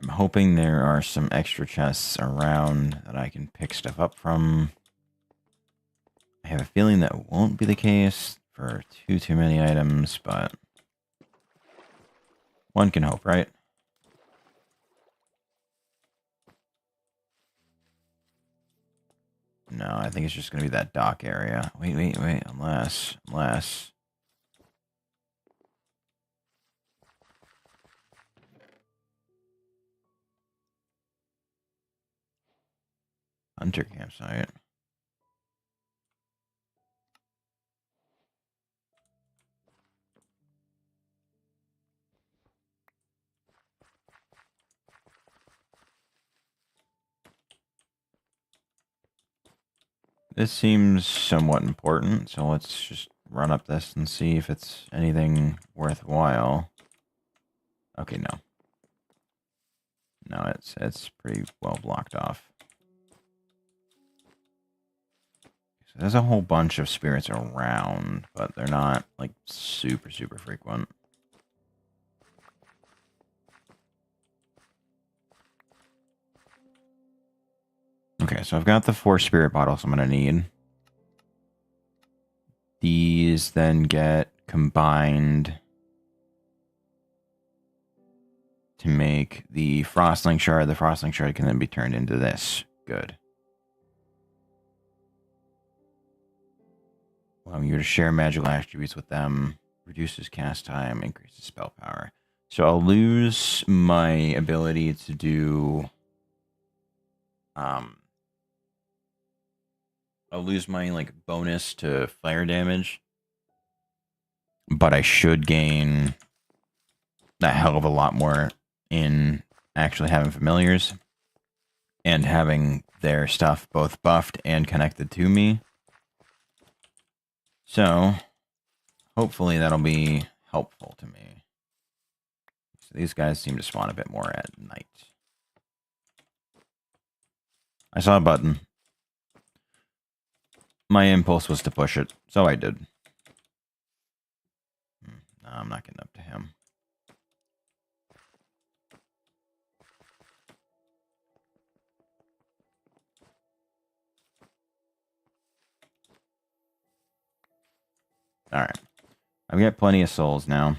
I'm hoping there are some extra chests around that I can pick stuff up from. I have a feeling that won't be the case for too many items, but one can hope, right? No, I think it's just going to be that dock area. Wait, unless... Hunter campsite. This seems somewhat important, so let's just run up this and see if it's anything worthwhile. Okay, no. No, it's pretty well blocked off. So there's a whole bunch of spirits around, but they're not, like, super frequent. Okay, so I've got the 4 spirit bottles I'm going to need. These then get combined to make the frostling shard. The frostling shard can then be turned into this. Good. Allowing you to share magical attributes with them. Reduces cast time, increases spell power. So I'll lose my ability to do... I'll lose my, like, bonus to fire damage. But I should gain a hell of a lot more in actually having familiars. And having their stuff both buffed and connected to me. So, hopefully that'll be helpful to me. So these guys seem to spawn a bit more at night. I saw a button. My impulse was to push it, so I did. No, I'm not getting up to him. Alright. I've got plenty of souls now.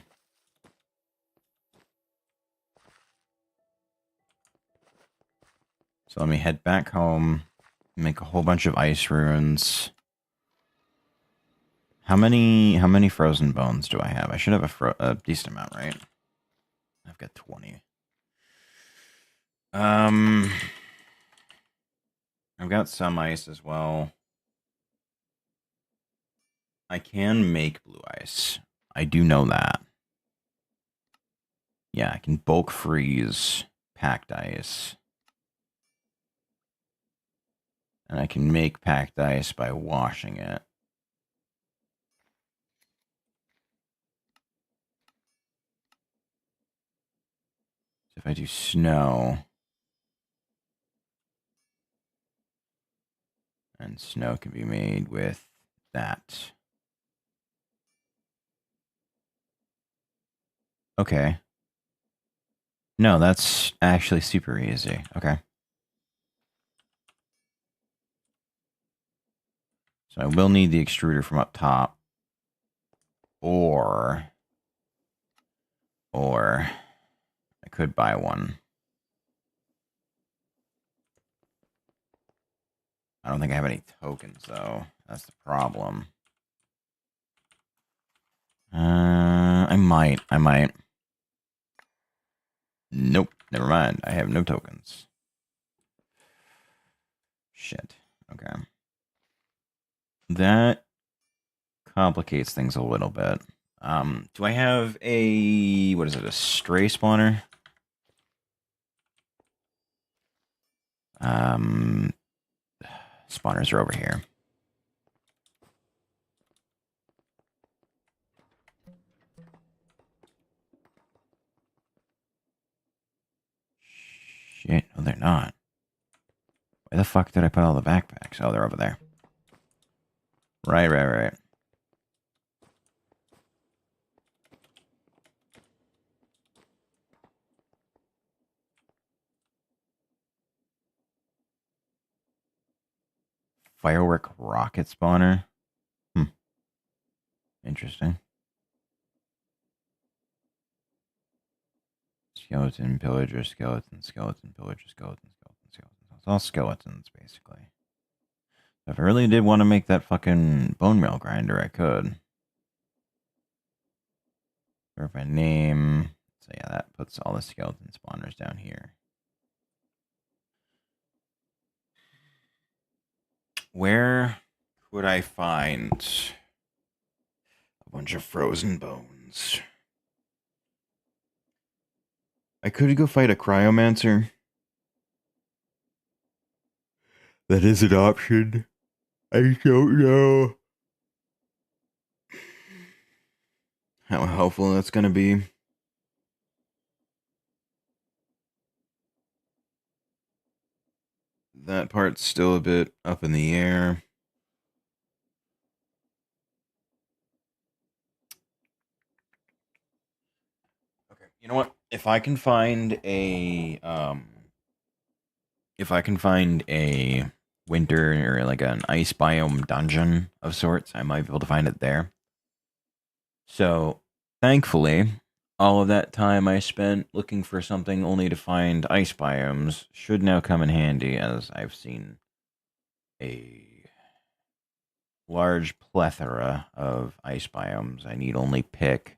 So let me head back home, make a whole bunch of ice runes. How many frozen bones do I have? I should have a decent amount, right? I've got 20. I've got some ice as well. I can make blue ice. I do know that. Yeah, I can bulk freeze packed ice. And I can make packed ice by washing it. So if I do snow... And snow can be made with that. Okay. No, that's actually super easy. Okay. So I will need the extruder from up top. Or I could buy one. I don't think I have any tokens, though. That's the problem. I might. Nope, never mind. I have no tokens. Shit. Okay. That complicates things a little bit. Do I have a... What is it? A stray spawner? Spawners are over here. Shit, no they're not. Where the fuck did I put all the backpacks? Oh, they're over there. Right. Firework rocket spawner? Interesting. Skeleton, pillager, skeleton, pillager, skeleton. It's all skeletons, basically. If I really did want to make that fucking bone meal grinder, I could. Verify name. So yeah, that puts all the skeleton spawners down here. Where would I find a bunch of frozen bones? I could go fight a cryomancer. That is an option. I don't know how helpful that's going to be. That part's still a bit up in the air. Okay, you know what? If I can find a winter or like an ice biome dungeon of sorts, I might be able to find it there. So, thankfully, all of that time I spent looking for something only to find ice biomes should now come in handy, as I've seen a large plethora of ice biomes. I need only pick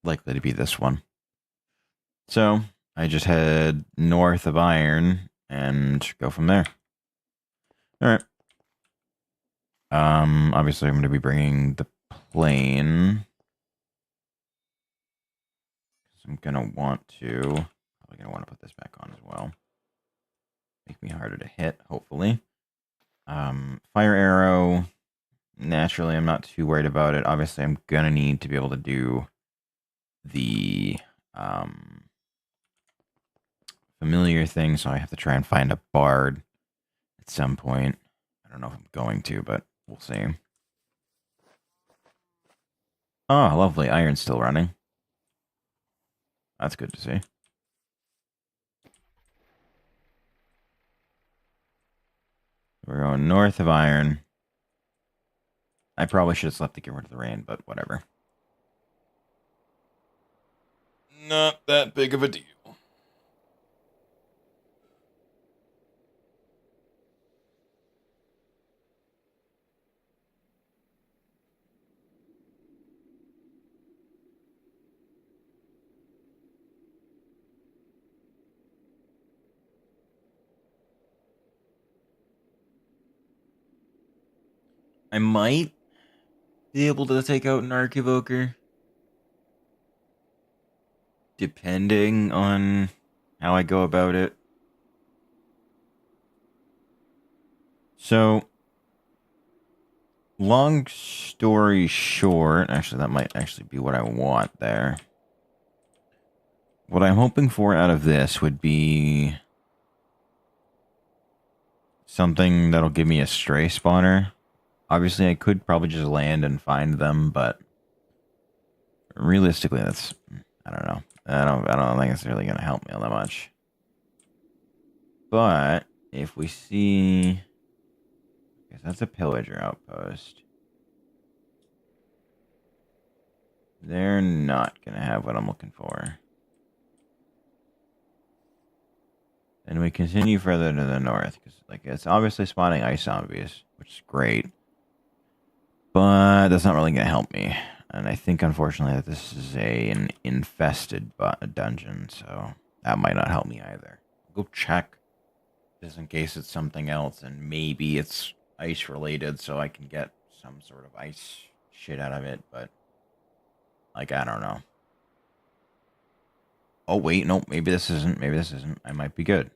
likely to be this one. So I just head north of Iron and go from there. All right. Obviously I'm going to be bringing the plane. I'm going to want to, probably going to want to put this back on as well. Make me harder to hit, hopefully. Fire arrow. Naturally, I'm not too worried about it. Obviously, I'm going to need to be able to do the familiar thing, so I have to try and find a bard at some point. I don't know if I'm going to, but we'll see. Oh, lovely. Iron's still running. That's good to see. We're going north of Iron. I probably should have slept to get rid of the rain, but whatever. Not that big of a deal. I might be able to take out an Archivoker, depending on how I go about it. So, long story short, actually, that might actually be what I want there. What I'm hoping for out of this would be something that'll give me a stray spawner. Obviously, I could probably just land and find them, but realistically, that's, I don't know. I don't think it's really going to help me all that much. But if we see, I guess that's a pillager outpost. They're not going to have what I'm looking for. And we continue further to the north, because like it's obviously spawning ice zombies, which is great. But that's not really going to help me. And I think, unfortunately, that this is an infested dungeon, so that might not help me either. Go check, just in case it's something else, and maybe it's ice-related, so I can get some sort of ice shit out of it, but, like, I don't know. Oh, wait, no, maybe this isn't. Maybe this isn't. I might be good.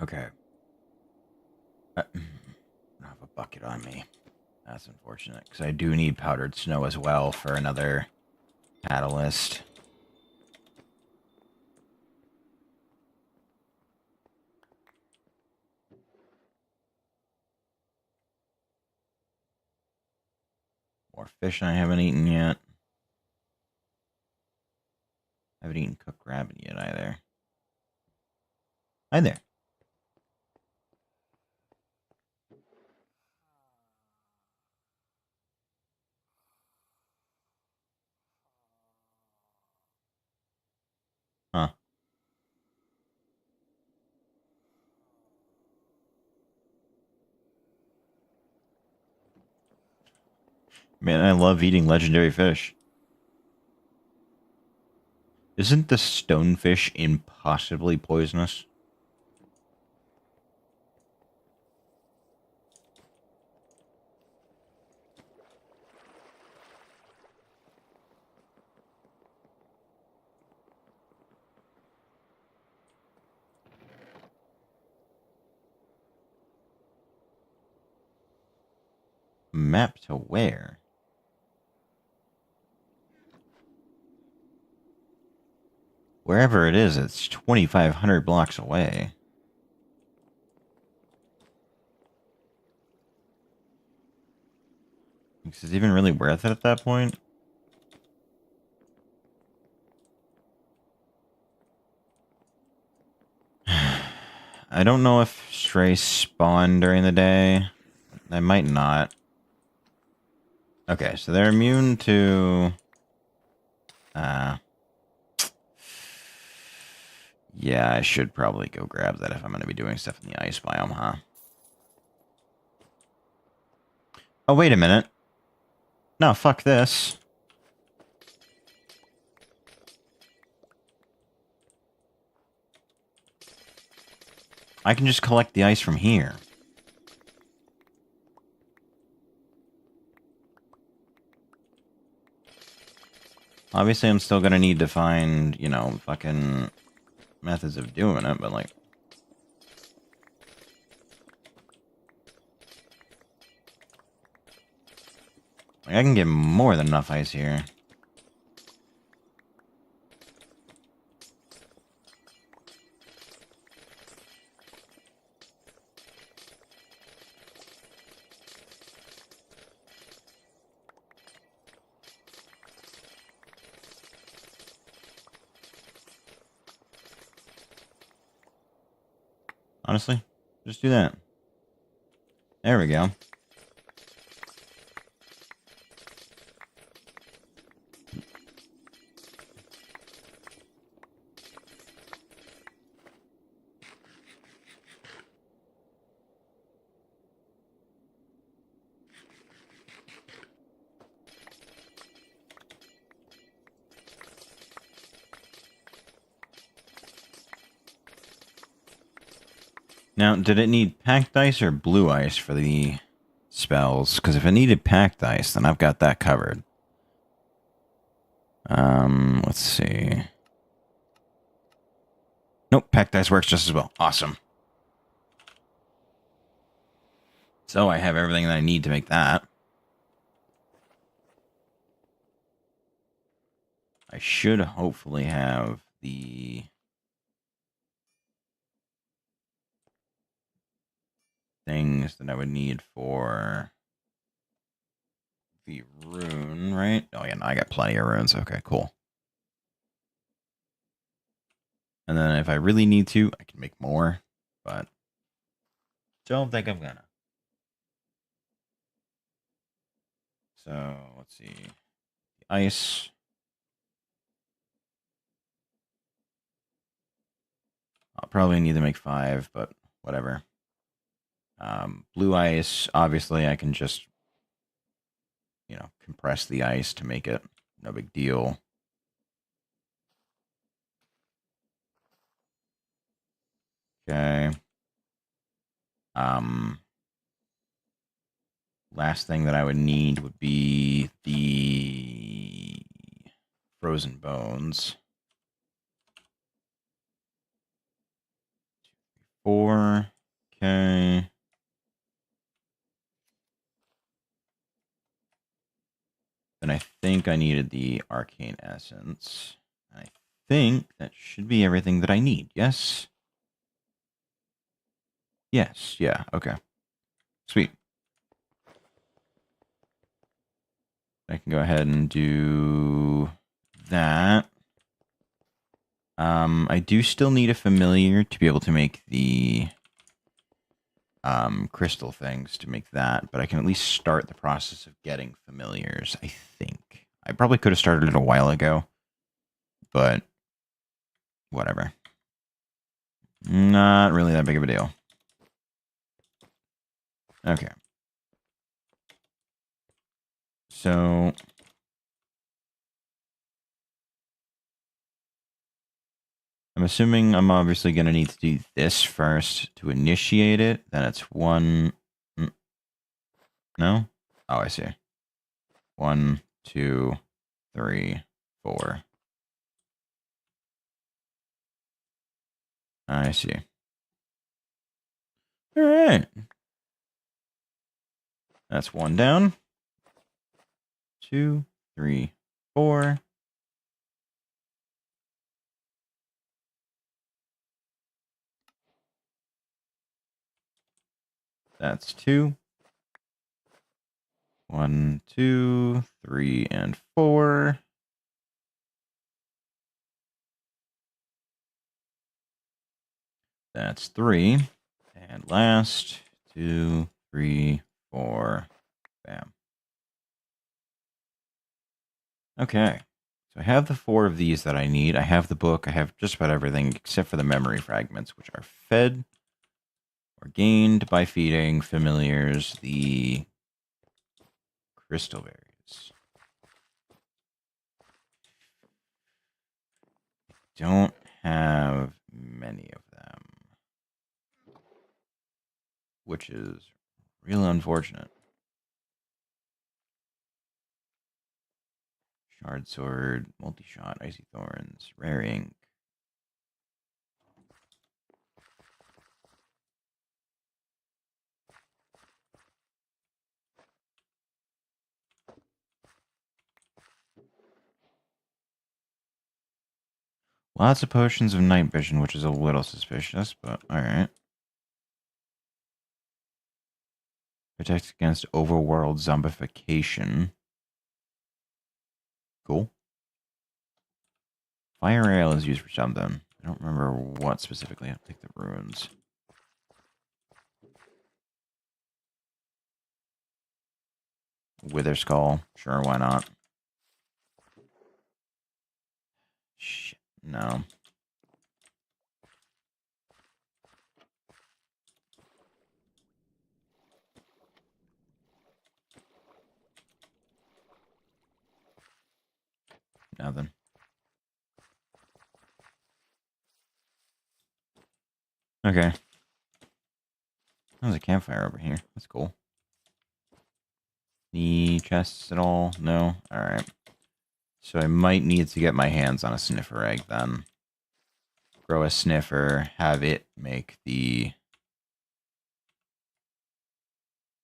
Okay. I don't have a bucket on me. That's unfortunate, because I do need powdered snow as well for another catalyst. More fish I haven't eaten yet. I haven't eaten cooked rabbit yet either. Hi there. Huh. Man, I love eating legendary fish. Isn't the stonefish impossibly poisonous? Map to where? Wherever it is, it's 2,500 blocks away. Is it even really worth it at that point? I don't know if strays spawn during the day. They might not. Okay, so they're immune to... yeah, I should probably go grab that if I'm going to be doing stuff in the ice biome, huh? Oh, wait a minute. No, fuck this. I can just collect the ice from here. Obviously, I'm still gonna need to find, you know, fucking methods of doing it, but like... I can get more than enough ice here. Honestly, just do that. There we go. Now, did it need packed ice or blue ice for the spells? Because if it needed packed ice, then I've got that covered. Let's see. Nope, packed ice works just as well. Awesome. So I have everything that I need to make that. I should hopefully have the things that I would need for the rune, right? Oh, yeah, no, I got plenty of runes. Okay, cool. And then if I really need to, I can make more, but don't think I'm gonna. So, let's see. Ice. I'll probably need to make 5, but whatever. Blue ice, obviously I can just, you know, compress the ice to make it. No big deal. Okay. Last thing that I would need would be the frozen bones. 4. Okay. Then I think I needed the arcane essence. I think that should be everything that I need. Yes? Yes. Yeah. Okay. Sweet. I can go ahead and do that. I do still need a familiar to be able to make the crystal things to make that, but I can at least start the process of getting familiars, I think. I probably could have started it a while ago, but whatever. Not really that big of a deal. Okay. So I'm assuming I'm obviously going to need to do this first to initiate it. Then it's 1... No? Oh, I see. 1, 2, 3, 4. I see. All right. That's 1 down. 2, 3, 4. That's 2. 1, 2, 3, and 4. That's 3. And last, 2, 3, 4. Bam. Okay. So I have the 4 of these that I need. I have the book. I have just about everything except for the memory fragments, which are fed or gained by feeding familiars the crystal berries. Don't have many of them, which is real unfortunate. Shard sword, multi-shot, icy thorns, rare ink. Lots of potions of night vision, which is a little suspicious, but alright. Protects against overworld zombification. Cool. Fire ale is used for something. I don't remember what specifically. I'll take the runes. Wither skull. Sure, why not? Shit, no. Nothing. Okay. There's a campfire over here. That's cool. Any chests at all? No? Alright. So I might need to get my hands on a sniffer egg then. Grow a sniffer, have it make the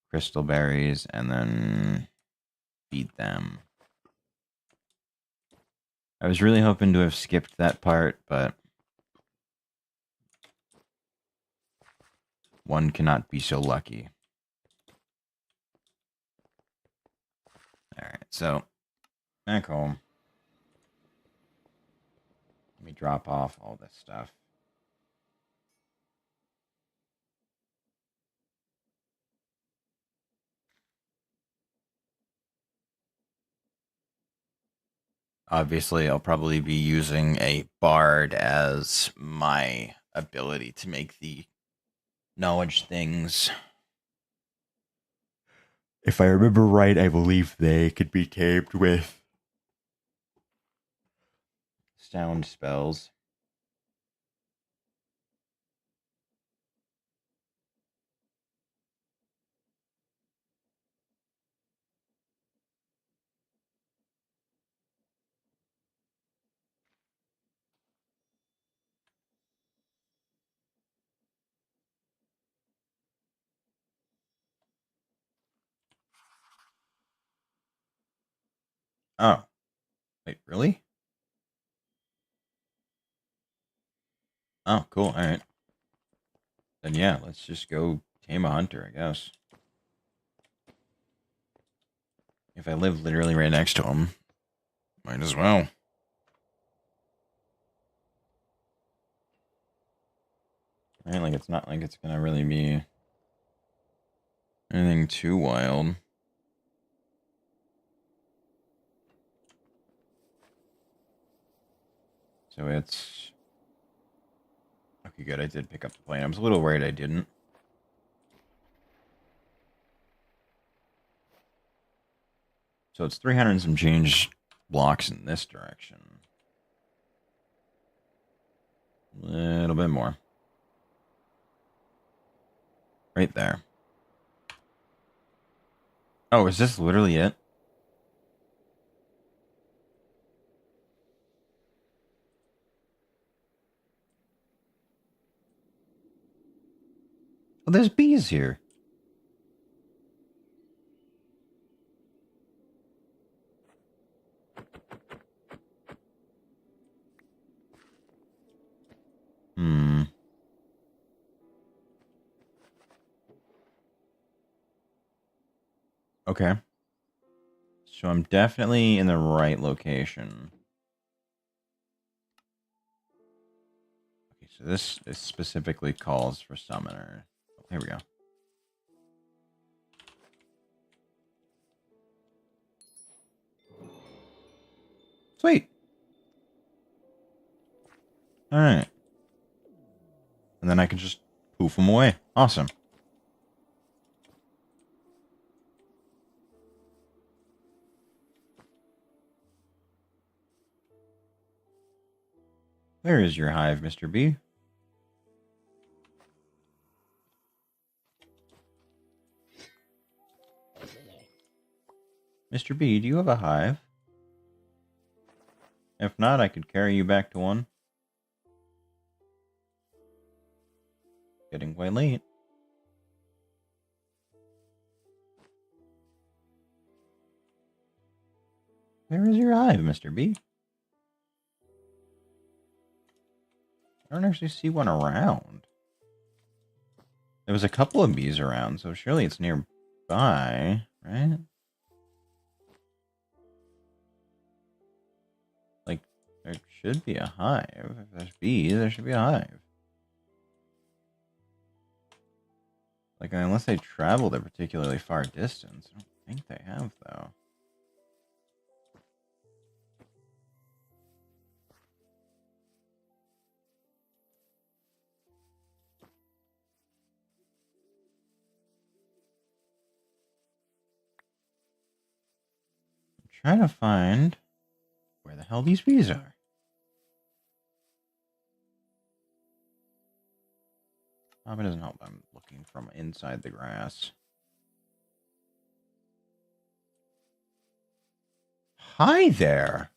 crystal berries, and then feed them. I was really hoping to have skipped that part, but one cannot be so lucky. Alright, so back home. Let me drop off all this stuff. Obviously, I'll probably be using a bard as my ability to make the knowledge things. If I remember right, I believe they could be tamed with sound spells. Oh, wait, really? Oh, cool. All right. Then yeah, let's just go tame a hunter, I guess. If I live literally right next to him, might as well. Right, like it's not like it's gonna really be anything too wild. So it's okay. Good, I did pick up the plane. I was a little worried I didn't. So it's 300 and some change blocks in this direction. A little bit more. Right there. Oh, is this literally it? Oh, there's bees here. Hmm. Okay. So I'm definitely in the right location. Okay, So this specifically calls for summoner. Oh, here we go. Sweet. All right. And then I can just poof them away. Awesome. Where is your hive, Mr. B? Mr. B, do you have a hive? If not, I could carry you back to one. Getting way late. Where is your hive, Mr. B? I don't actually see one around. There was a couple of bees around, so surely it's nearby, right? Like, there should be a hive. If there's bees, there should be a hive. Like, unless they traveled a particularly far distance. I don't think they have, though. I'm trying to find where the hell these bees are. It doesn't help. I'm looking from inside the grass. Hi there.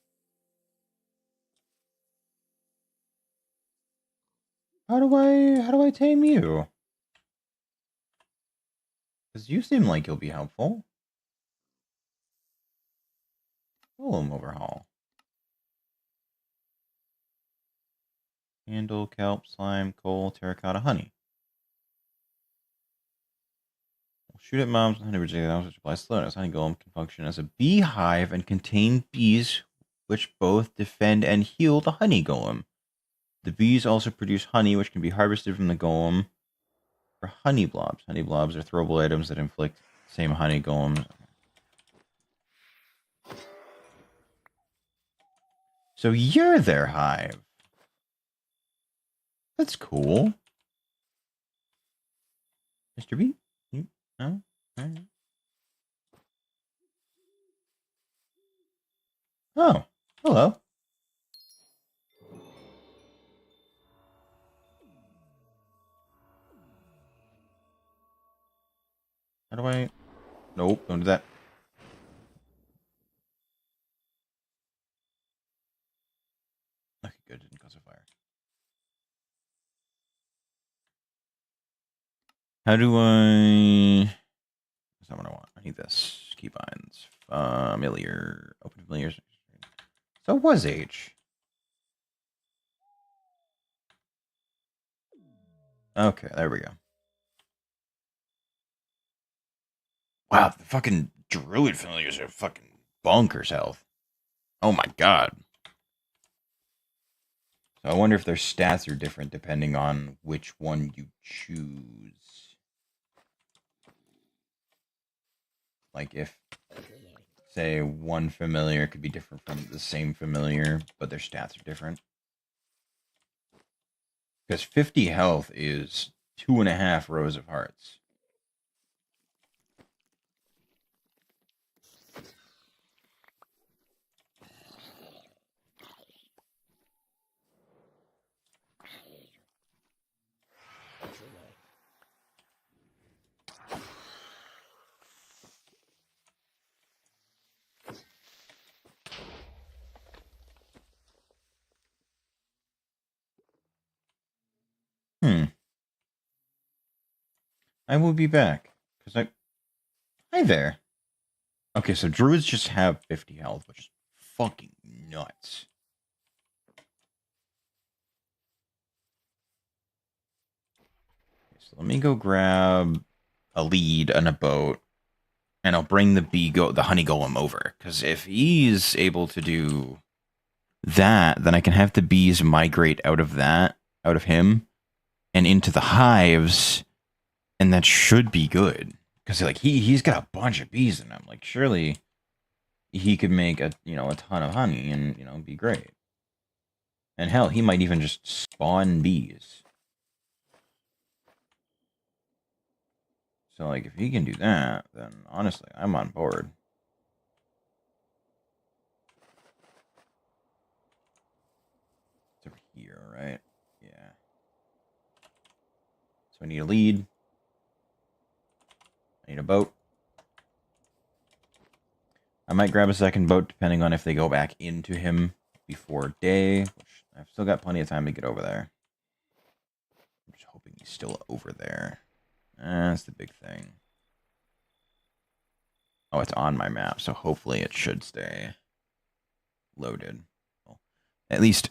How do I tame you? Because you seem like you'll be helpful. Golem overhaul. Handle, kelp, slime, coal, terracotta, honey. Shoot at mobs with honey projectiles which apply slowness. Honey golem can function as a beehive and contain bees which both defend and heal the honey golem. The bees also produce honey which can be harvested from the golem for honey blobs. Honey blobs are throwable items that inflict the same honey golem. So you're their hive. That's cool. Mr. B? You? No? All right. Oh, hello. How do I... Nope, don't do that. Okay, good. Didn't cause a fire. How do I... That's not what I want. I need this. Keybinds. Familiar. Open familiar. So it was H. Okay, there we go. Wow, the fucking druid familiars are fucking bonkers health. Oh my god. So I wonder if their stats are different depending on which one you choose. Like if, say, one familiar could be different from the same familiar, but their stats are different. Because 50 health is 2.5 rows of hearts. I will be back. Because Hi there. Okay, so druids just have 50 health, which is fucking nuts. Okay, so let me go grab a lead and a boat, and I'll bring the honey golem over. Because if he's able to do that, then I can have the bees migrate out of that out of him and into the hives, and that should be good. Because like he's got a bunch of bees in him. Like surely he could make a ton of honey and be great. And hell, he might even just spawn bees. So like if he can do that, then honestly I'm on board. It's over here, right? Yeah. So I need a lead. I need a boat. I might grab a second boat depending on if they go back into him before day, which I've still got plenty of time to get over there. I'm just hoping he's still over there. That's the big thing. Oh, it's on my map, so hopefully it should stay loaded. Well, at least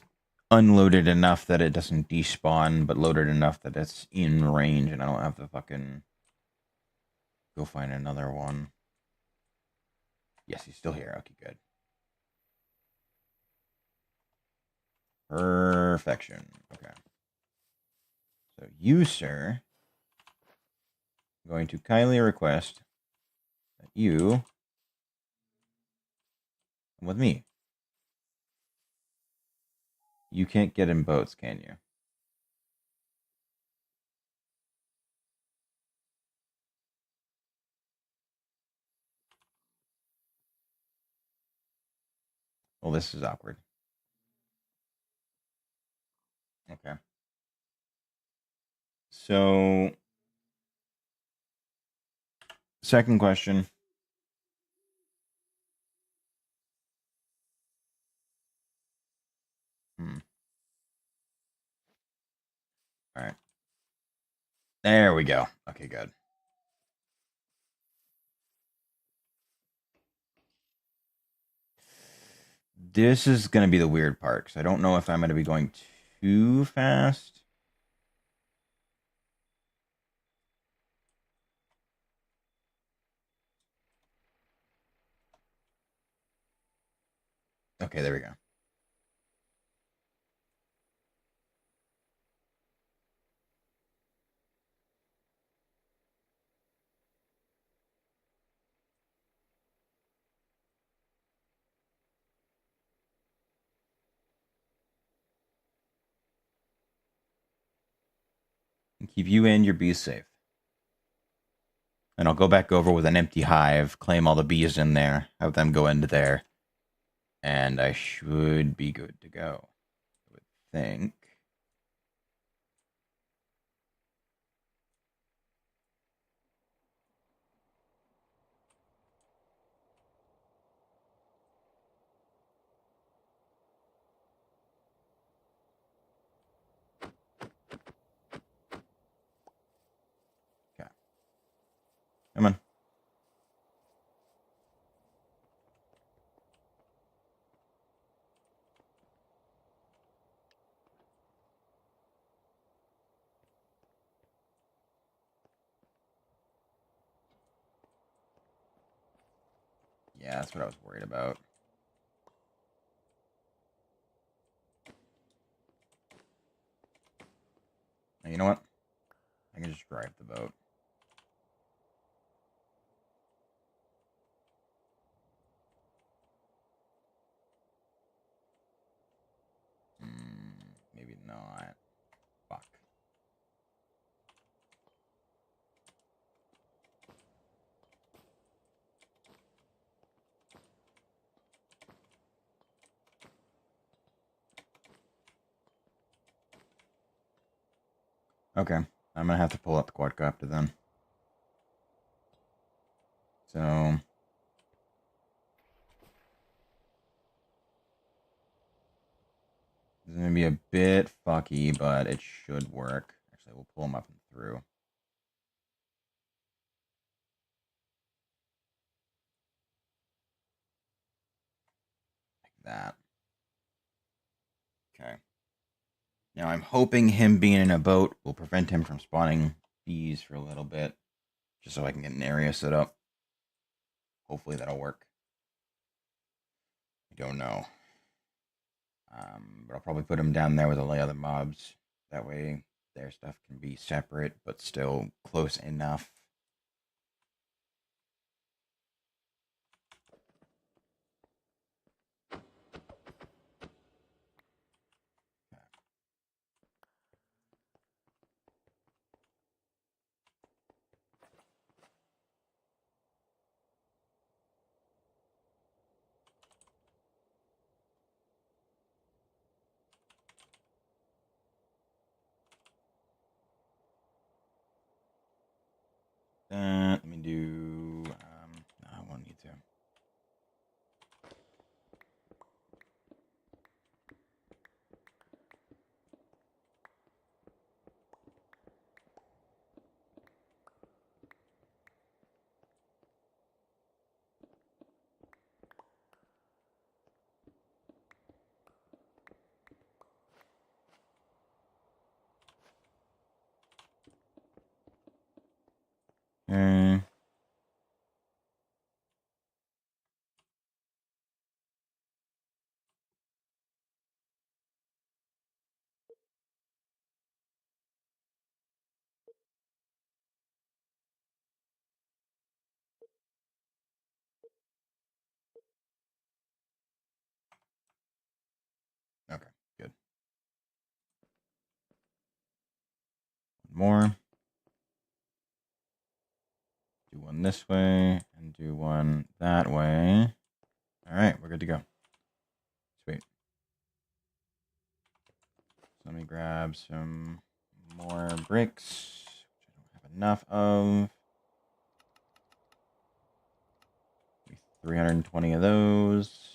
unloaded enough that it doesn't despawn, but loaded enough that it's in range and I don't have to fucking go find another one. Yes, he's still here. Okay, good. Perfection. Okay. So you, sir, I'm going to kindly request that you come with me. You can't get in boats, can you? Well, this is awkward. Okay. So, second question. All right. There we go. Okay, good. This is going to be the weird part, because I don't know if I'm going to be going too fast. Okay, there we go. Keep you and your bees safe. And I'll go back over with an empty hive, claim all the bees in there, have them go into there, and I should be good to go. I would think. Okay. Come on. Yeah, that's what I was worried about. Now, you know what? I can just drive the boat. Maybe not. Fuck. Okay. I'm going to have to pull out the quadcopter then. So... It's going to be a bit fucky, but it should work. Actually, we'll pull them up and through. Like that. Okay. Now, I'm hoping him being in a boat will prevent him from spawning bees for a little bit. Just so I can get an area set up. Hopefully that'll work. I don't know. But I'll probably put him down there with all the other mobs That way their stuff can be separate, but still close enough. Let me do. No, I won't need to. Okay. Okay, good. One more. Do one this way and do one that way. All right, we're good to go. Sweet. So let me grab some more bricks, which I don't have enough of. 320 of those.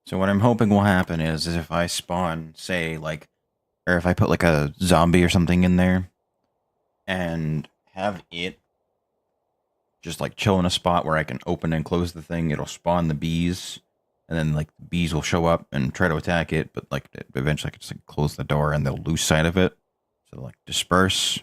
So what I'm hoping will happen is if I spawn, say, like, or if I put like a zombie or something in there and have it just like chill in a spot where I can open and close the thing, it'll spawn the bees, and then like the bees will show up and try to attack it, but like eventually I can just like close the door and they'll lose sight of it. So like disperse.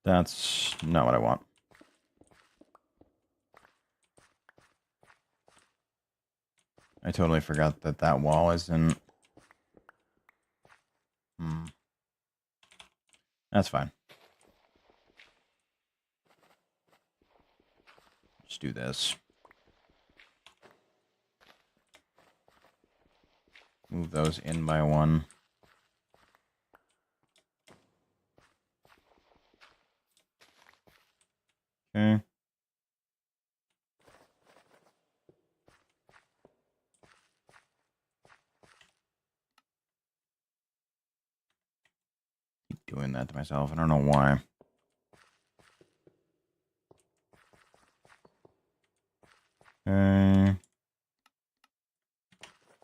That's not what I want. I totally forgot that that wall isn't. That's fine. Just do this. Move those in by one. Okay. Keep doing that to myself. I don't know why. Okay.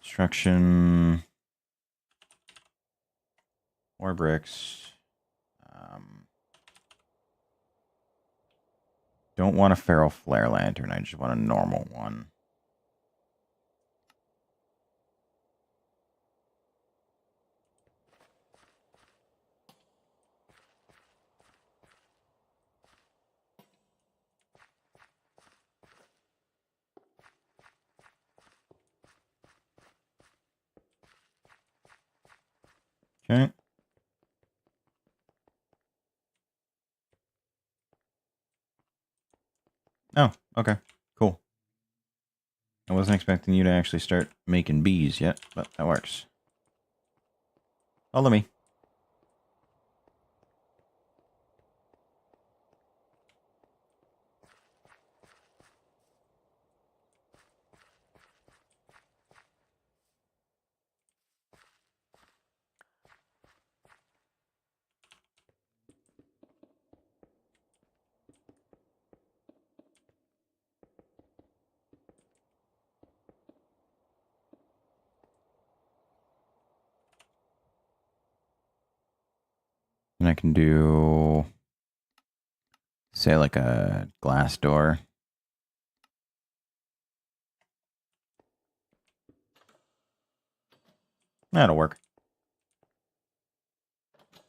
Construction. More bricks. Don't want a feral flare lantern. I just want a normal one. Okay. Oh, okay. Cool. I wasn't expecting you to actually start making bees yet, but that works. Follow me. And I can do, say, like a glass door. That'll work.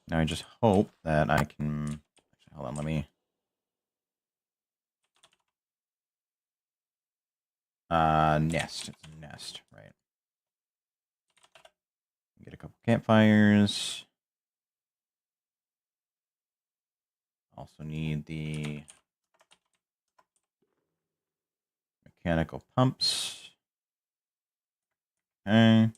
Now I just hope that I can... Actually, hold on, let me... Nest. It's a nest, right. Get a couple campfires. Also need the mechanical pumps. Okay.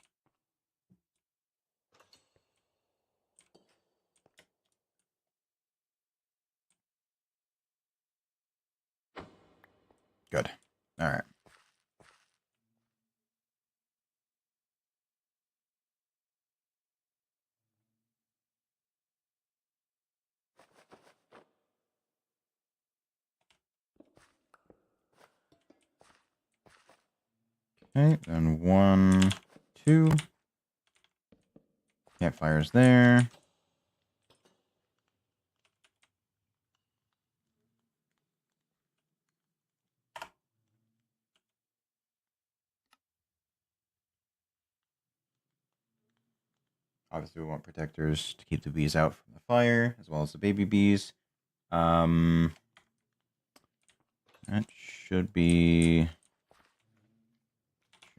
Good. All right. Okay, then 1, 2. Campfires there. Obviously, we want protectors to keep the bees out from the fire, as well as the baby bees. That should be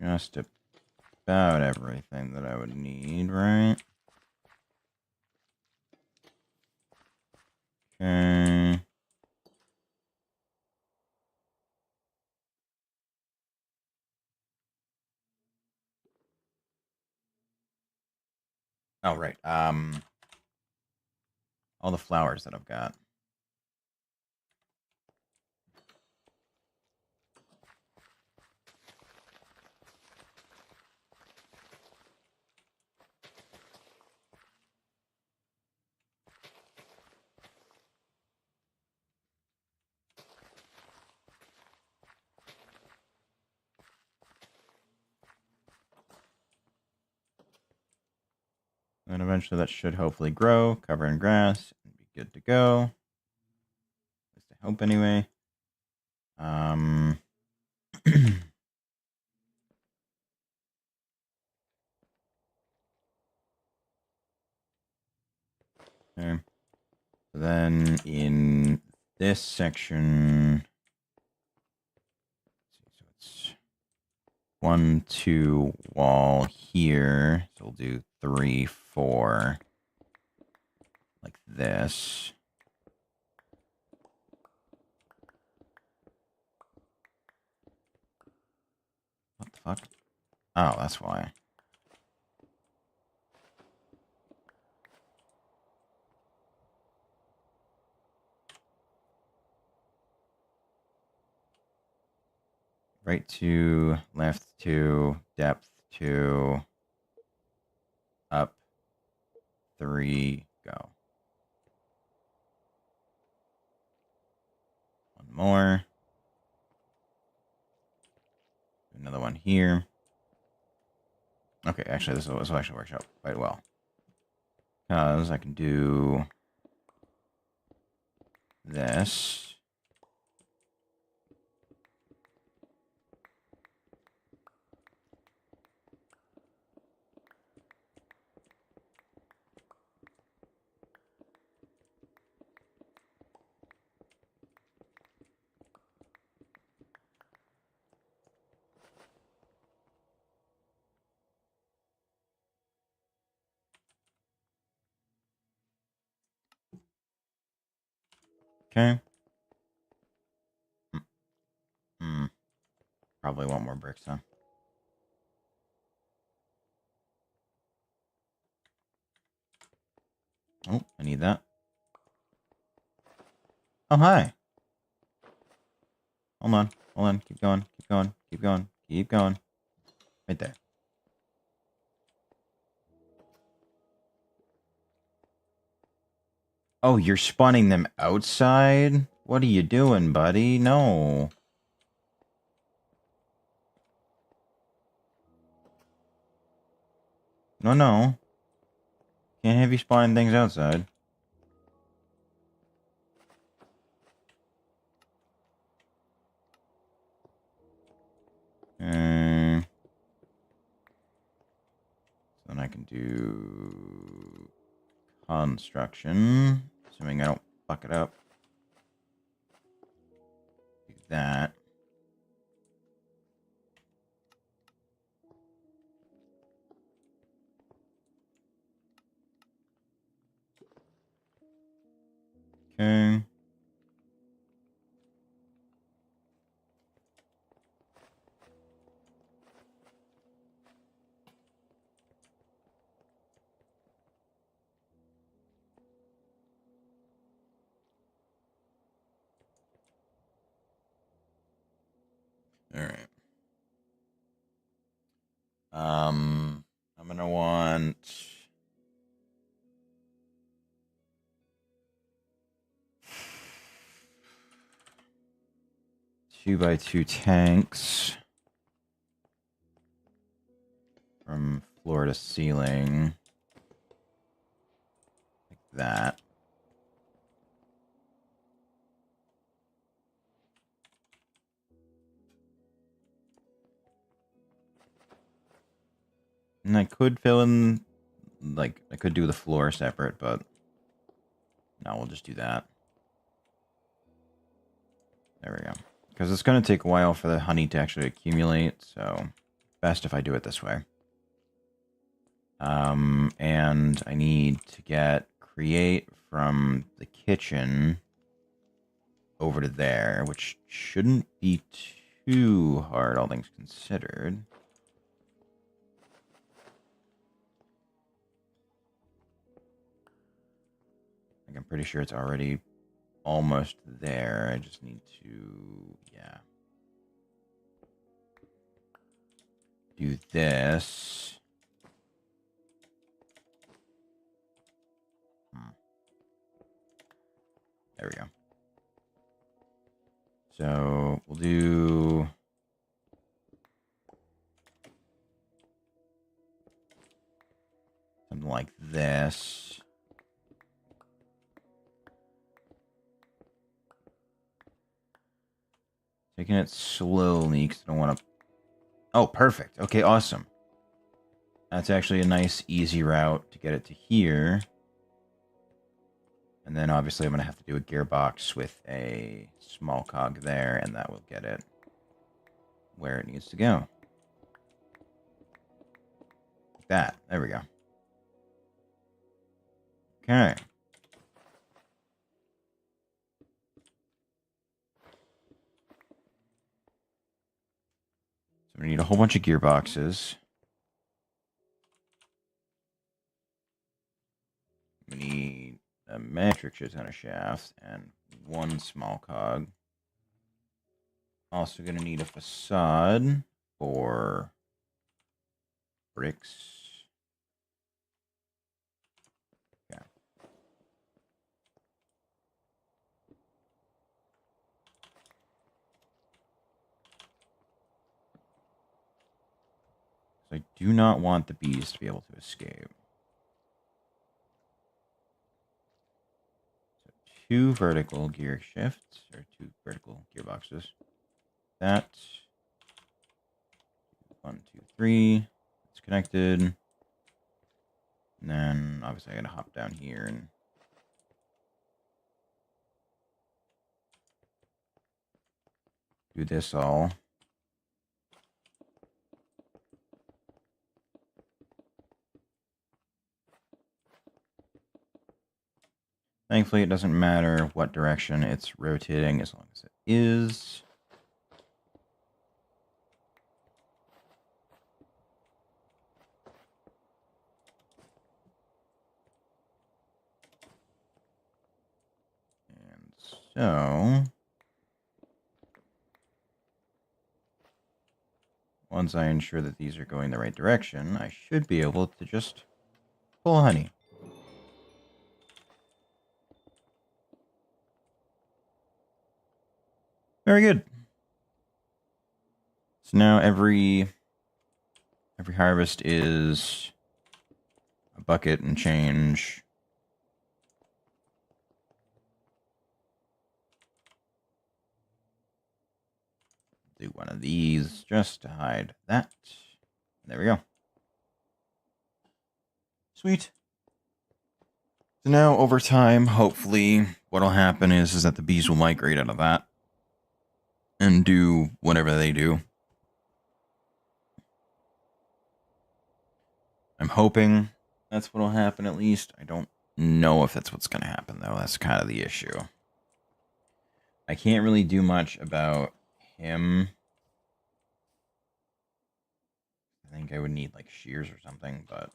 just about everything that I would need, right? Okay. Oh, right. All the flowers that I've got. And eventually that should hopefully grow, cover in grass, and be good to go. At least I hope anyway. Okay. So then in this section, so it's 1, 2 wall here. So we'll do 3, 4, like this. What the fuck? Oh, that's why. Right 2, left 2, depth 2, up 3, go. One more. Another one here. Okay, actually, this will actually work out quite well. Because I can do this. Okay. Probably want more bricks, huh? Oh, I need that. Oh, hi. Hold on. Hold on. Keep going. Keep going. Keep going. Keep going. Right there. Oh, you're spawning them outside? What are you doing, buddy? No. No, no. Can't have you spawning things outside. can do construction, assuming I don't fuck it up. Do that. Okay. All right. I'm gonna want 2x2 tanks from floor to ceiling, like that. And I could fill in, like, I could do the floor separate, but no, we'll just do that. There we go. Because it's going to take a while for the honey to actually accumulate, so best if I do it this way. And I need to create from the kitchen over to there, which shouldn't be too hard, all things considered. Like, I'm pretty sure it's already almost there. I just need to, yeah. Do this. There we go. So we'll do something like this. Taking it slowly because I don't want to... Oh, perfect. Okay, awesome. That's actually a nice, easy route to get it to here. And then obviously I'm going to have to do a gearbox with a small cog there, and that will get it where it needs to go. Like that. There we go. Okay. So we need a whole bunch of gearboxes. We need a metric shit ton of shafts and one small cog. Also going to need a facade for bricks. Yeah. So I do not want the bees to be able to escape. So 2 vertical gear shifts, or 2 vertical gearboxes. That. 1, 2, 3. It's connected. And then obviously I gotta hop down here and do this all. Thankfully, it doesn't matter what direction it's rotating as long as it is. And so, once I ensure that these are going the right direction, I should be able to just pull honey. Very good. So now every harvest is a bucket and change. Do one of these just to hide that. There we go. Sweet. So now, over time, hopefully, what'll happen is that the bees will migrate out of that and do whatever they do. I'm hoping that's what'll happen, at least. I don't know if that's what's going to happen, though. That's kind of the issue. I can't really do much about him. I think I would need, like, shears or something, but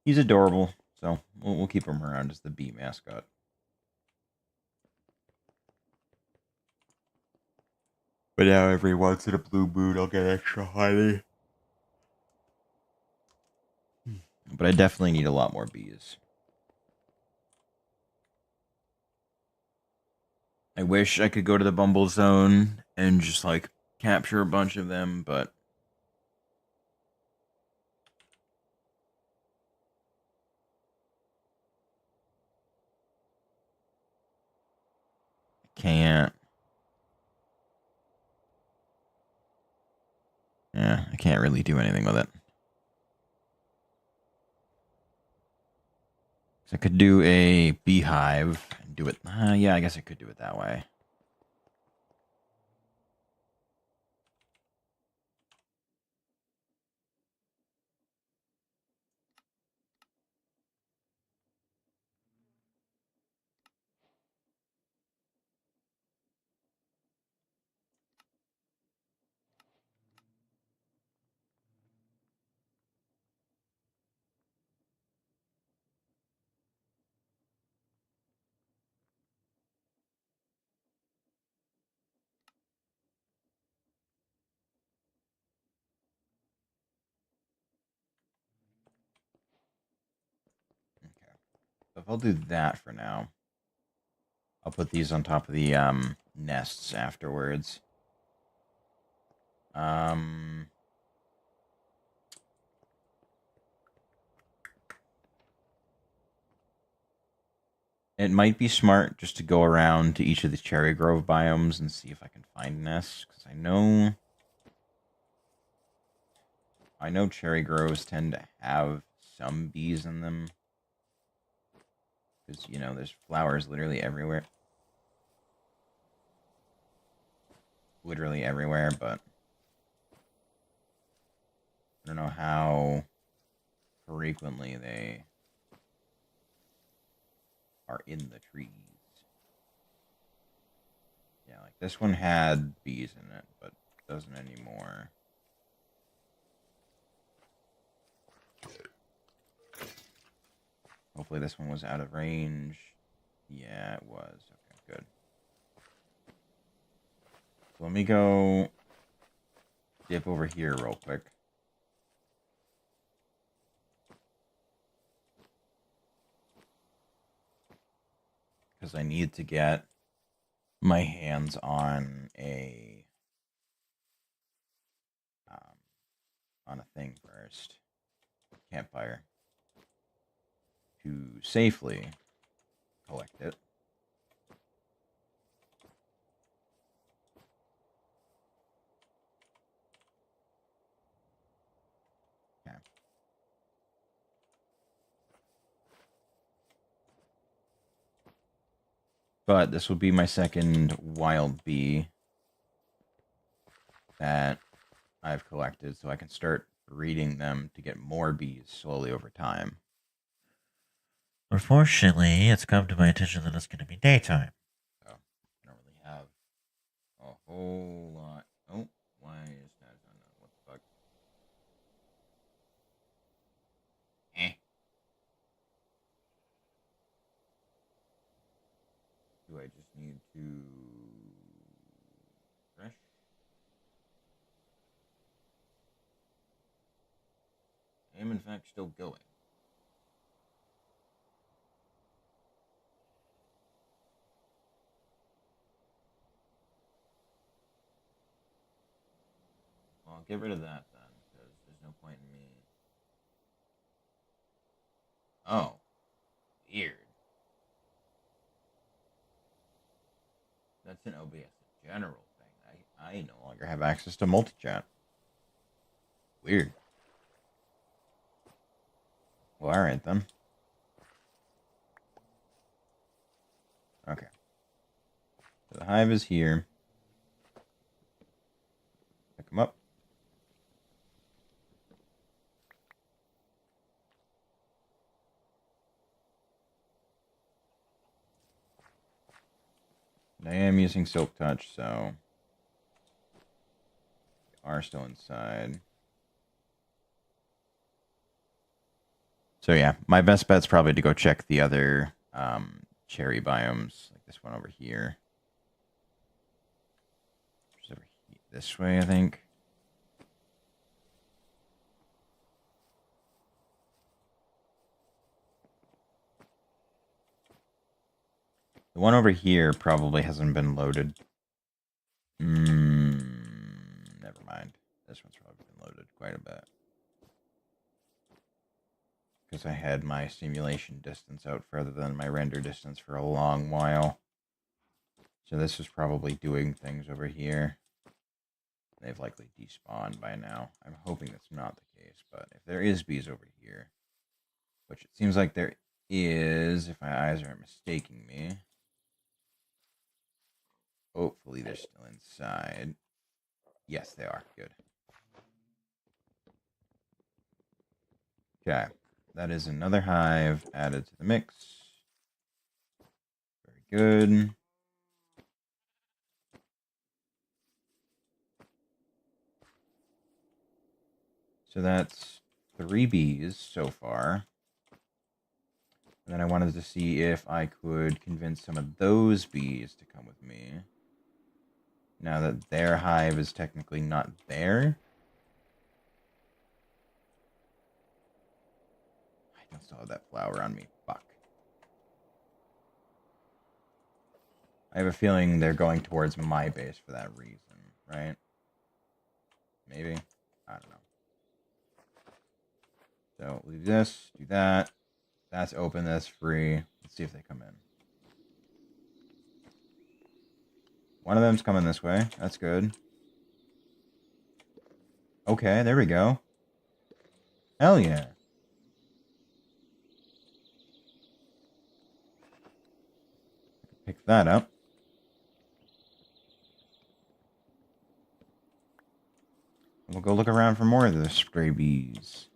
he's adorable, so we'll keep him around as the bee mascot. But now every once in a blue moon, I'll get extra honey. But I definitely need a lot more bees. I wish I could go to the Bumble Zone and just, like, capture a bunch of them, but I can't. Yeah, I can't really do anything with it. So I could do a beehive and do it. Yeah, I guess I could do it that way. Okay. So if I'll do that for now, I'll put these on top of the nests afterwards. It might be smart just to go around to each of the cherry grove biomes and see if I can find nests, because I know cherry groves tend to have some bees in them, because there's flowers literally everywhere, but I don't know how frequently they are in the trees. Yeah, like this one had bees in it, but doesn't anymore. Hopefully this one was out of range. Yeah, it was. Okay, good. So let me go dip over here real quick. Because I need to get my hands on a thing first. Campfire. To safely collect it. Okay. But this will be my second wild bee that I've collected, so I can start breeding them to get more bees slowly over time. Unfortunately, it's come to my attention that it's going to be daytime. So I don't really have a whole lot. Oh, why is that? What the fuck? Eh. Do I just need to refresh? I am in fact still going. Well, I'll get rid of that then, because there's no point in me. Oh, weird. That's an OBS general thing. I no longer have access to multi-chat. Weird. Well, alright then. Okay. So the hive is here. Pick them up. And I am using Silk Touch, so they are still inside. So yeah, my best bet's probably to go check the other cherry biomes, like this one over here. Over here. This way, I think. The one over here probably hasn't been loaded. Never mind. This one's probably been loaded quite a bit. Because I had my simulation distance out further than my render distance for a long while. So this is probably doing things over here. They've likely despawned by now. I'm hoping that's not the case, but if there is bees over here, which it seems like there is, if my eyes aren't mistaking me. Hopefully they're still inside. Yes, they are. Good. Okay. That is another hive added to the mix. Very good. So that's 3 bees so far. And then I wanted to see if I could convince some of those bees to come with me. Now that their hive is technically not there. I can still have that flower on me. Fuck. I have a feeling they're going towards my base for that reason, right? Maybe? I don't know. So, leave this, do that. That's open, that's free. Let's see if they come in. One of them's coming this way. That's good. Okay, there we go. Hell yeah. Pick that up. We'll go look around for more of the stray bees.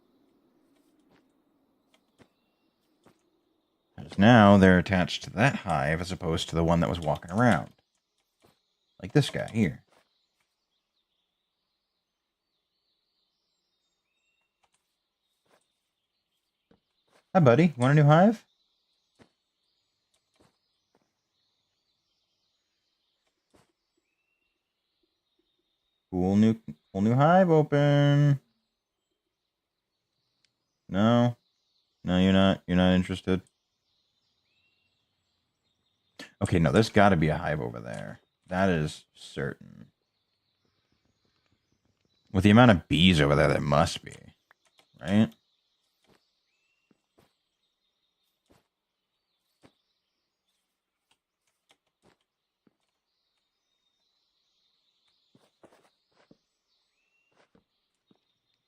Because now they're attached to that hive as opposed to the one that was walking around. Like this guy here. Hi, buddy. Want a new hive? Cool new hive open. No. No, you're not. You're not interested. Okay, no, there's got to be a hive over there. That is certain. With the amount of bees over there, there must be. Right?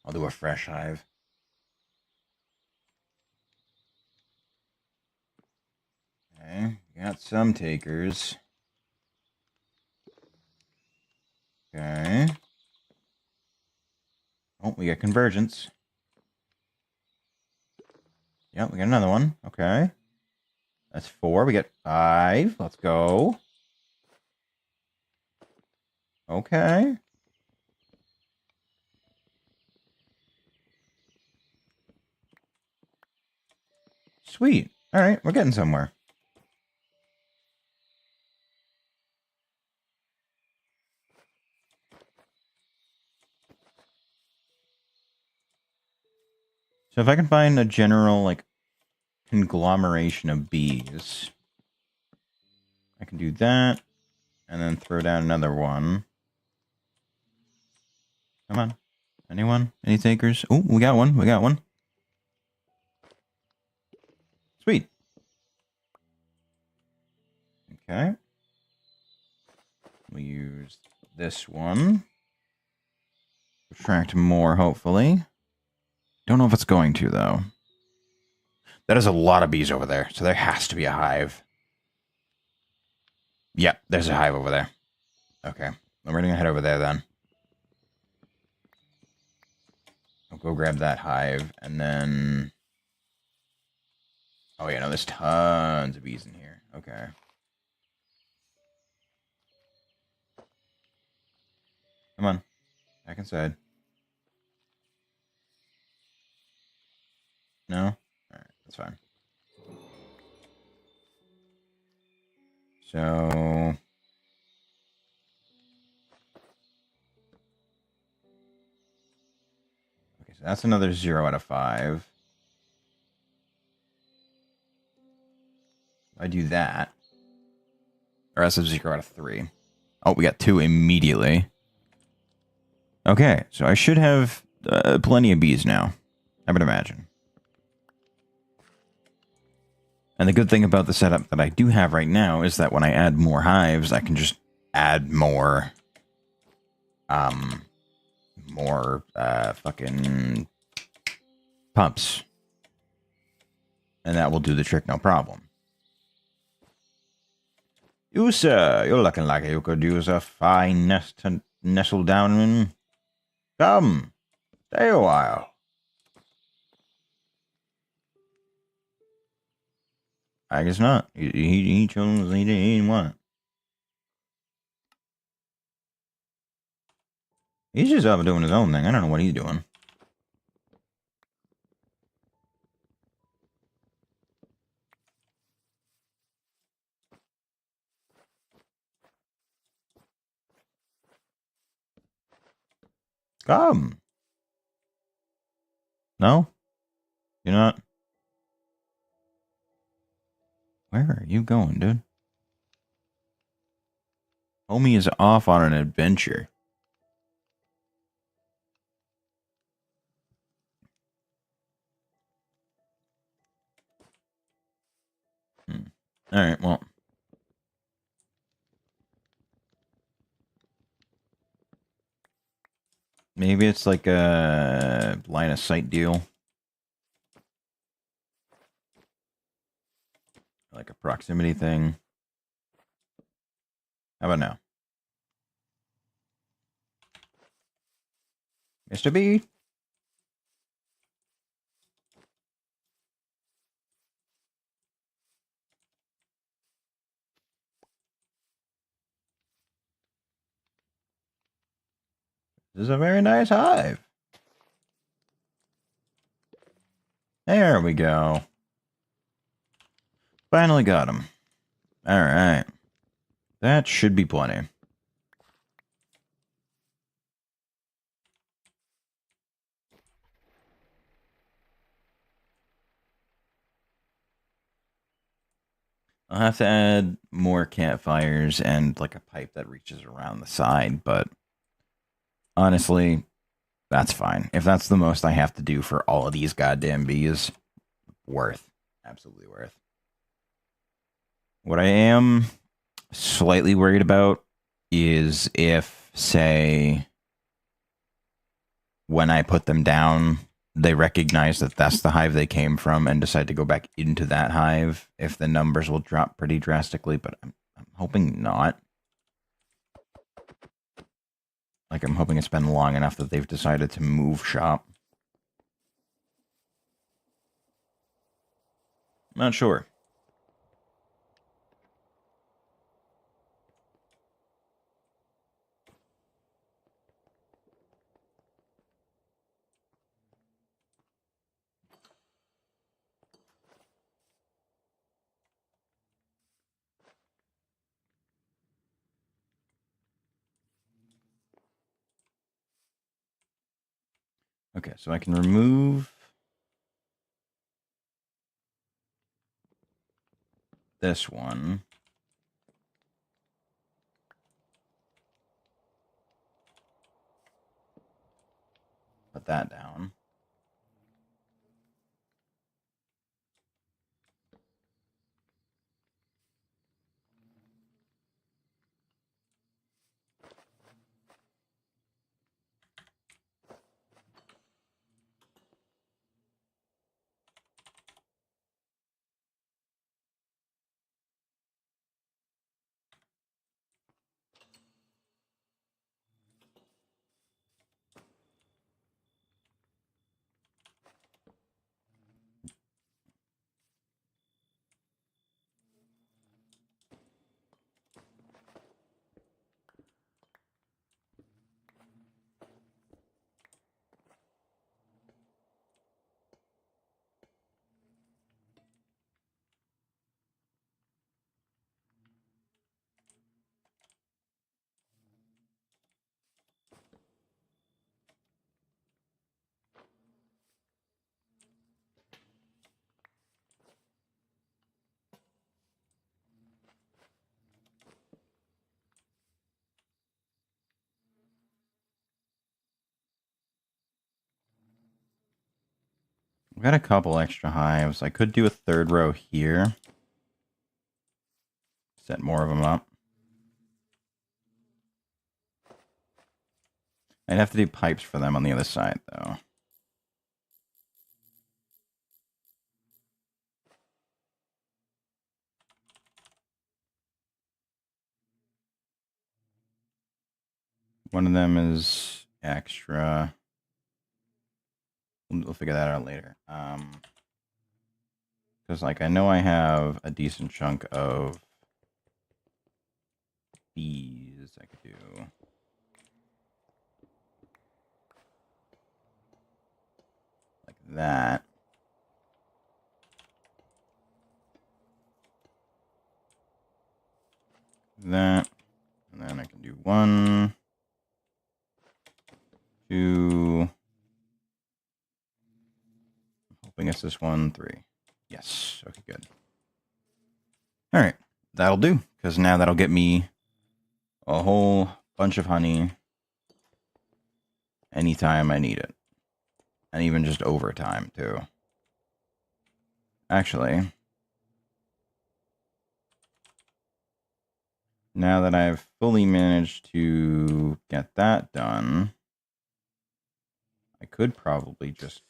I'll do a fresh hive. Okay, got some takers. Okay. Oh, we got convergence. Yep, we got another one. Okay. That's 4. We got 5. Let's go. Okay. Sweet. All right, we're getting somewhere. So if I can find a general, like, conglomeration of bees, I can do that, and then throw down another one. Come on. Anyone? Any takers? Oh, we got one. We got one. Sweet. Okay. We'll use this one. Attract more, hopefully. Don't know if it's going to, though. That is a lot of bees over there, so there has to be a hive. Yep, there's a hive over there. Okay, we're gonna head over there then. I'll go grab that hive, and then... Oh, yeah, no, there's tons of bees in here. Okay. Come on. Back inside. No? Alright, that's fine. So... Okay, so that's another 0 out of 5. If I do that... Or that's a 0 out of 3. Oh, we got 2 immediately. Okay, so I should have plenty of bees now. I would imagine. And the good thing about the setup that I do have right now is that when I add more hives, I can just add more... fucking pumps. And that will do the trick, no problem. You, sir, you're looking like you could use a fine nest to nestle down in. Come, stay a while. I guess not. He chose, he didn't want it. He's just up doing his own thing. I don't know what he's doing. Come. No? You're not? Where are you going, dude? Homie is off on an adventure. Alright, well. Maybe it's like a line of sight deal. Like a proximity thing. How about now? Mr. B? This is a very nice hive. There we go. Finally got him. Alright. That should be plenty. I'll have to add more campfires and like a pipe that reaches around the side, but honestly, that's fine. If that's the most I have to do for all of these goddamn bees, worth. Absolutely worth. What I am slightly worried about is if, say, when I put them down, they recognize that that's the hive they came from and decide to go back into that hive, if the numbers will drop pretty drastically, but I'm hoping not. Like, I'm hoping it's been long enough that they've decided to move shop. Not sure. Okay, so I can remove this one. Put that down. I've got a couple extra hives. I could do a third row here. Set more of them up. I'd have to do pipes for them on the other side, though. One of them is extra. We'll figure that out later. Because, like, I know I have a decent chunk of bees I could do. Like that. That. And then I can do 1, 2. Hoping it's this 1, 3. Yes. Okay, good. All right. That'll do. Because now that'll get me a whole bunch of honey anytime I need it. And even just over time, too. Actually, now that I've fully managed to get that done, I could probably just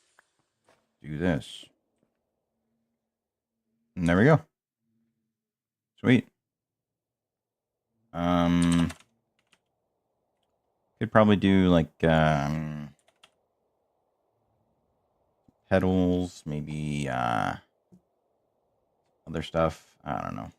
do this. And there we go. Sweet. Could probably do like petals, maybe other stuff. I don't know.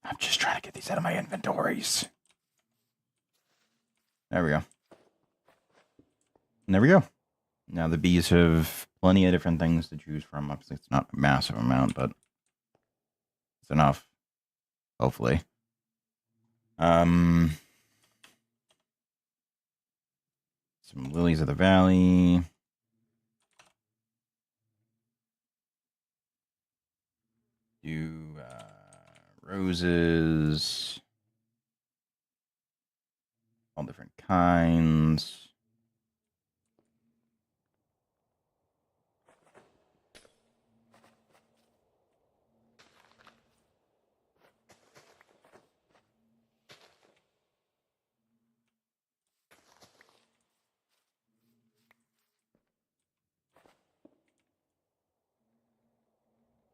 I'm just trying to get these out of my inventories. There we go. And there we go. Now the bees have plenty of different things to choose from. Obviously, it's not a massive amount, but it's enough. Hopefully. Some lilies of the valley. Do roses. All different kinds.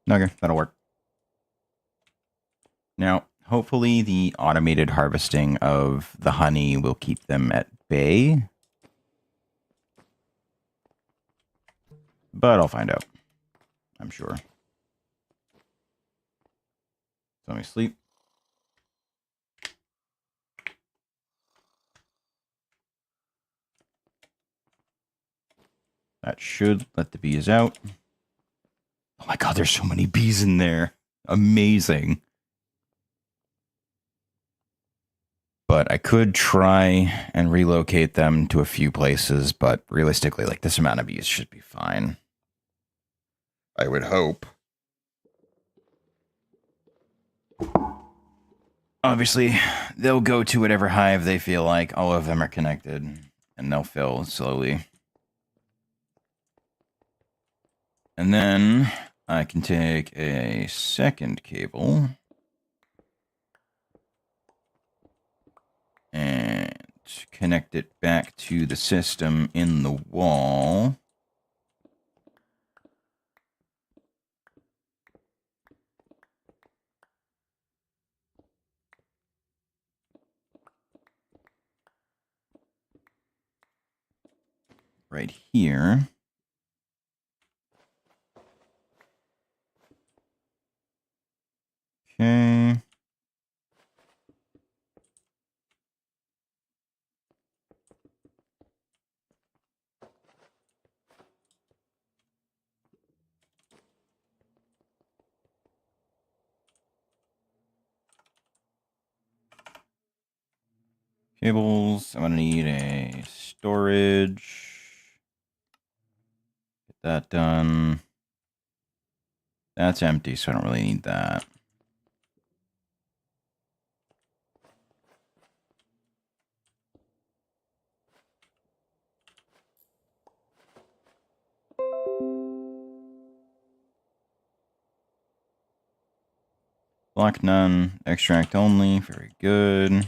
Okay, that'll work. Now, hopefully the automated harvesting of the honey will keep them at bay. But I'll find out. I'm sure. So let me sleep. That should let the bees out. Oh my god, there's so many bees in there. Amazing. But I could try and relocate them to a few places, but realistically, like, this amount of bees should be fine. I would hope. Obviously, they'll go to whatever hive they feel like. All of them are connected, and they'll fill slowly. And then I can take a second cable and connect it back to the system in the wall. Right here. Okay. Cables. I'm going to need a storage. Get that done. That's empty, so I don't really need that. Block none. Extract only. Very good.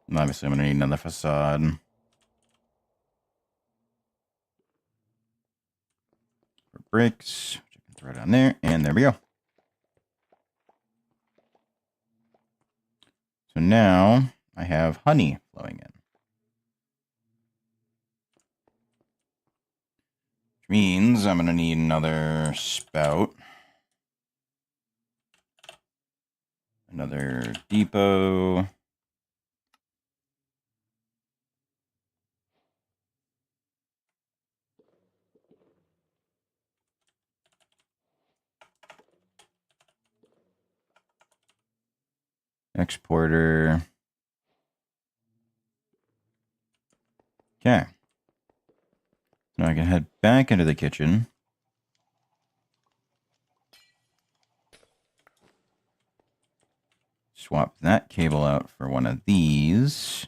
And obviously, I'm going to need another facade. For bricks, which I can throw down there. And there we go. So now I have honey flowing in. Which means I'm going to need another spout. Another depot. Exporter. Okay. Now I can head back into the kitchen. Swap that cable out for one of these.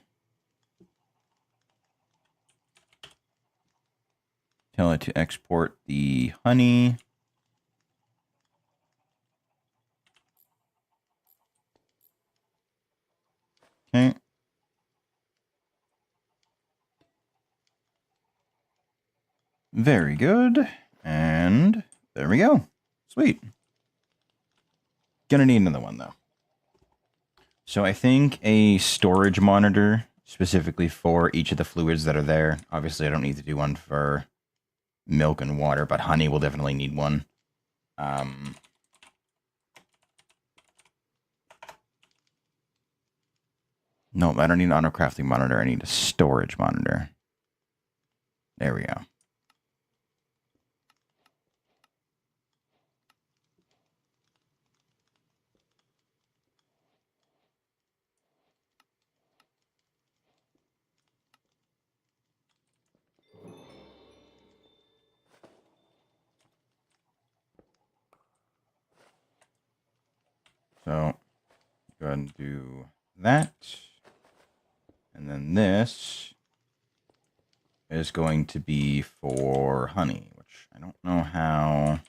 Tell it to export the honey. Okay. Very good. And there we go. Sweet. Gonna need another one, though. So I think a storage monitor specifically for each of the fluids that are there. Obviously, I don't need to do one for milk and water, but honey will definitely need one. No, I don't need an auto crafting monitor. I need a storage monitor. There we go. So go ahead and do that. And then this is going to be for honey, which I don't know how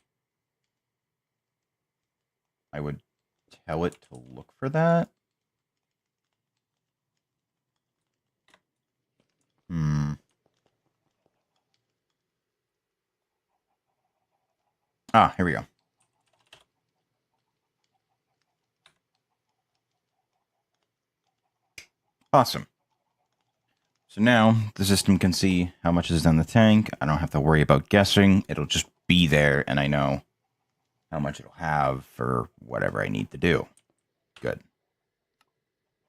I would tell it to look for that. Ah, here we go. Awesome. So now the system can see how much is in the tank. I don't have to worry about guessing. It'll just be there, and I know how much it'll have for whatever I need to do. Good.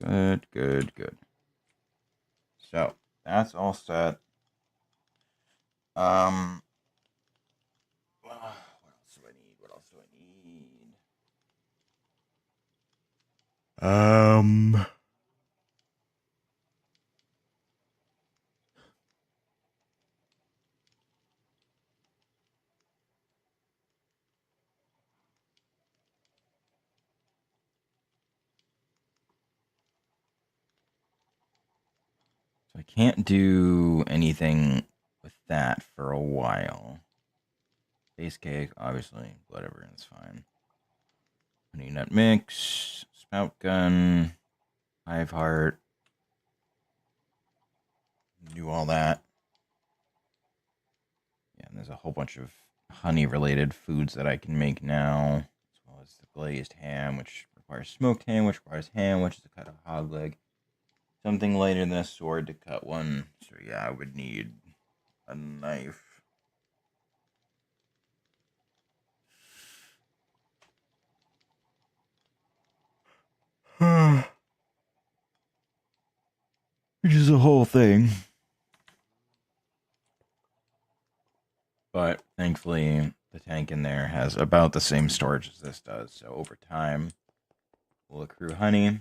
Good, good, good. So that's all set. What else do I need? What else do I need? So I can't do anything with that for a while. Base cake, obviously, whatever, it's fine. Honey nut mix, spout gun, hive heart. Do all that. Yeah, and there's a whole bunch of honey-related foods that I can make now, as well as the glazed ham, which requires smoked ham, which requires ham, which is a cut of hog leg. Something lighter than a sword to cut one. So yeah, I would need a knife. Which is a whole thing. But thankfully, the tank in there has about the same storage as this does. So over time, we'll accrue honey.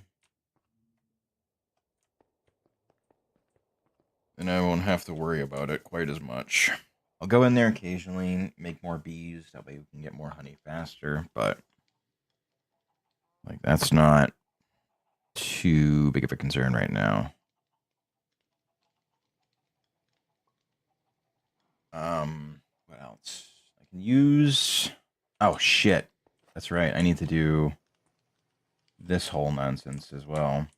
And I won't have to worry about it quite as much. I'll go in there occasionally, make more bees. That way we can get more honey faster. But like that's not too big of a concern right now. What else? I can use. Oh shit, that's right. I need to do this whole nonsense as well.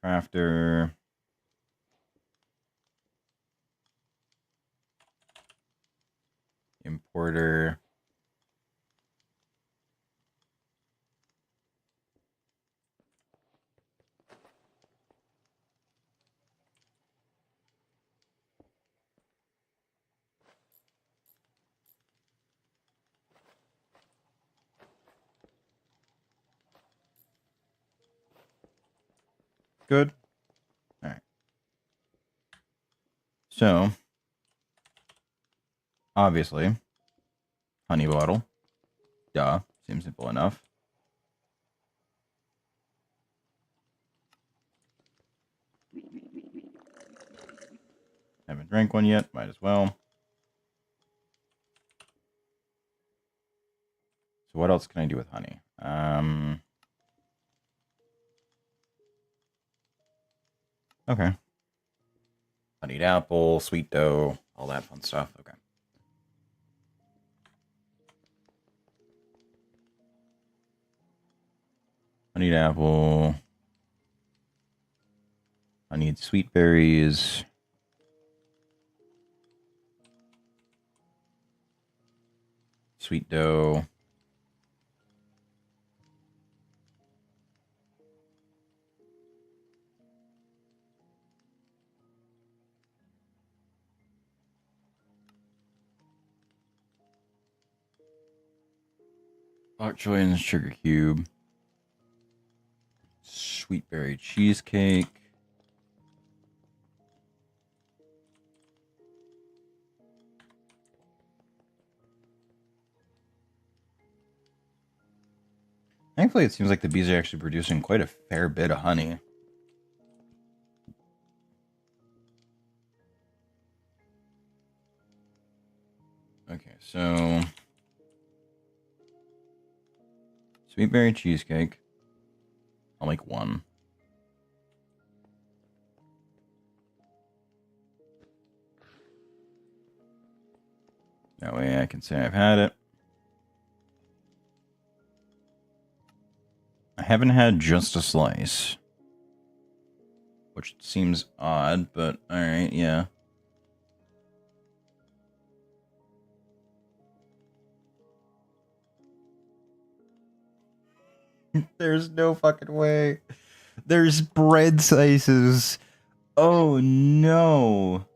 Crafter. Importer. Good. All right. So, obviously, honey bottle. Duh. Seems simple enough. Haven't drank one yet. Might as well. So what else can I do with honey? Okay. Honeyed apple, sweet dough, all that fun stuff. Okay. Honeyed apple. I need sweet berries. Sweet dough. Bok choy and sugar cube. Sweet berry cheesecake. Thankfully, it seems like the bees are actually producing quite a fair bit of honey. Okay, so sweet berry cheesecake. I'll make one. That way I can say I've had it. I haven't had just a slice. Which seems odd, but alright, yeah. There's no fucking way. There's bread slices. Oh no.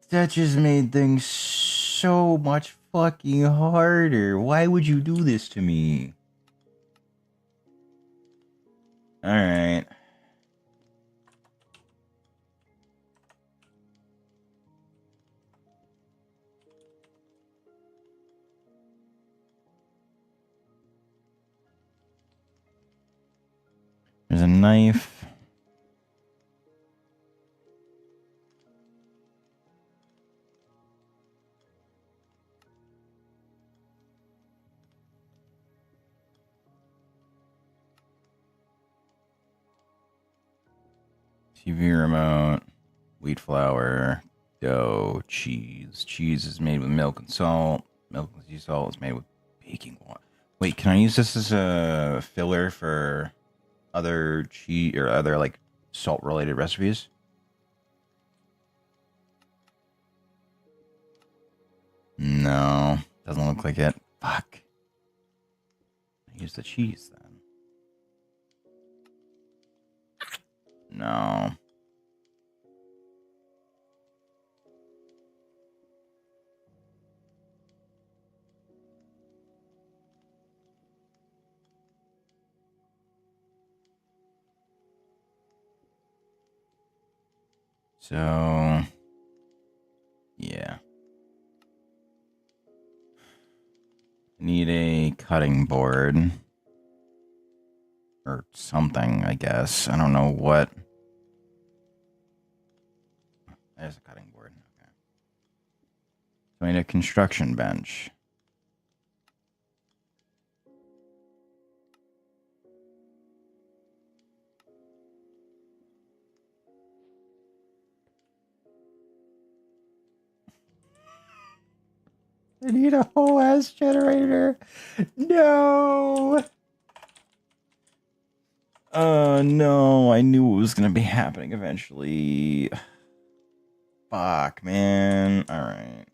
That just made things so much fucking harder. Why would you do this to me? Alright. There's a knife. TV remote. Wheat flour. Dough. Cheese. Cheese is made with milk and salt. Milk and sea salt is made with baking water. Wait, can I use this as a filler for other cheese or other like salt related recipes? No, doesn't look like it. Fuck. Use the cheese then. No. So, yeah. Need a cutting board. Or something, I guess. I don't know what. There's a cutting board. Okay. So I need a construction bench. I need a whole ass generator. No. No. I knew it was gonna be happening eventually. Fuck, man. Alright.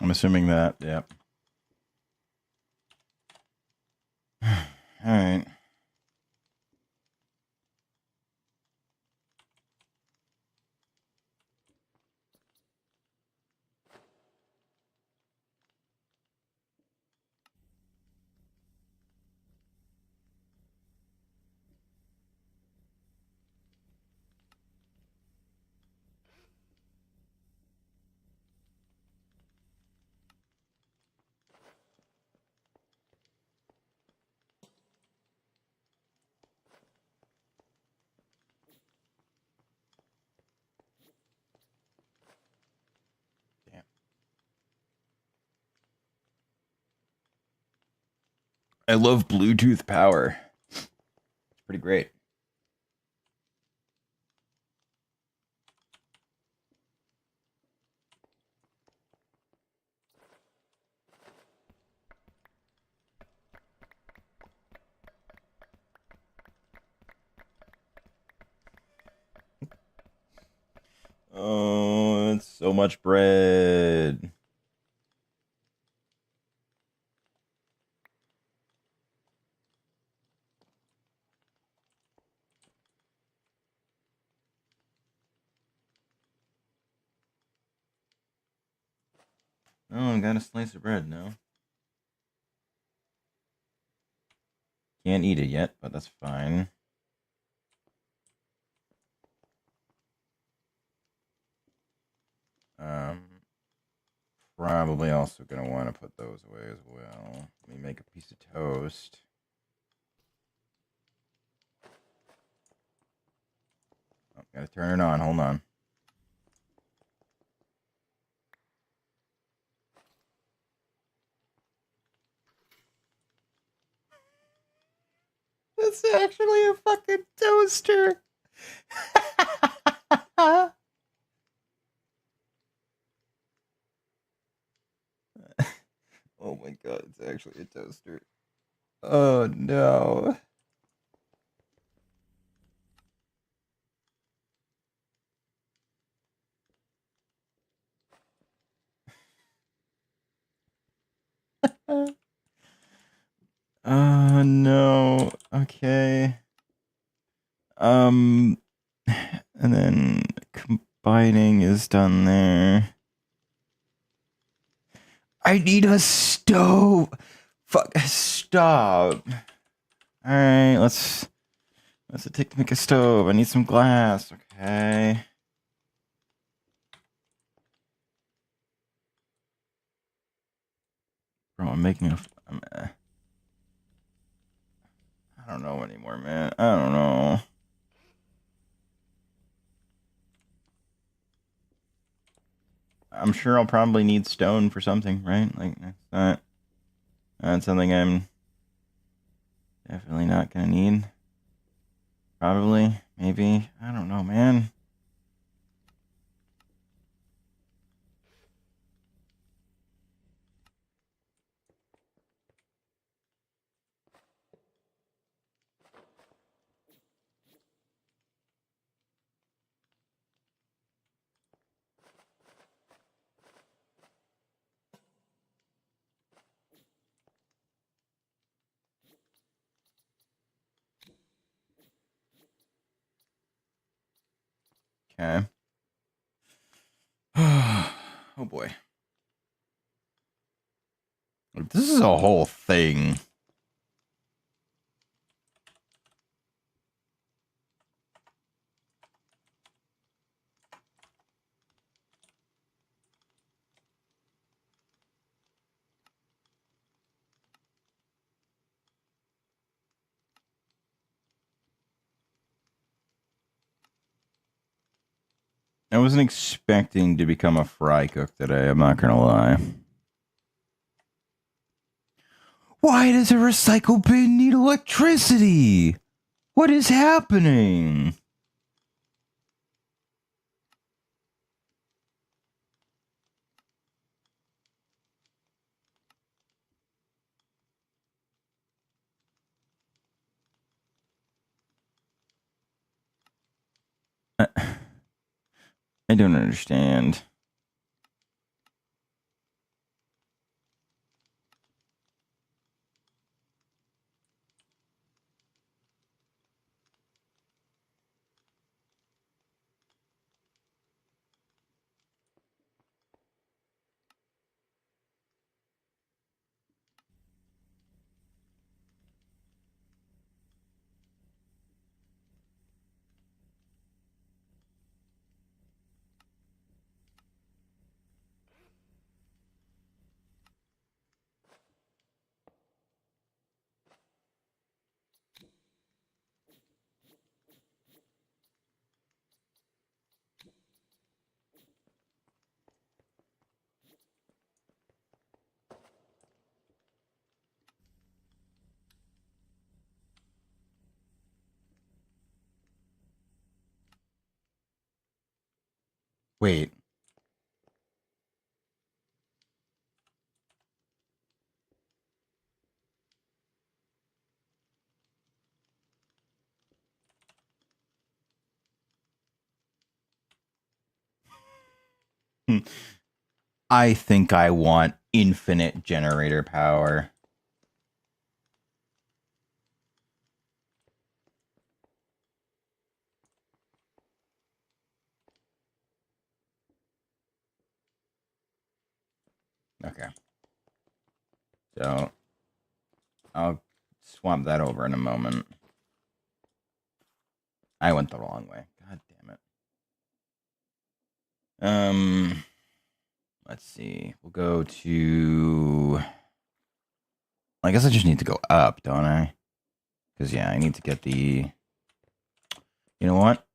I'm assuming that, yep. Alright. Damn. I love Bluetooth power. It's pretty great. Oh, it's so much bread. Oh, I got a slice of bread now. Can't eat it yet, but that's fine. Probably also gonna want to put those away as well. Let me make a piece of toast. Oh, gotta turn it on. Hold on. That's actually a fucking toaster. Oh my god, it's actually a toaster. Oh no. And then combining is done there. I need a stove. Fuck, stop. All right, let's it take to make a stove? I need some glass. Okay. Bro, I'm making I don't know anymore, man. I don't know. I'm sure I'll probably need stone for something, right? Like that's something I'm definitely not gonna need. Probably, maybe. I don't know, man. Okay. Oh boy. This is a whole thing. I wasn't expecting to become a fry cook today, I'm not gonna lie. Why does a recycle bin need electricity? What is happening? I don't understand. Wait. I think I want infinite generator power. Okay. So I'll swap that over in a moment. I went the wrong way. God damn it. Let's see. We'll go to. I guess I just need to go up, don't I? Because yeah, I need to get the. You know what?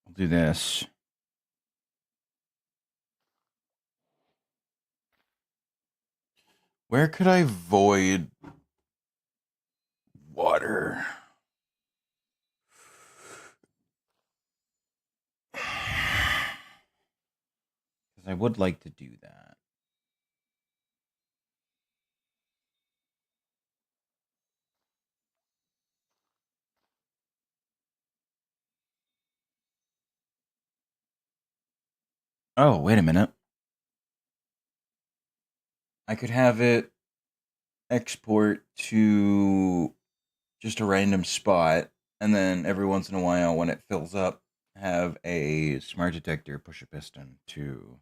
I'll do this. Where could I void water? Because I would like to do that. Oh, wait a minute. I could have it export to just a random spot, and then every once in a while, when it fills up, have a smart detector push a piston to,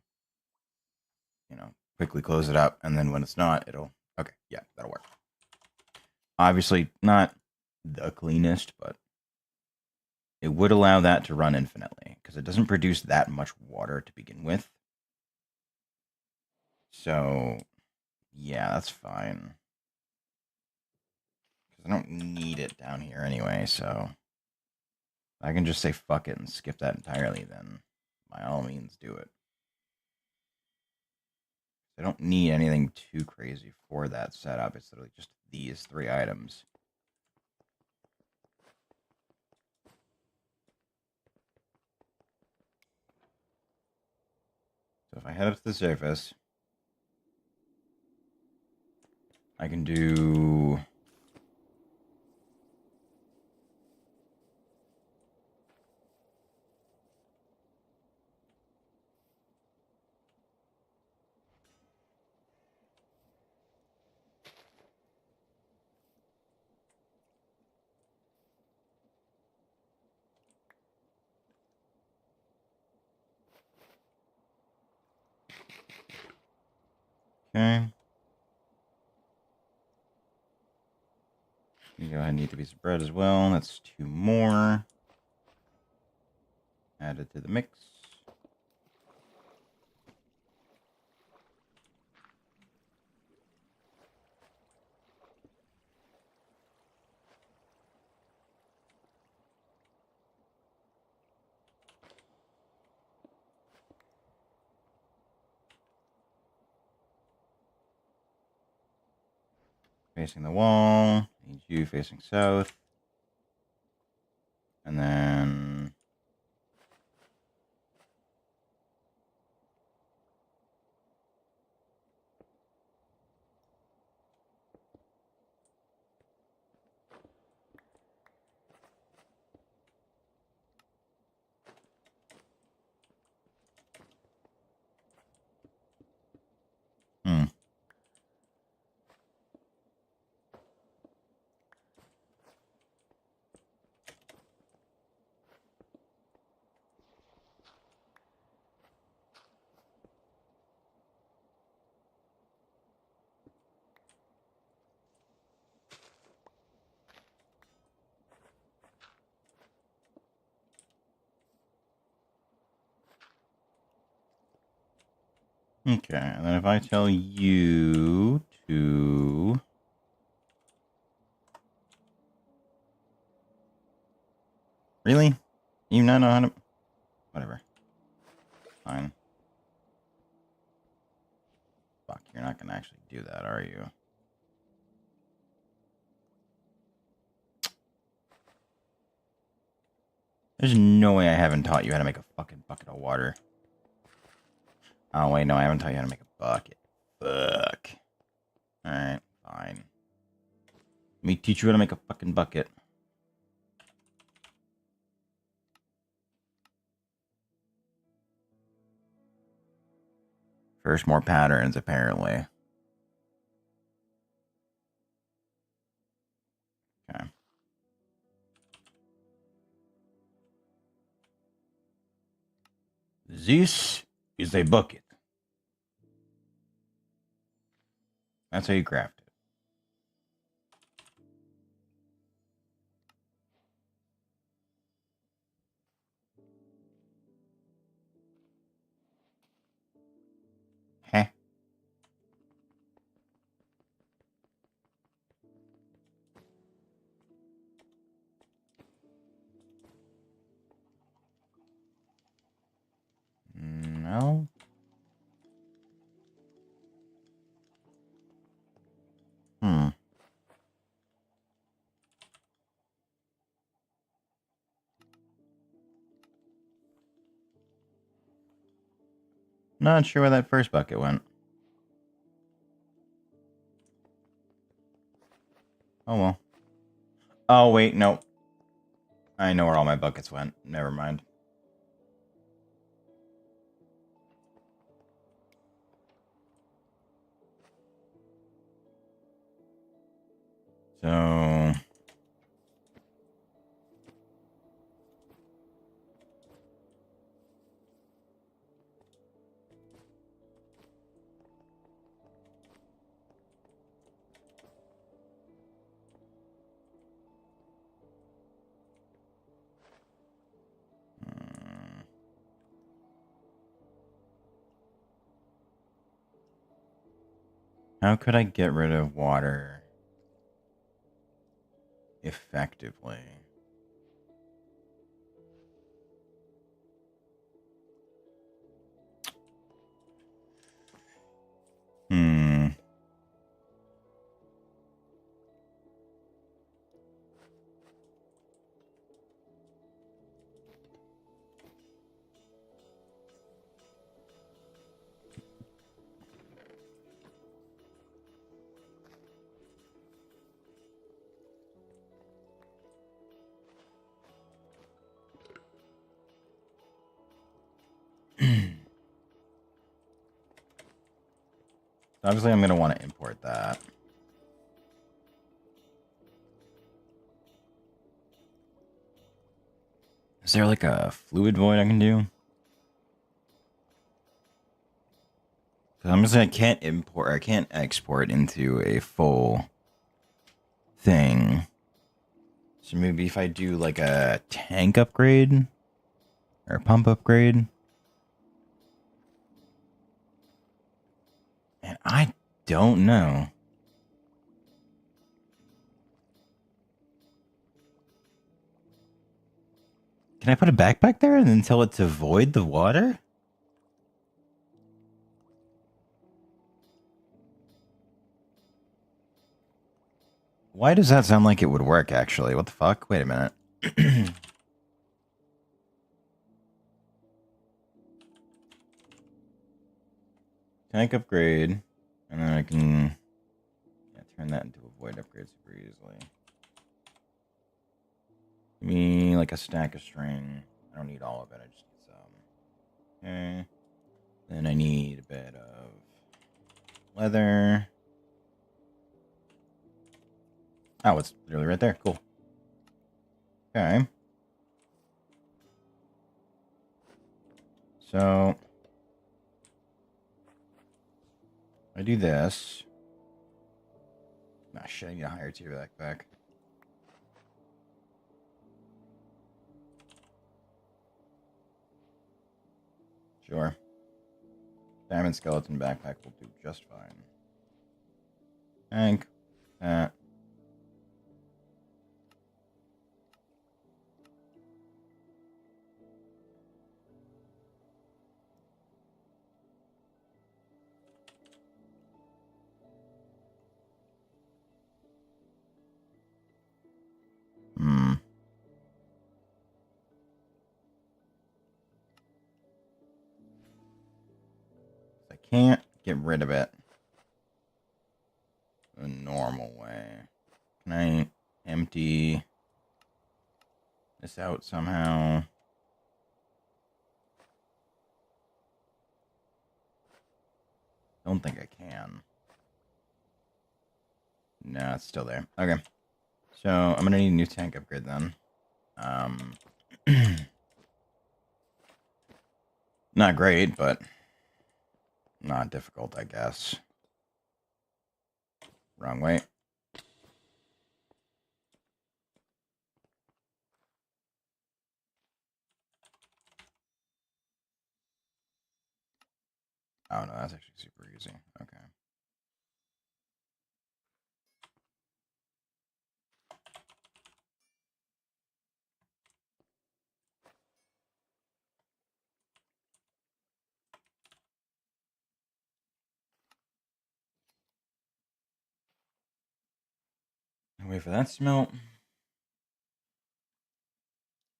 quickly close it up, and then when it's not, it'll. Okay, yeah, that'll work. Obviously, not the cleanest, but it would allow that to run infinitely because it doesn't produce that much water to begin with. So, yeah, that's fine. Because I don't need it down here anyway, so I can just say fuck it and skip that entirely, then by all means do it. I don't need anything too crazy for that setup. It's literally just these 3 items. So if I head up to the surface, I can do... Okay. You go ahead and eat the piece of bread as well. That's 2 more. Added to the mix. Facing the wall. Need you facing south. And then... Okay, and then if I tell you to... Really? You not know how to... Whatever. Fine. Fuck, you're not gonna actually do that, are you? There's no way I haven't taught you how to make a fucking bucket of water. Oh, wait, no, I haven't taught you how to make a bucket. Fuck. Alright, fine. Let me teach you how to make a fucking bucket. First, more patterns, apparently. Okay. This is a bucket. That's how you craft it. Heh. No. Not sure where that first bucket went. Oh, well. Oh, wait, no. I know where all my buckets went. Never mind. So how could I get rid of water effectively? Hmm. Obviously, I'm going to want to import that. Is there like a fluid void I can do? Because I'm just I can't import, I can't export into a full thing. So maybe if I do like a tank upgrade or a pump upgrade. And I don't know. Can I put a backpack there and then tell it to void the water? Why does that sound like it would work, actually? What the fuck? Wait a minute. Tank upgrade. And then I can turn that into a void upgrade super easily. Give me like a stack of string. I don't need all of it. I just need some. Okay. Then I need a bit of leather. Oh, it's literally right there. Cool. Okay. So I do this. Ah, shit, I need a higher tier backpack. Sure. Diamond skeleton backpack will do just fine. Tank. That. Hmm. I can't get rid of it the normal way. Can I empty this out somehow? Don't think I can. No, it's still there. Okay. So I'm gonna need a new tank upgrade then. Not great, but not difficult, I guess. Wrong way. Oh no, that's actually super easy. Okay. Wait for that to melt.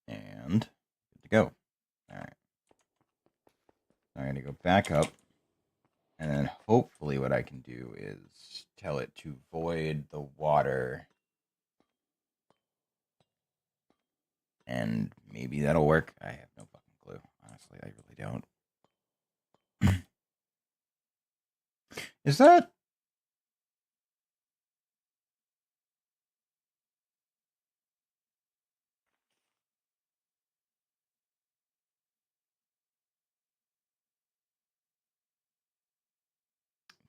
And good to go. Alright. I'm going to go back up. And then hopefully what I can do is tell it to void the water. And maybe that'll work. I have no fucking clue. Honestly, I really don't. Is that...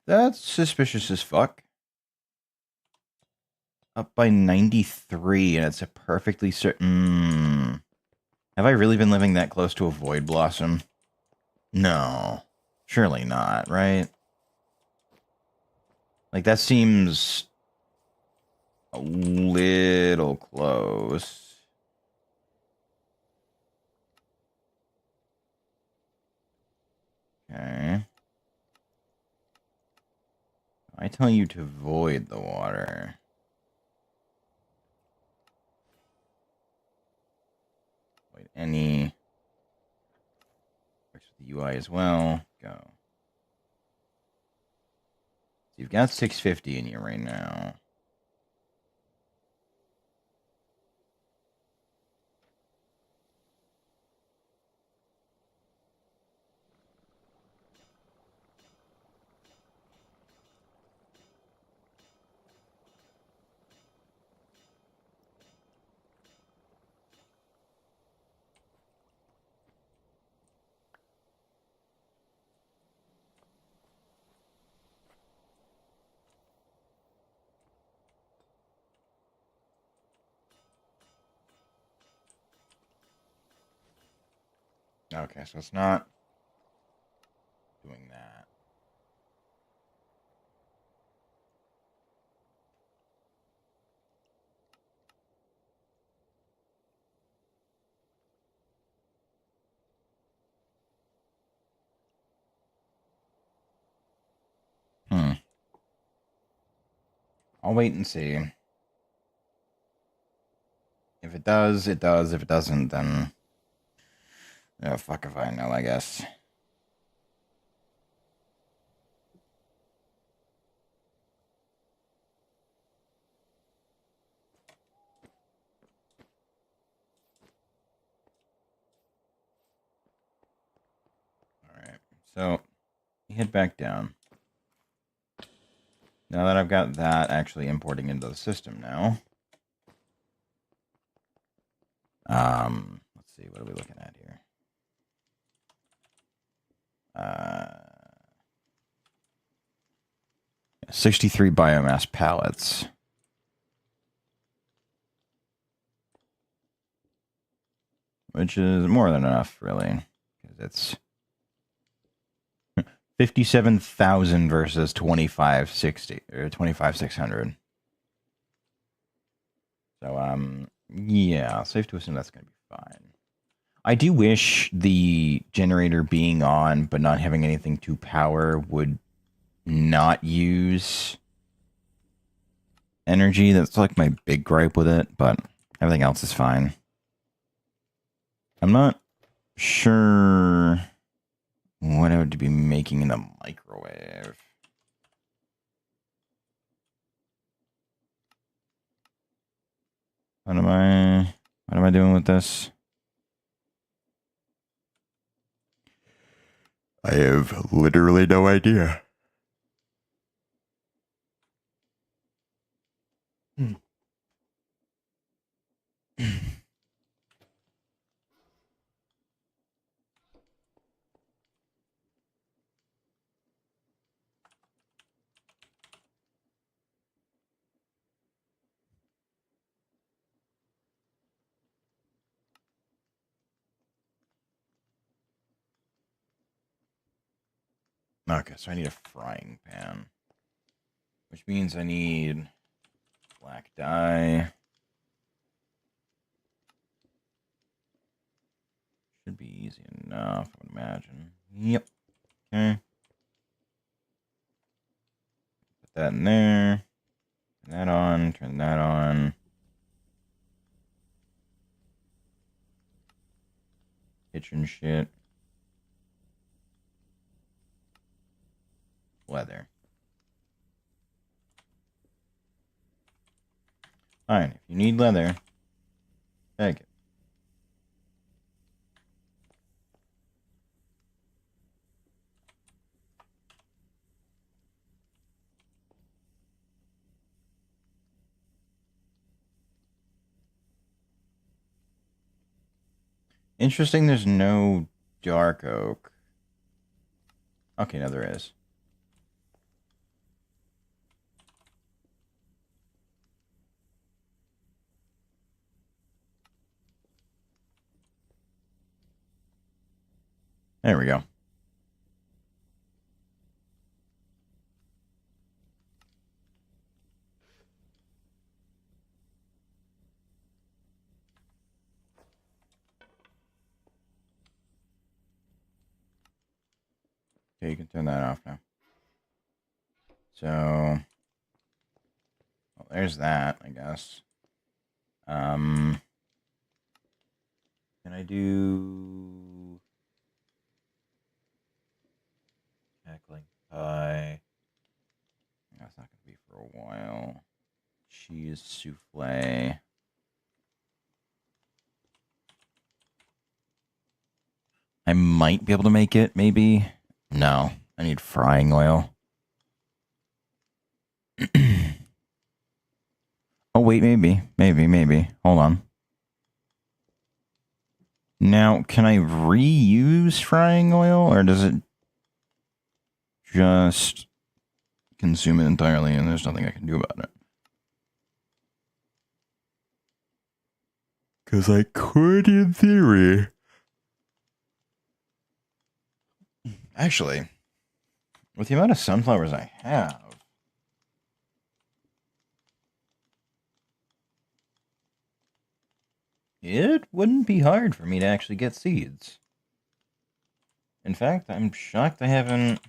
That's suspicious as fuck. Up by 93, and it's a perfectly certain... Have I really been living that close to a void blossom? No. Surely not, right? Like, that seems a little close. Okay. I tell you to void the water. Void any. Works with the UI as well. Go. So you've got 650 in you right now. Okay, so it's not doing that. I'll wait and see. If it does, it does. If it doesn't, then... Oh, fuck if I know, I guess. Alright, so... head back down. Now that I've got that actually importing into the system now... let's see, what are we looking at here? 63 biomass pallets. Which is more than enough, really. Because it's 57,000 versus 2560 or 25,600. So, yeah, safe to assume that's going to be fine. I do wish the generator being on but not having anything to power would not use energy. That's like my big gripe with it, but everything else is fine. I'm not sure what I would be making in the microwave. What am I doing with this? I have literally no idea. Okay, so I need a frying pan. Which means I need black dye. Should be easy enough, I would imagine. Yep. Okay. Put that in there. Turn that on. Turn that on. Kitchen shit. Leather. Fine. If you need leather, take it. Interesting, there's no dark oak. Okay, no, there is. There we go. Okay, you can turn that off now. So, well, there's that, I guess. Can I do Cackling pie. That's not gonna be for a while. Cheese souffle. I might be able to make it, maybe. No, I need frying oil. Oh, wait, maybe. Hold on. Now, can I reuse frying oil, or does it just consume it entirely and there's nothing I can do about it? Because I could, in theory. Actually, with the amount of sunflowers I have, it wouldn't be hard for me to actually get seeds. In fact, I'm shocked I haven't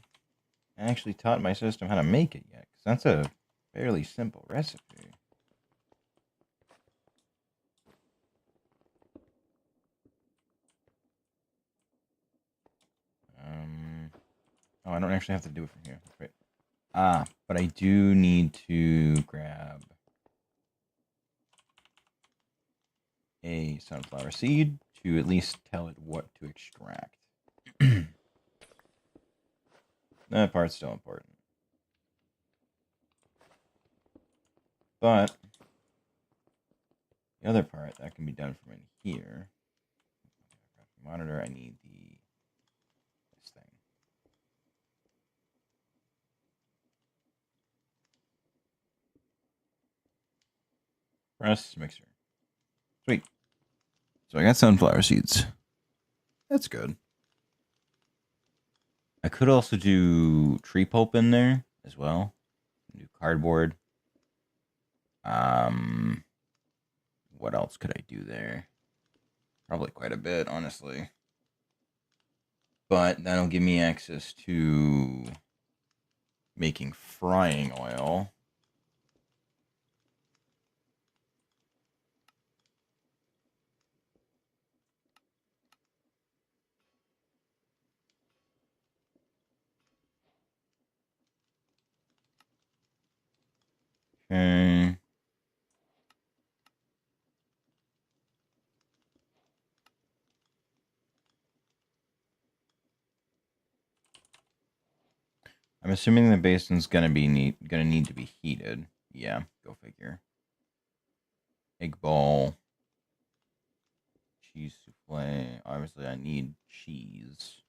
actually taught my system how to make it yet, because that's a fairly simple recipe. Oh, I don't actually have to do it from here. That's right. But I do need to grab a sunflower seed to at least tell it what to extract. That part's still important. But the other part, that can be done from in here. Monitor, I need this thing. Press mixer. Sweet. So I got sunflower seeds. That's good. I could also do tree pulp in there as well. Do cardboard. What else could I do there? Probably quite a bit, honestly. But that'll give me access to making frying oil. Okay. I'm assuming the basin's gonna need to be heated. Yeah, go figure. Egg ball. Cheese souffle. Obviously, I need cheese.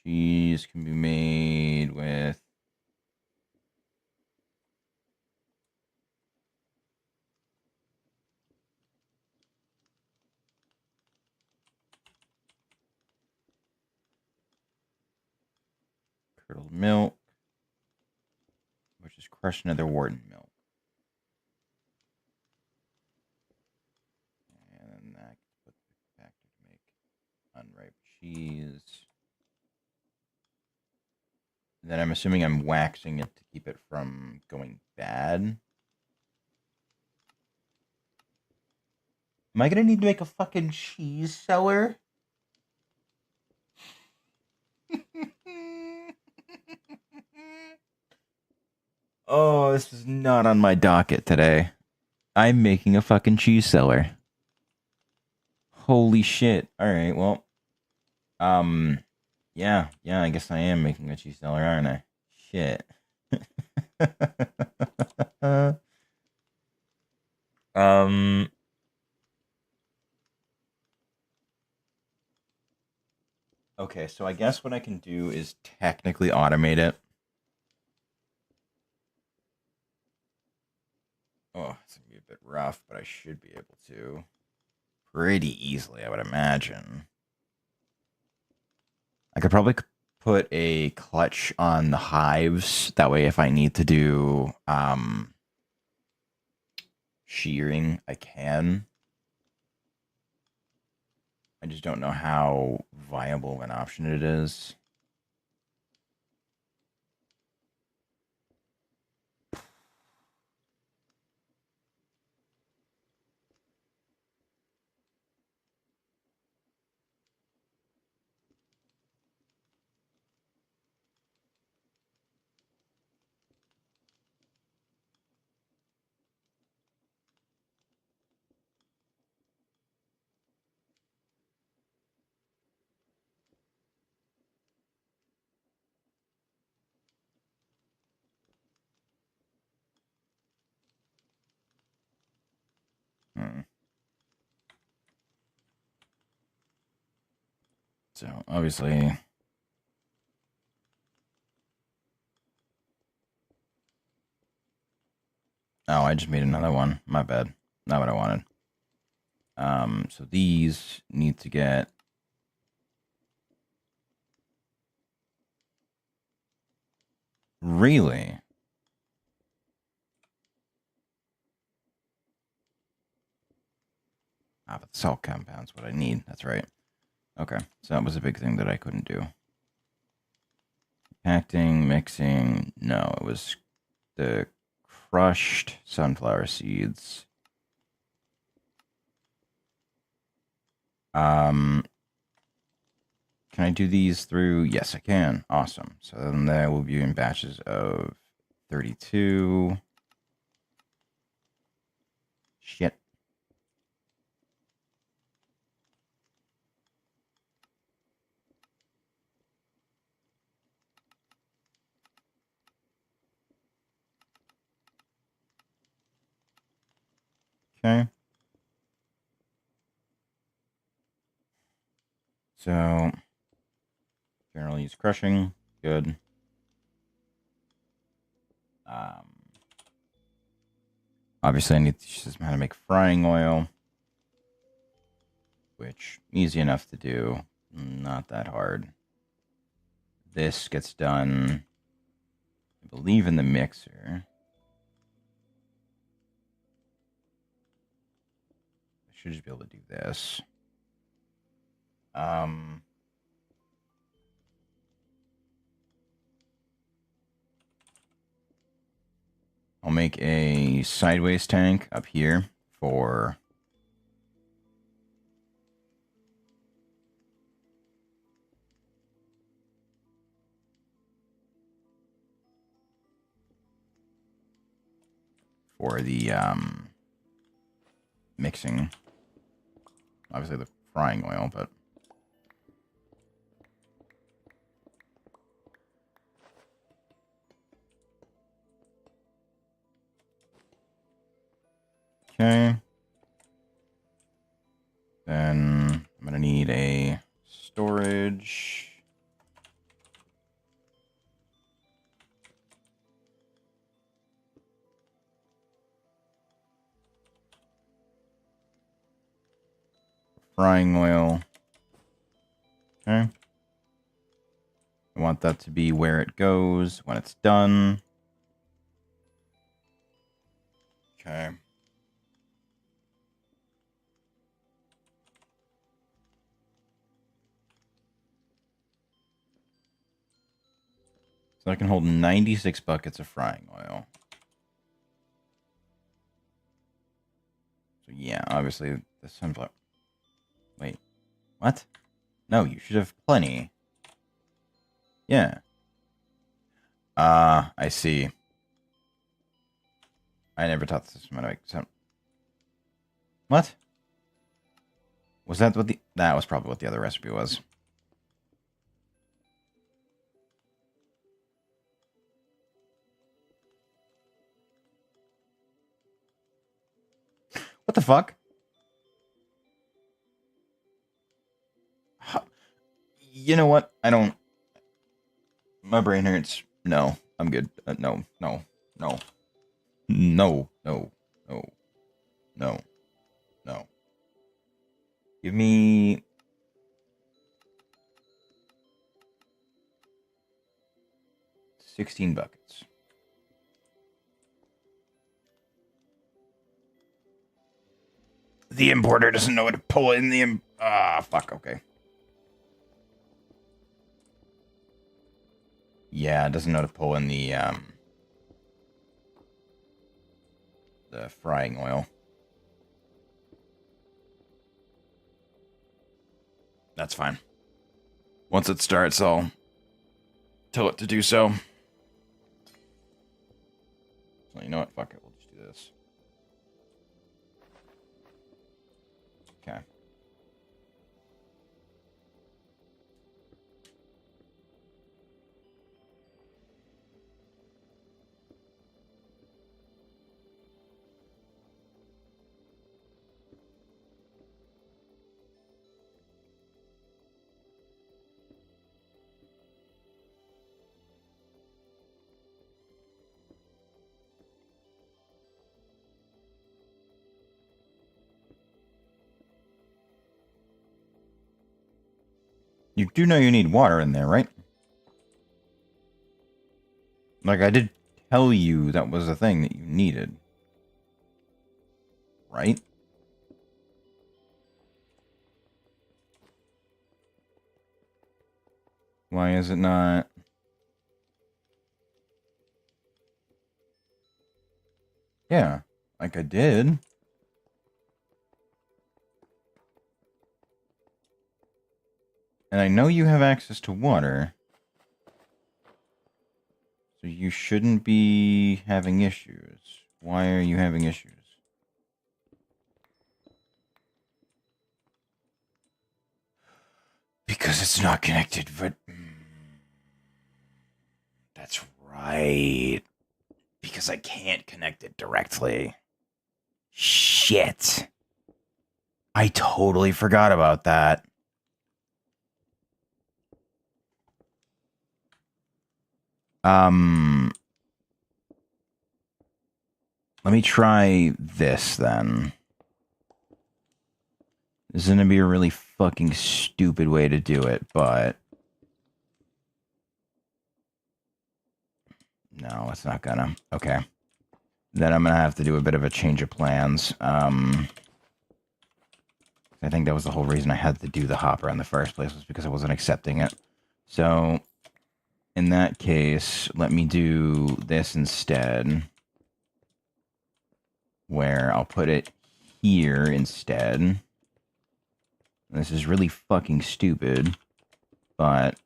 Cheese can be made with curdled milk, which is crushed nether wart milk. And then that put the factor to make unripe cheese. And then I'm assuming I'm waxing it to keep it from going bad. Am I gonna need to make a fucking cheese cellar? Oh, this is not on my docket today. I'm making a fucking cheese cellar. Holy shit. Alright, well. Yeah, I guess I am making a cheese cellar, aren't I? Shit. um Okay, so I guess what I can do is technically automate it. Oh, it's gonna be a bit rough, but I should be able to pretty easily, I would imagine. I could probably put a clutch on the hives. That way, if I need to do shearing, I can. I just don't know how viable of an option it is. Hmm. So obviously, oh, I just made another one. My bad. Not what I wanted. So these need to get really. Ah, but the salt compound's what I need. That's right. Okay, so that was a big thing that I couldn't do. Compacting, mixing. No, it was the crushed sunflower seeds. Can I do these through? Yes, I can. Awesome. So then there will be in batches of 32. Shit. Okay. So generally use crushing. Good. Obviously I need to teach them how to make frying oil, which easy enough to do. Not that hard. This gets done, I believe, in the mixer. I should just be able to do this. I'll make a sideways tank up here for the mixing. Obviously the frying oil, but okay. Then I'm gonna need a storage. Frying oil. Okay. I want that to be where it goes when it's done. Okay. So I can hold 96 buckets of frying oil. So yeah, obviously the sunflower. Wait, what? No, you should have plenty. Yeah. I see. I never taught this how to make some. What? Was that what the... That was probably what the other recipe was. What the fuck? You know what? I don't... My brain hurts. No, I'm good. No, no, no. No, no, no, no, no. Give me... 16 buckets. The importer doesn't know what to pull in the... fuck, okay. Yeah, it doesn't know to pull in the frying oil. That's fine. Once it starts, I'll tell it to do so. So you know what? Fuck it. We'll just do this. Okay. You do know you need water in there, right? Like, I did tell you that was a thing that you needed. Right? Why is it not? Yeah, like I did. And I know you have access to water. So you shouldn't be having issues. Why are you having issues? Because it's not connected, but... That's right. Because I can't connect it directly. Shit. I totally forgot about that. Let me try this then. This is gonna be a really fucking stupid way to do it, but... No, it's not gonna. Okay. Then I'm gonna have to do a bit of a change of plans. I think that was the whole reason I had to do the hopper in the first place, was because I wasn't accepting it. So, in that case, let me do this instead. Where I'll put it here instead. This is really fucking stupid, but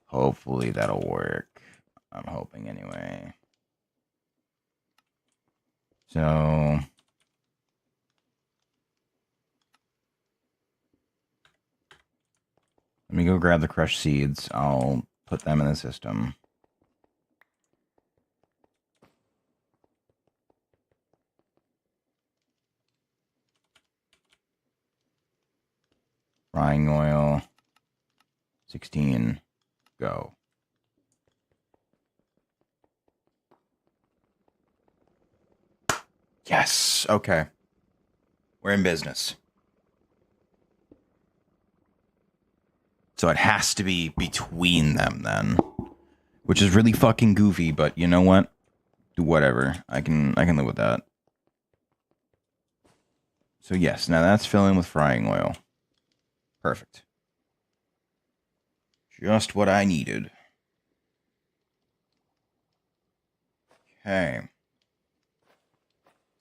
hopefully that'll work. I'm hoping anyway. So... let me go grab the crushed seeds. I'll put them in the system. Frying oil. 16. Go. Yes. Okay. We're in business. So it has to be between them then. Which is really fucking goofy, but you know what? Do whatever. I can live with that. So yes, now that's filling with frying oil. Perfect. Just what I needed. Okay.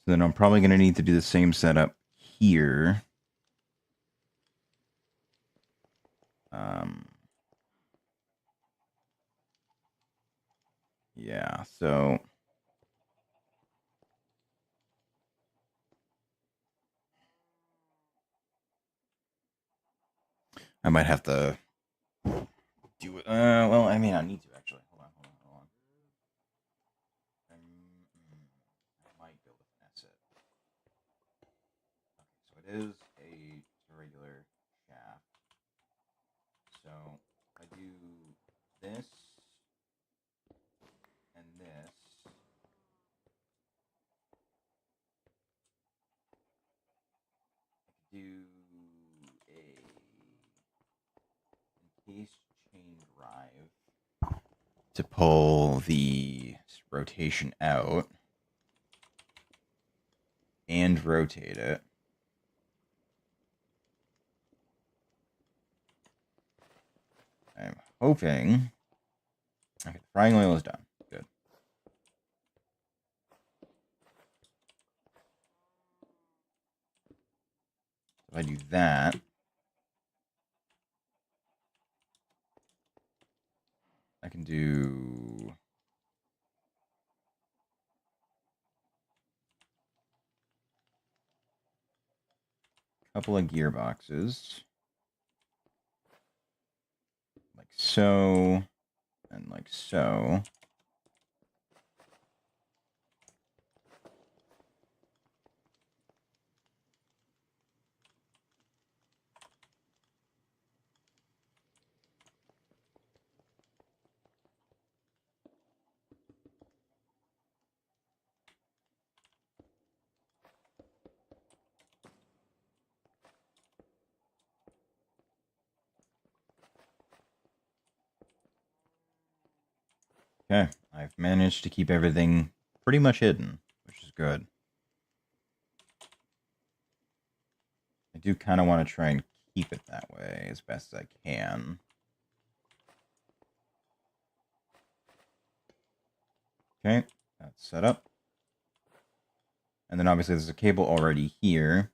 So then I'm probably going to need to do the same setup here. Yeah, so... I might have to do it. Well, I mean, I need to actually. Hold on. I might be able to finesse it. Okay, so it is a regular shaft. So I do this and this. I could do a encased chain to pull the rotation out and rotate it. I'm hoping. Okay, the frying oil is done. Good. If I do that, I can do a couple of gearboxes, like so, and like so. Okay, I've managed to keep everything pretty much hidden, which is good. I do kind of want to try and keep it that way as best as I can. Okay, that's set up. And then obviously there's a cable already here.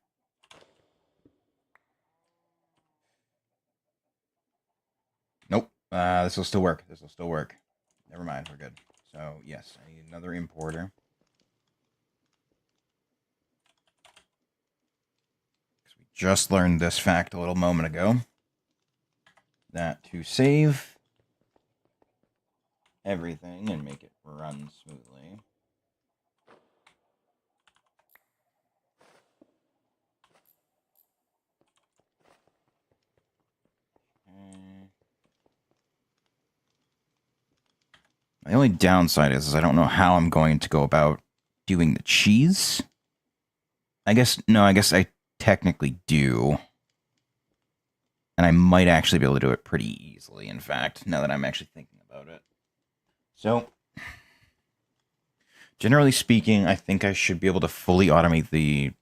Nope, this will still work. This will still work. Never mind, we're good. So, yes, I need another importer. We just learned this fact a little moment ago. That to save everything and make it run smoothly. My only downside is I don't know how I'm going to go about doing the cheese. I guess I technically do. And I might actually be able to do it pretty easily, in fact, now that I'm actually thinking about it. So, generally speaking, I think I should be able to fully automate the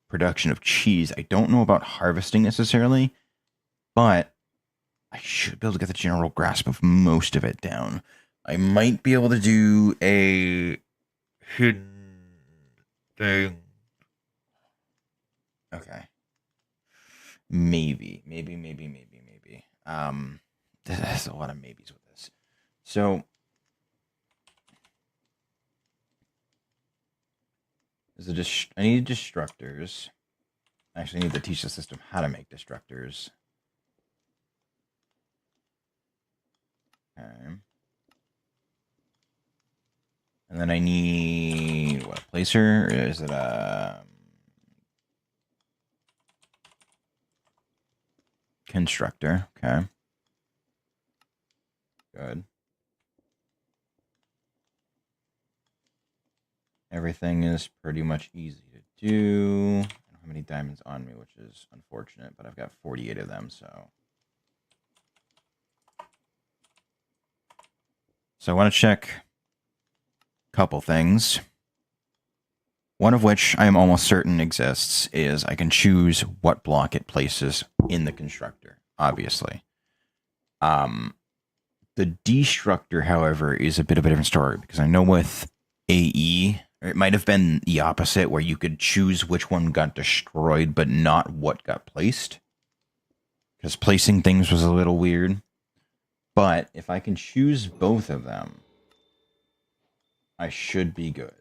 production of cheese. I don't know about harvesting necessarily, but I should be able to get the general grasp of most of it down. I might be able to do a hidden thing. Okay. Maybe. There's a lot of maybes with this. So, I need destructors. I actually need to teach the system how to make destructors. Okay. And then I need, what, a placer? Or is it a constructor? Okay. Good. Everything is pretty much easy to do. I don't have many diamonds on me, which is unfortunate, but I've got 48 of them, so. So I want to check a couple things. One of which I am almost certain exists is I can choose what block it places in the constructor, obviously. The destructor, however, is a bit of a different story because I know with AE, or it might have been the opposite where you could choose which one got destroyed but not what got placed. Because placing things was a little weird. But if I can choose both of them, I should be good.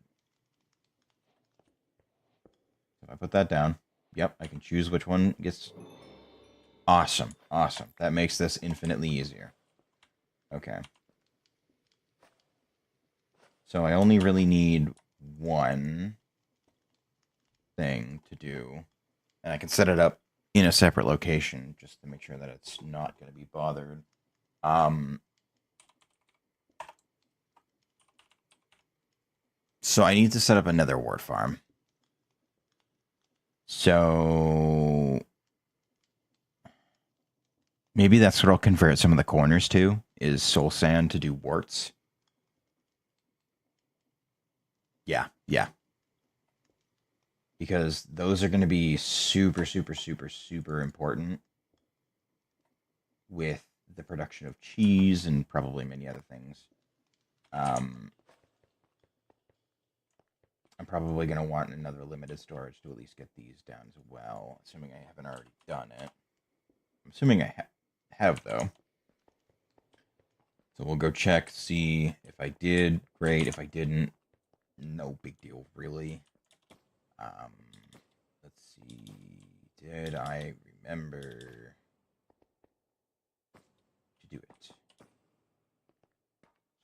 If I put that down, yep, I can choose which one gets... Awesome. That makes this infinitely easier. Okay. So I only really need one thing to do. And I can set it up in a separate location just to make sure that it's not going to be bothered. So I need to set up another wart farm. So maybe that's what I'll convert some of the corners to, is soul sand to do warts. Yeah. Because those are going to be super, super, super, super important with the production of cheese and probably many other things. I'm probably going to want another limited storage to at least get these down as well, assuming I haven't already done it. I'm assuming I have, though. So we'll go check, see if I did. Great. If I didn't, no big deal, really. Let's see. Did I remember to do it?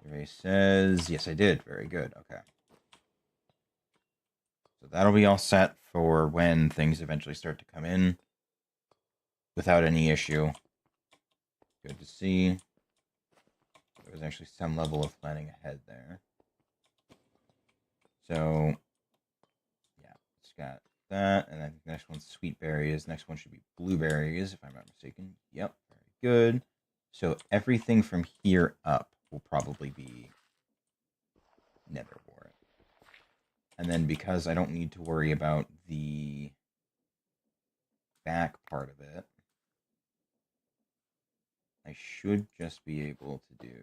Survey says, yes, I did. Very good. Okay. So that'll be all set for when things eventually start to come in without any issue. Good to see. There was actually some level of planning ahead there. So, yeah, it's got that. And then the next one's sweet berries. Next one should be blueberries, if I'm not mistaken. Yep, very good. So everything from here up will probably be nether wart. And then because I don't need to worry about the back part of it, I should just be able to do...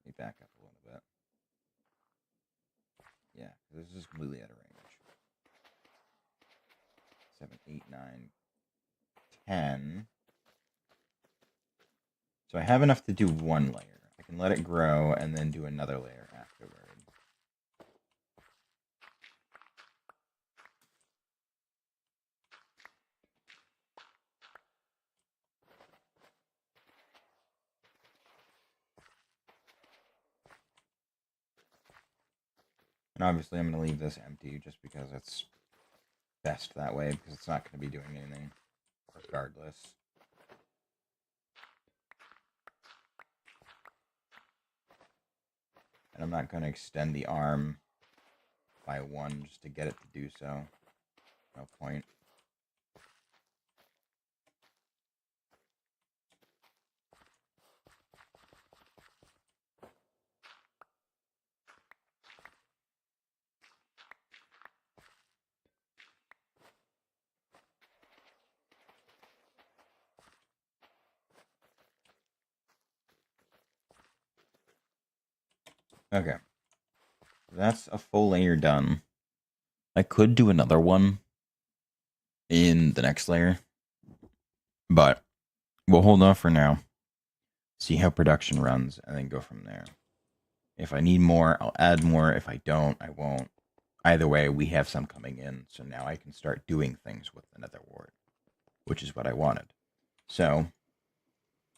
Let me back up a little bit. Yeah, this is completely out of range. 7, 8, 9, 10. So I have enough to do one layer. I can let it grow and then do another layer afterward. And obviously I'm going to leave this empty just because it's best that way, because it's not going to be doing anything regardless. And I'm not going to extend the arm by 1 just to get it to do so. No point. Okay. That's a full layer done. I could do another one in the next layer, but we'll hold off for now. See how production runs, and then go from there. If I need more, I'll add more. If I don't, I won't. Either way, we have some coming in, so now I can start doing things with the nether wart, which is what I wanted. So,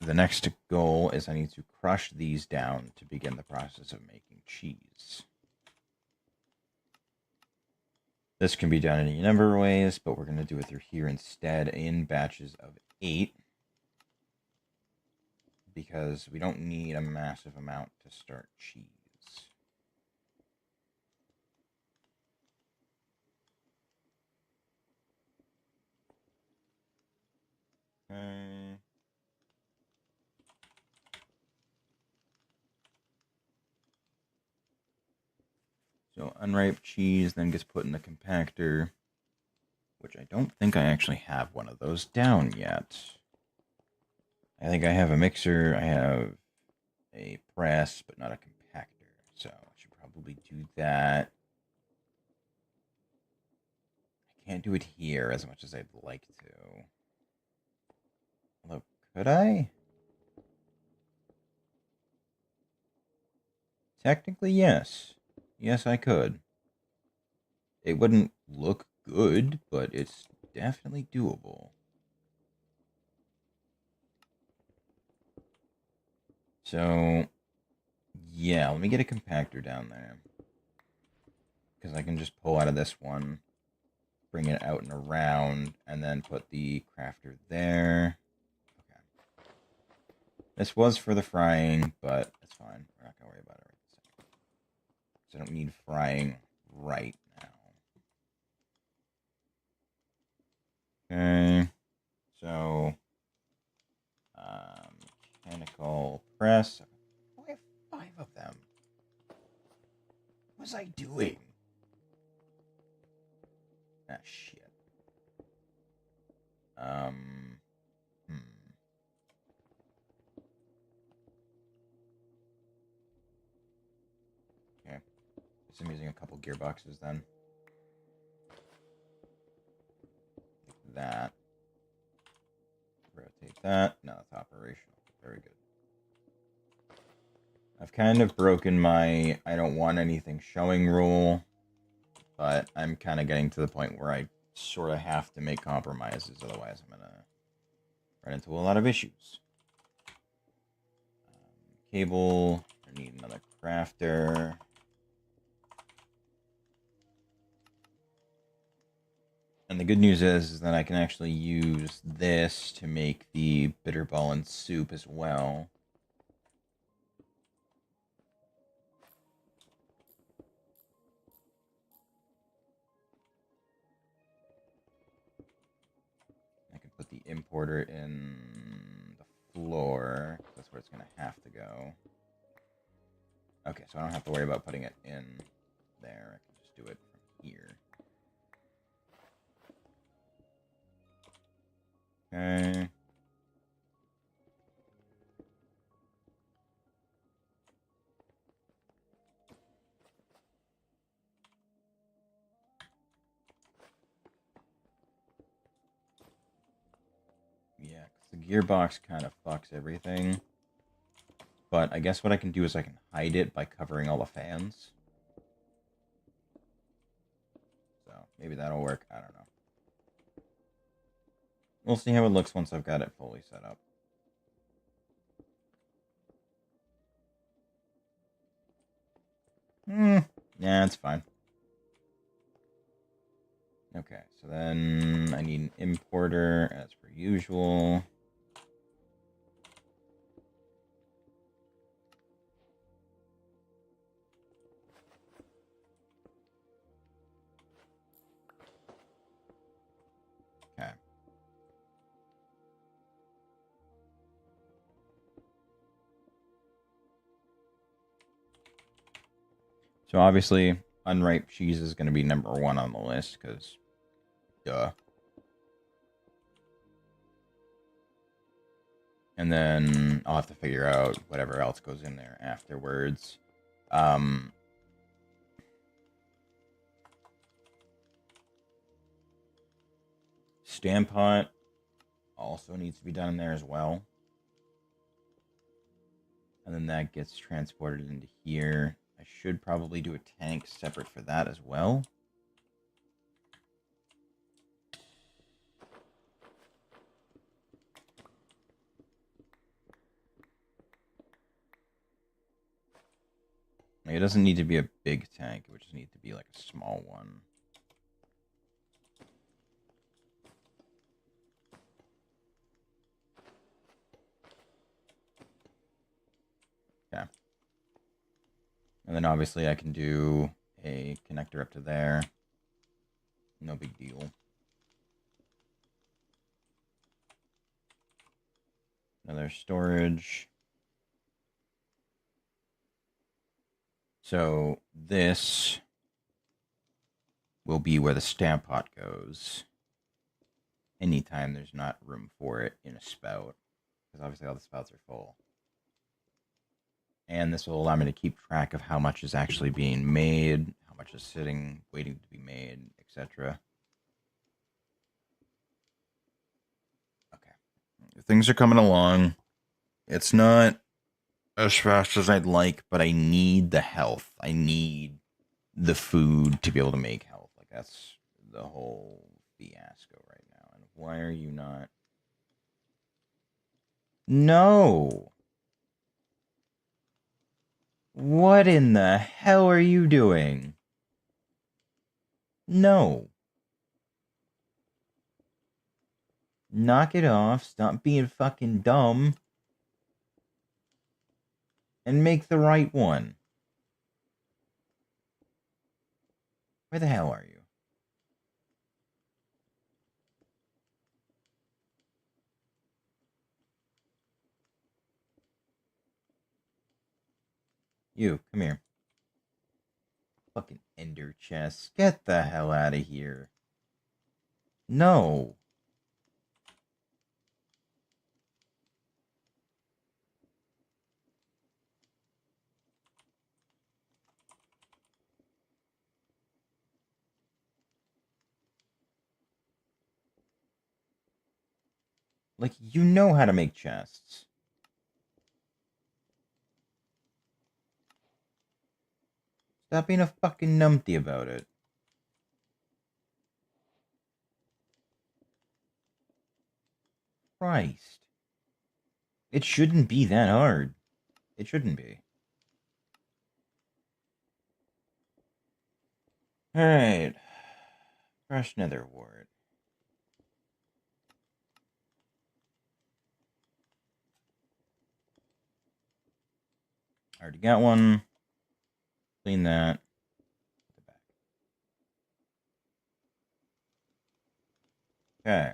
the next goal is I need to crush these down to begin the process of making cheese. This can be done in a number of ways, but we're going to do it through here instead in batches of 8. Because we don't need a massive amount to start cheese. Okay. So unripe cheese then gets put in the compactor, which I don't think I actually have one of those down yet. I think I have a mixer, I have a press, but not a compactor. So I should probably do that. I can't do it here as much as I'd like to. Although, could I? Technically, yes. Yes, I could. It wouldn't look good, but it's definitely doable. So, yeah, let me get a compactor down there. Because I can just pull out of this one, bring it out and around, and then put the crafter there. Okay. This was for the frying, but it's fine. We're not going to worry about it right this second. So I don't need frying right now. Okay. So, mechanical press. Oh, I have 5 of them. What was I doing? Ah, shit. Hmm. Okay. Guess I'm using a couple gearboxes then. Like that. Rotate that. No, it's operational. Very good. I've kind of broken my I don't want anything showing rule, but I'm kind of getting to the point where I sort of have to make compromises, otherwise I'm going to run into a lot of issues. Cable, I need another crafter. And the good news is that I can actually use this to make the bitter ball and soup as well. I can put the importer in the floor. That's where it's going to have to go. Okay, so I don't have to worry about putting it in there. I can just do it from here. Okay. Yeah, because the gearbox kind of fucks everything. But I guess what I can do is I can hide it by covering all the fans. So maybe that'll work. I don't know. We'll see how it looks once I've got it fully set up. Yeah, it's fine. Okay, so then I need an importer as per usual. Okay. So obviously, unripe cheese is going to be number 1 on the list, because, duh. And then I'll have to figure out whatever else goes in there afterwards. Stampot also needs to be done in there as well. And then that gets transported into here. I should probably do a tank separate for that as well. Like, it doesn't need to be a big tank. It would just need to be like a small one. Okay. And then obviously I can do a connector up to there. No big deal. Another storage. So this will be where the stamp pot goes. Anytime there's not room for it in a spout. Because obviously all the spouts are full. And this will allow me to keep track of how much is actually being made, how much is sitting, waiting to be made, etc. Okay. Things are coming along. It's not as fast as I'd like, but I need the health. I need the food to be able to make health. Like, that's the whole fiasco right now. And why are you not? No! What in the hell are you doing? No. Knock it off. Stop being fucking dumb. And make the right one. Where the hell are you? You, come here. fucking ender chest. Get the hell out of here. No. Like, you know how to make chests. Stop being a fucking numpty about it. Christ. It shouldn't be that hard. It shouldn't be. Alright. Fresh nether wart. Already got one. Clean that. Put it back. Okay.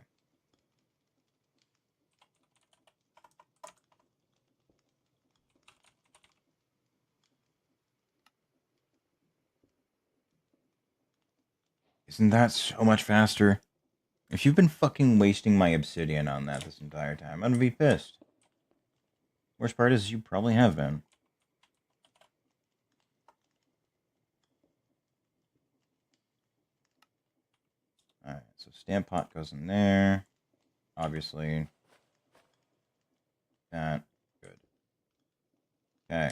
Isn't that so much faster? If you've been fucking wasting my obsidian on that this entire time, I'm gonna be pissed. Worst part is you probably have been. Alright, so stamp pot goes in there. Obviously. That. Good. Okay.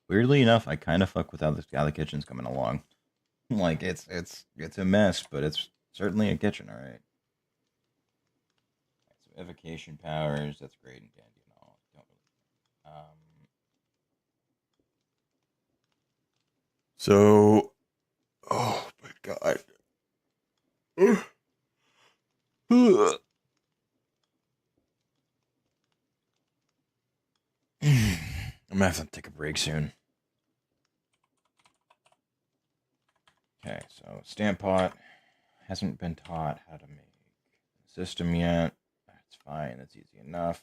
Weirdly enough, I kind of fuck with how this guy the kitchen's coming along. Like, it's a mess, but it's certainly a kitchen, alright. So evocation powers, that's great and dandy and all. Don't really. So, oh my god. I'm gonna have to take a break soon. Okay, so stamp pot hasn't been taught how to make the system yet. That's fine, that's easy enough.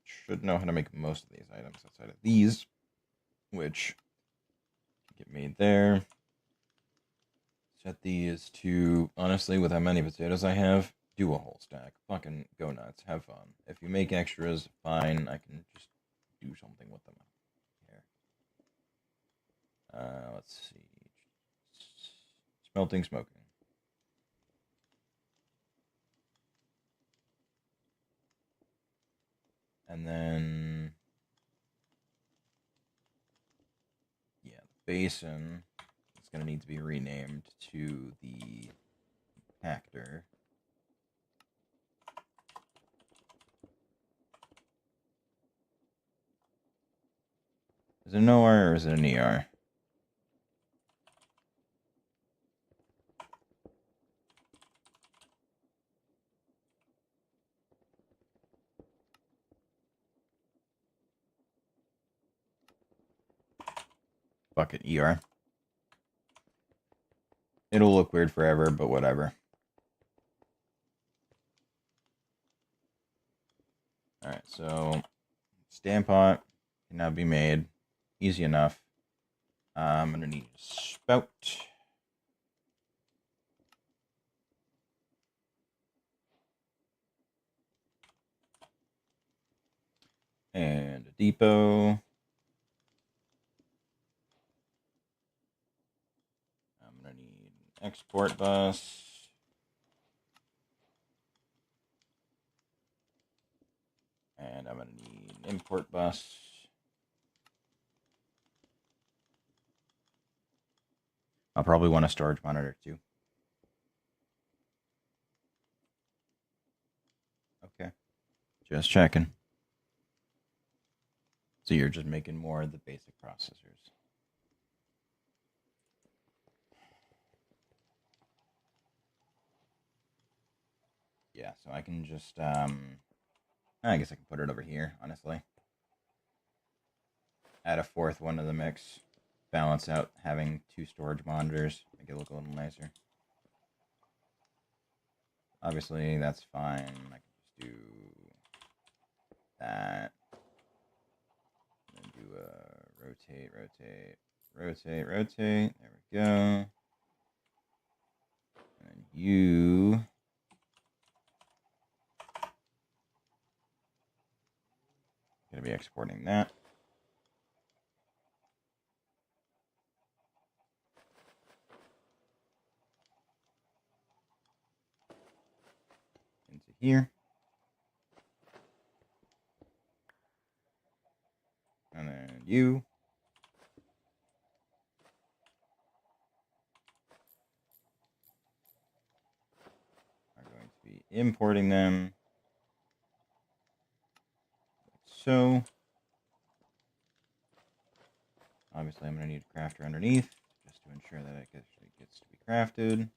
Should know how to make most of these items outside of these, which get made there. Set these to, honestly, with how many potatoes I have, do a whole stack. Fucking go nuts, have fun. If you make extras, fine, I can just do something with them here. Let's see. Smelting, smoking. And then, yeah, the basin is going to need to be renamed to the actor. Is it an OR or is it an ER? Fuck it, ER. It'll look weird forever, but whatever. Alright, so stamp pot can now be made. Easy enough. I'm going to need a spout. And a depot. I'm going to need an export bus. And I'm going to need an import bus. I'll probably want a storage monitor too. Okay. Just checking. So you're just making more of the basic processors. Yeah, so I can just, I guess I can put it over here, honestly. Add a fourth one to the mix. Balance out having two storage monitors. Make it look a little nicer. Obviously, that's fine. I can just do that. And then do a rotate, rotate, rotate, rotate. There we go. And you gonna be exporting that. Into here. And then you are going to be importing them. Like so. Obviously, I'm going to need a crafter underneath just to ensure that it actually gets to be crafted.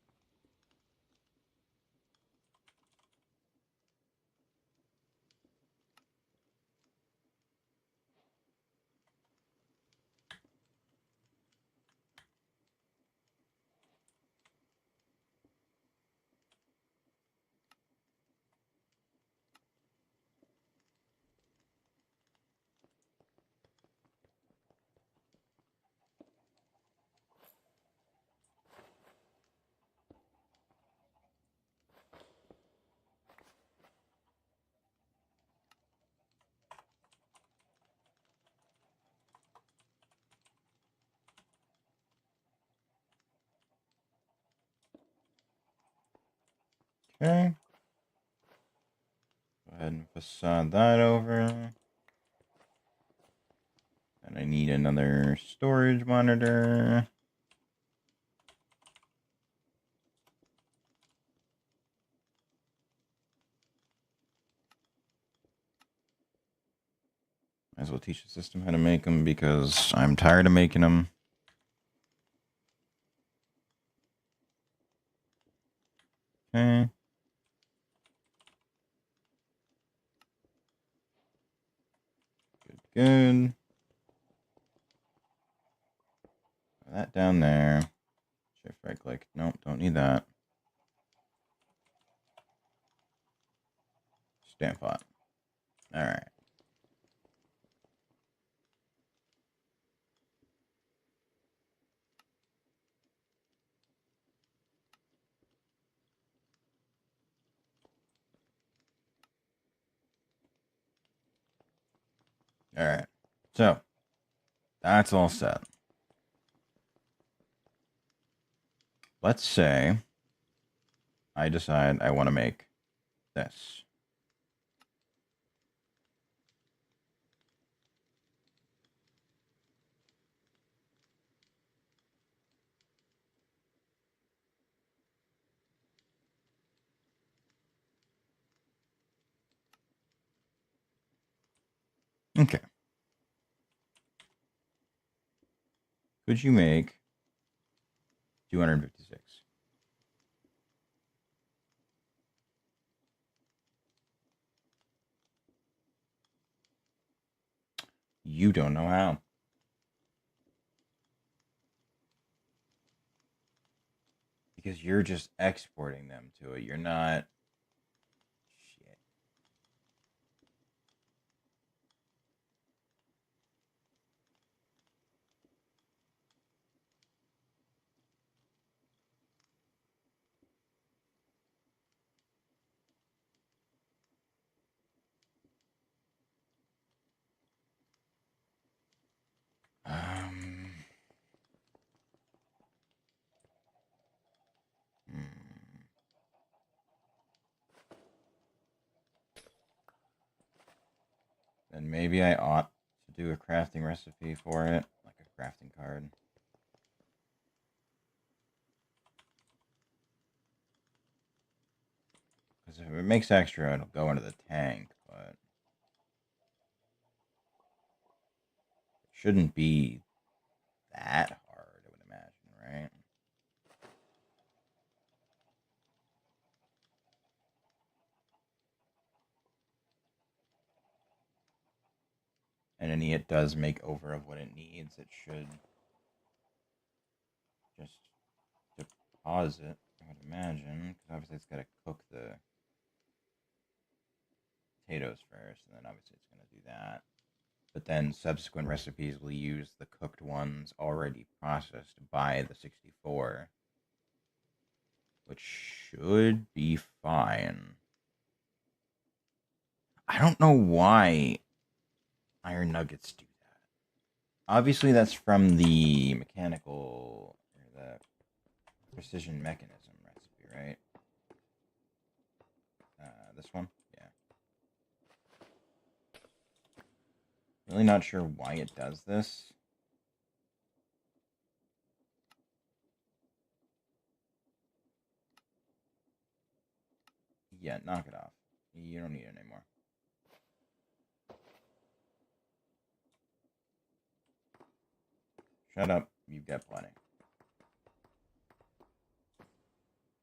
Okay. Go ahead and facade that over. And I need another storage monitor. Might as well teach the system how to make them because I'm tired of making them. Okay. Good, good. Put that down there. Shift right click. Nope, don't need that. Stamp pot. All right. All right. So that's all set. Let's say I decide I want to make this. Okay. Could you make 256? You don't know how. Because you're just exporting them to it. You're not. Shit. Hmm. Then maybe I ought to do a crafting recipe for it, like a crafting card. Because if it makes extra, it'll go into the tank, but it shouldn't be that hard, I would imagine, right? And any it does make over of what it needs, it should just deposit, I would imagine. Because obviously it's got to cook the potatoes first, and then obviously it's going to do that. but then subsequent recipes will use the cooked ones already processed by the 64, which should be fine. I don't know why iron nuggets do that. Obviously, that's from the mechanical, or the precision mechanism recipe, right? This one? Yeah. Really not sure why it does this. Yeah, knock it off. You don't need it anymore. Shut up. You've got plenty.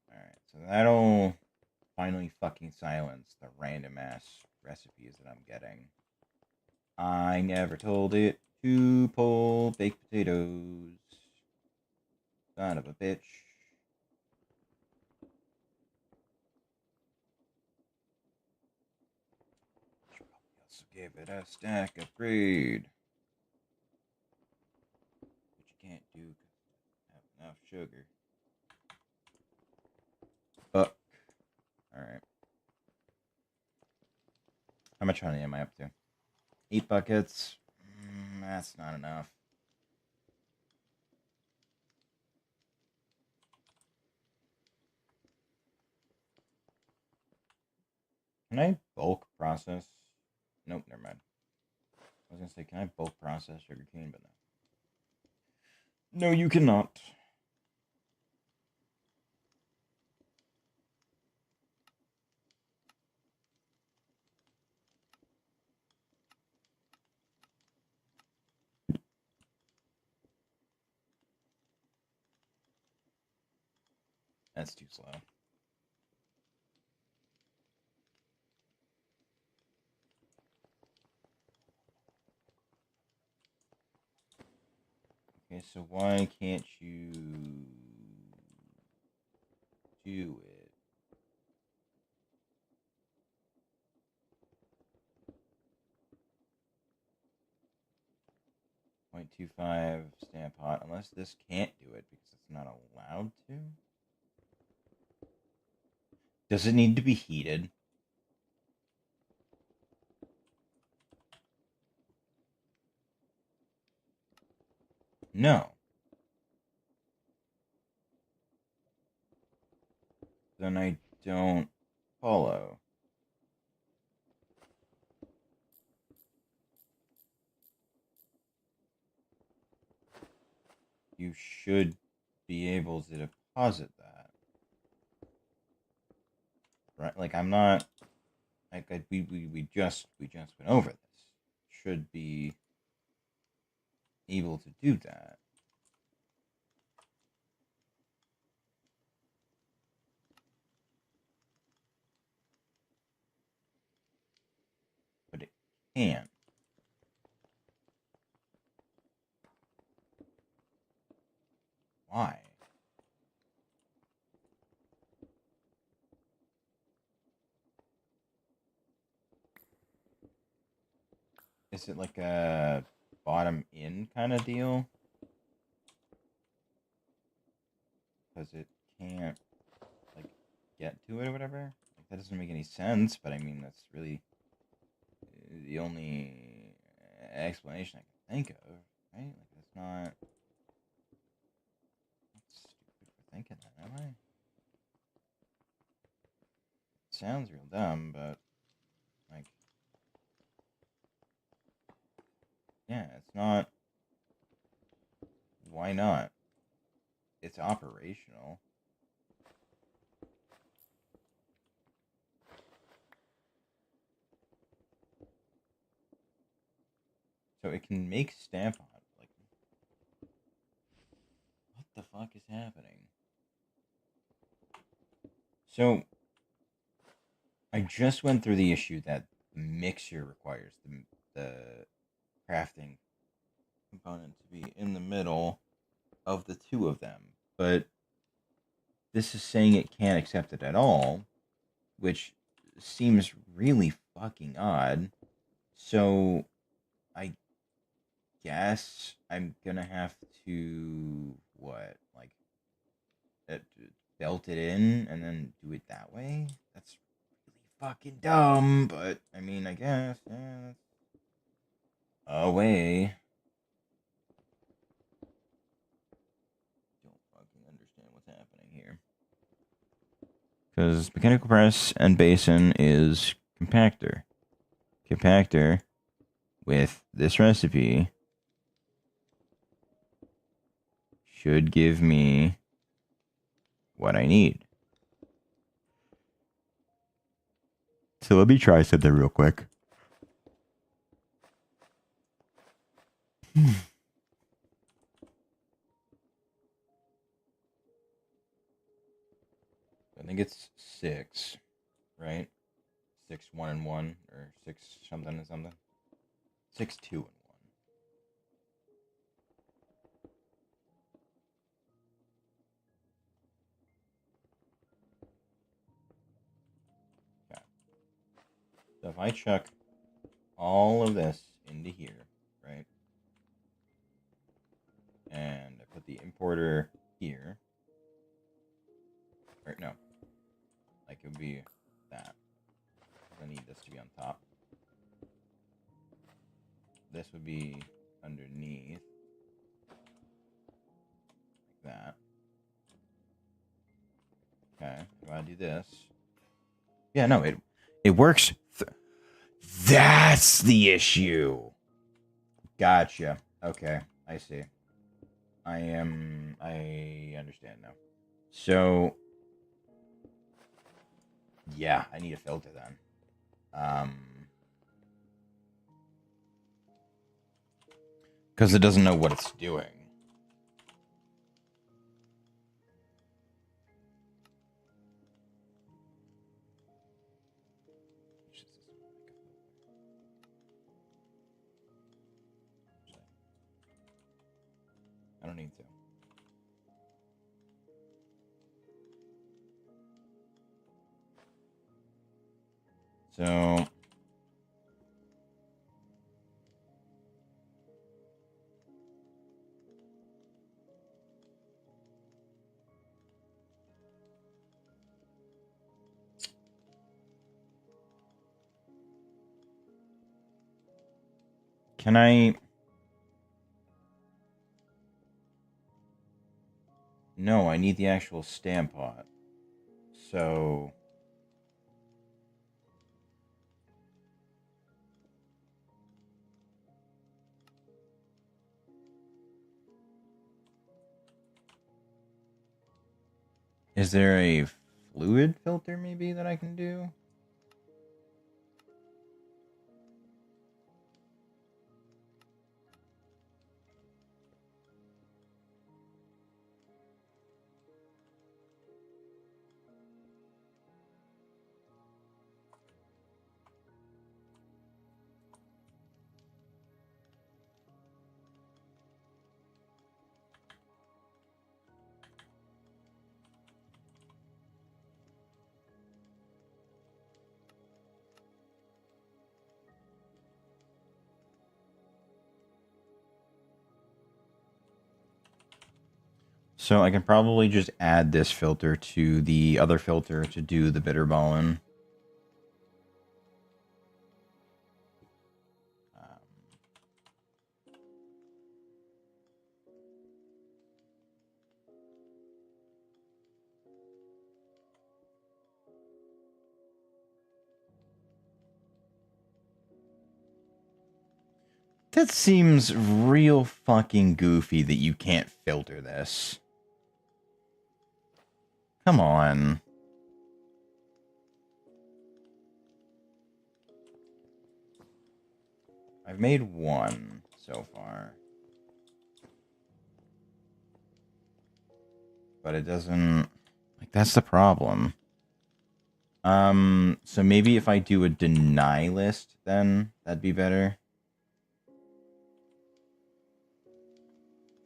Alright, so that'll finally fucking silence the random ass recipes that I'm getting. I never told it to pull baked potatoes. Son of a bitch. Should probably also give it a stack upgrade. Which you can't do because I have enough sugar. Fuck. Alright. How much honey am I up to? 8 buckets. That's not enough. Can I bulk process? Nope, never mind. I was gonna say, can I bulk process sugarcane, but no. No, you cannot. That's too slow. Okay, so why can't you do it? .25 stamp hot, unless this can't do it because it's not allowed to. Does it need to be heated? No. Then I don't follow. You should be able to deposit that. Right? Like, I'm not... Like, we just went over this. Should be able to do that. But it can't. Why? Is it like a bottom in kind of deal? Because it can't, like, get to it or whatever? Like, that doesn't make any sense, but I mean, that's really the only explanation I can think of, right? Like, that's not stupid for thinking that, am I? It sounds real dumb, but, like, yeah, it's not. Why not? It's operational. So it can make stamp on it. Like, what the fuck is happening? So, I just went through the issue that the mixer requires the crafting component to be in the middle of the two of them. But this is saying it can't accept it at all, which seems really fucking odd. So I guess I'm gonna have to what, like, belt it in and then do it that way. That's really fucking dumb, but I mean, I guess, yeah, that's a way. Don't fucking understand what's happening here. Because mechanical press and basin is compactor. Compactor with this recipe should give me what I need. So let me try something real quick. I think it's 6, right? 6, 1, and 1, or 6 something and something. 6, 2, and 1. Okay. So if I chuck all of this into here, right? And I put the importer here. Or no. Like it would be that. I need this to be on top. This would be underneath. Like that. Okay. If I do this. Yeah, no, it works. That's the issue. Gotcha. Okay, I see. I understand now. So, yeah, I need a filter then. Because it doesn't know what it's doing. I don't need to. So, can I... No, I need the actual stamp pot. So... Is there a fluid filter maybe that I can do? So I can probably just add this filter to the other filter to do the bitter balling. That seems real fucking goofy that you can't filter this. Come on. I've made one so far. But it doesn't... Like, that's the problem. So maybe if I do a deny list, then that'd be better.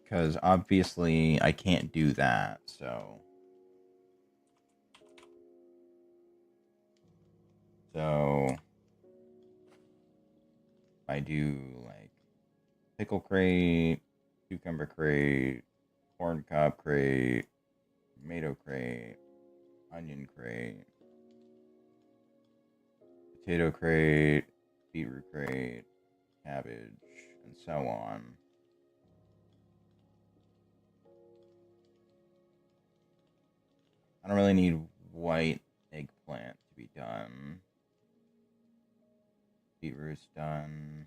Because obviously I can't do that, so... So... I do, like... pickle crate, cucumber crate, corn cob crate, tomato crate, onion crate, potato crate, beetroot crate, cabbage, and so on. I don't really need white eggplant to be done. Beetroot's done.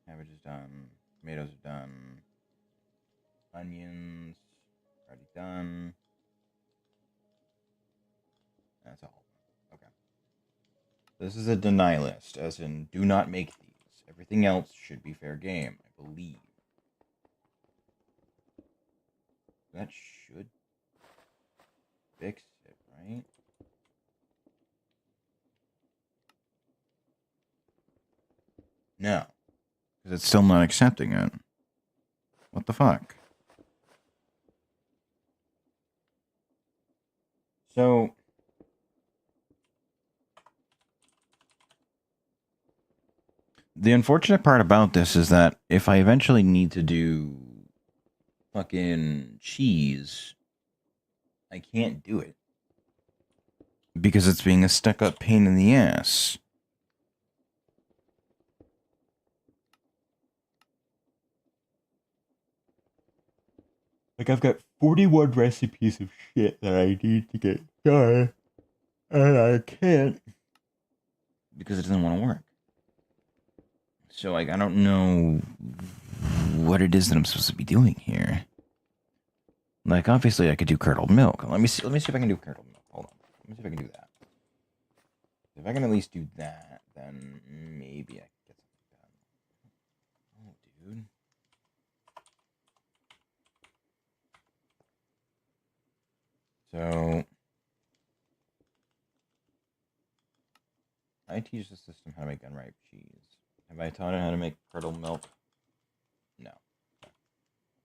Cabbage is done. Tomatoes are done. Onions already done. That's all. Okay. This is a deny list, as in do not make these. Everything else should be fair game, I believe. That should fix it, right? No. Because it's still not accepting it. What the fuck? So, the unfortunate part about this is that if I eventually need to do fucking cheese, I can't do it. Because it's being a stuck-up pain in the ass. Like, I've got 41 recipes of shit that I need to get done, and I can't. Because it doesn't want to work. So, like, I don't know what it is that I'm supposed to be doing here. Like, obviously, I could do curdled milk. Let me see if I can do curdled milk. Hold on. Let me see if I can do that. If I can at least do that, then maybe I can get something done. Oh, dude. So, I teach the system how to make unripe cheese. Have I taught it how to make curdled milk? No.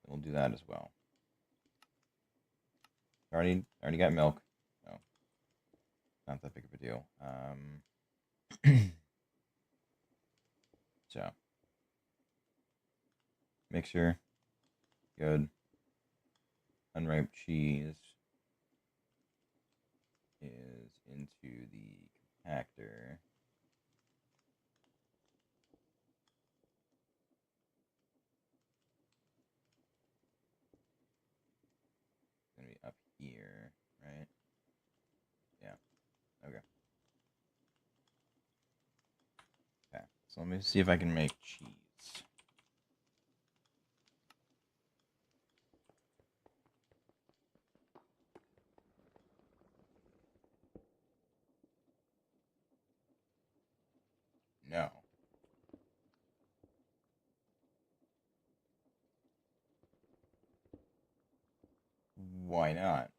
We'll do that as well. Already got milk. No. Not that big of a deal. So. Mixer. Good. Unripe cheese is into the compactor. It's gonna be up here, right? Yeah. Okay. Okay. So let me see if I can make cheese. No. Why not?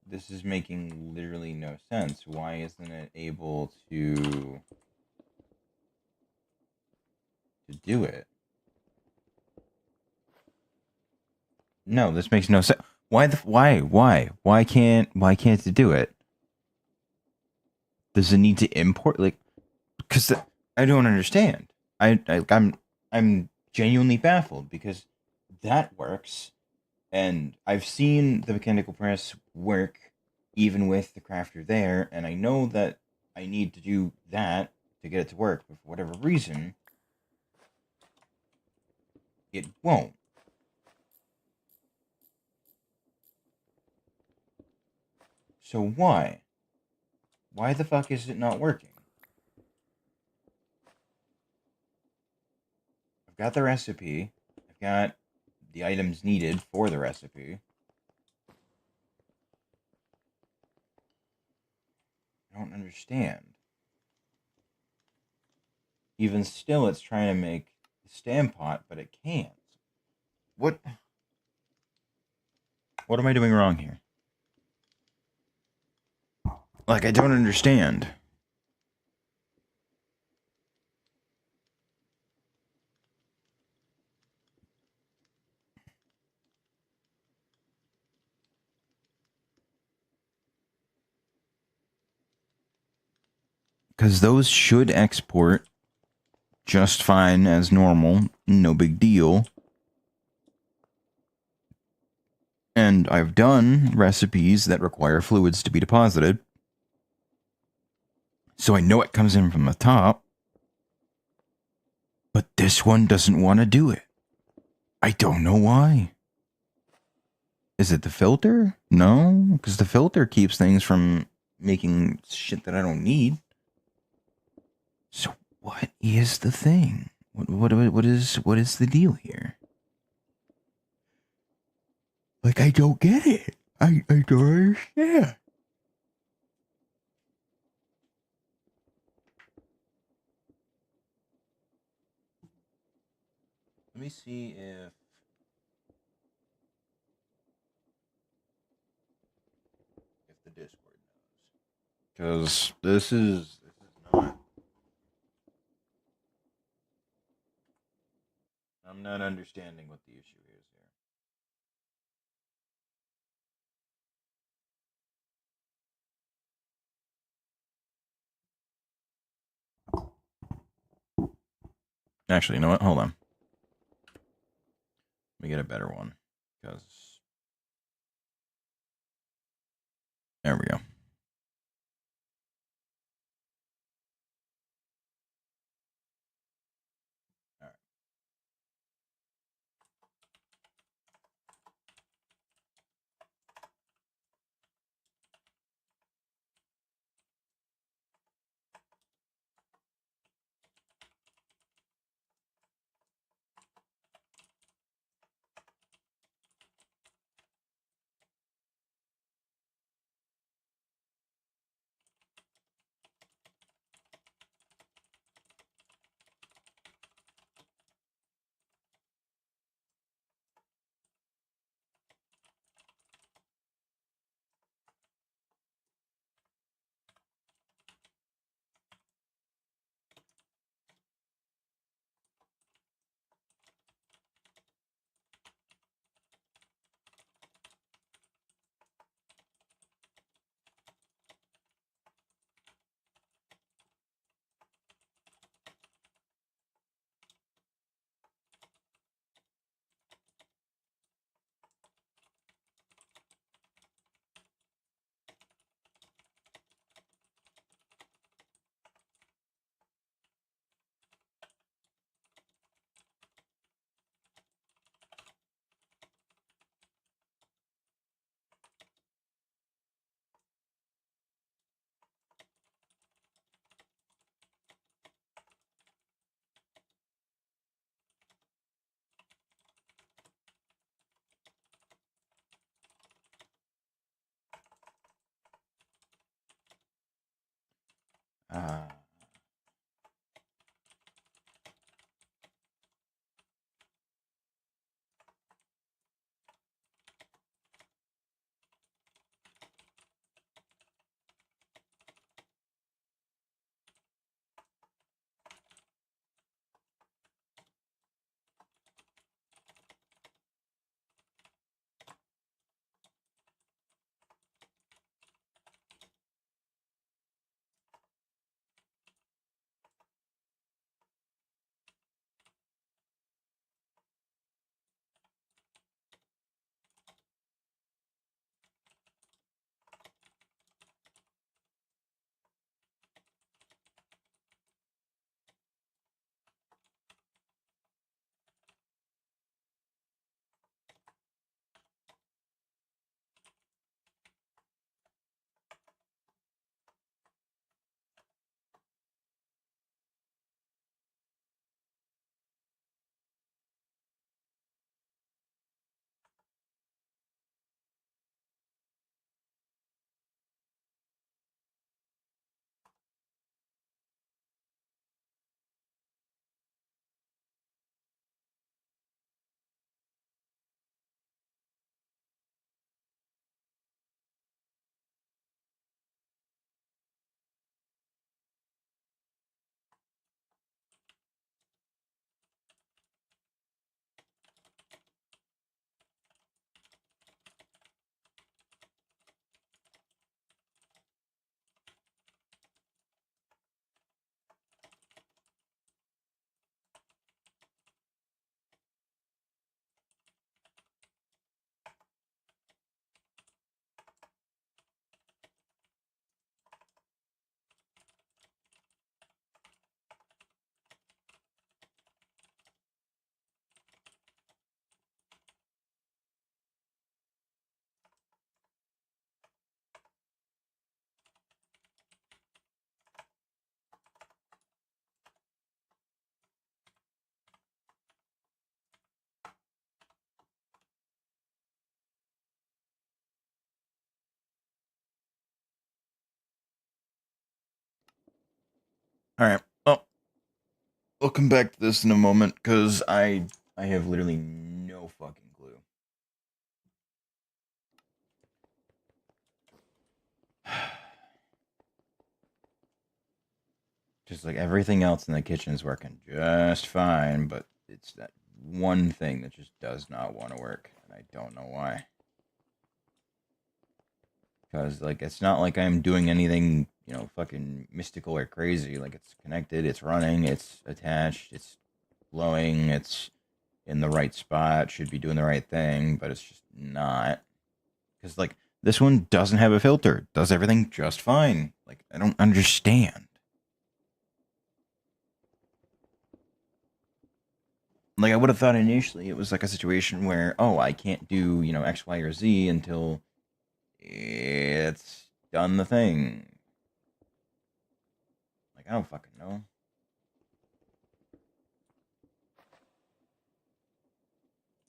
This is making literally no sense. Why isn't it able to do it? No, this makes no sense. Why can't it do it? Does it need to import, like, because I don't understand. I'm genuinely baffled because that works, and I've seen the mechanical press work even with the crafter there, and I know that I need to do that to get it to work, but for whatever reason, it won't. So why? Why the fuck is it not working? I've got the recipe. I've got the items needed for the recipe. I don't understand. Even still, it's trying to make the stand pot, but it can't. What am I doing wrong here? Like, I don't understand. Because those should export just fine as normal. No big deal. And I've done recipes that require fluids to be deposited. So I know it comes in from the top. But this one doesn't want to do it. I don't know why. Is it the filter? No, because the filter keeps things from making shit that I don't need. So what is the thing? What is the deal here? Like, I don't get it. I don't understand. Let me see if the Discord knows. Because this is not. I'm not understanding what the issue is here. Actually, you know what? Hold on. Let me get a better one. Because. There we go. Uh, Alright, well, we'll come back to this in a moment, because I have literally no fucking clue. Just like everything else in the kitchen is working just fine, but it's that one thing that just does not want to work, and I don't know why. Because, like, it's not like I'm doing anything, you know, fucking mystical or crazy. Like, it's connected, it's running, it's attached, it's blowing, it's in the right spot, should be doing the right thing, but it's just not. Because, like, this one doesn't have a filter, does everything just fine. Like, I don't understand. Like, I would have thought initially it was like a situation where, oh, I can't do, you know, X, Y, or Z until it's done the thing. Like, I don't fucking know.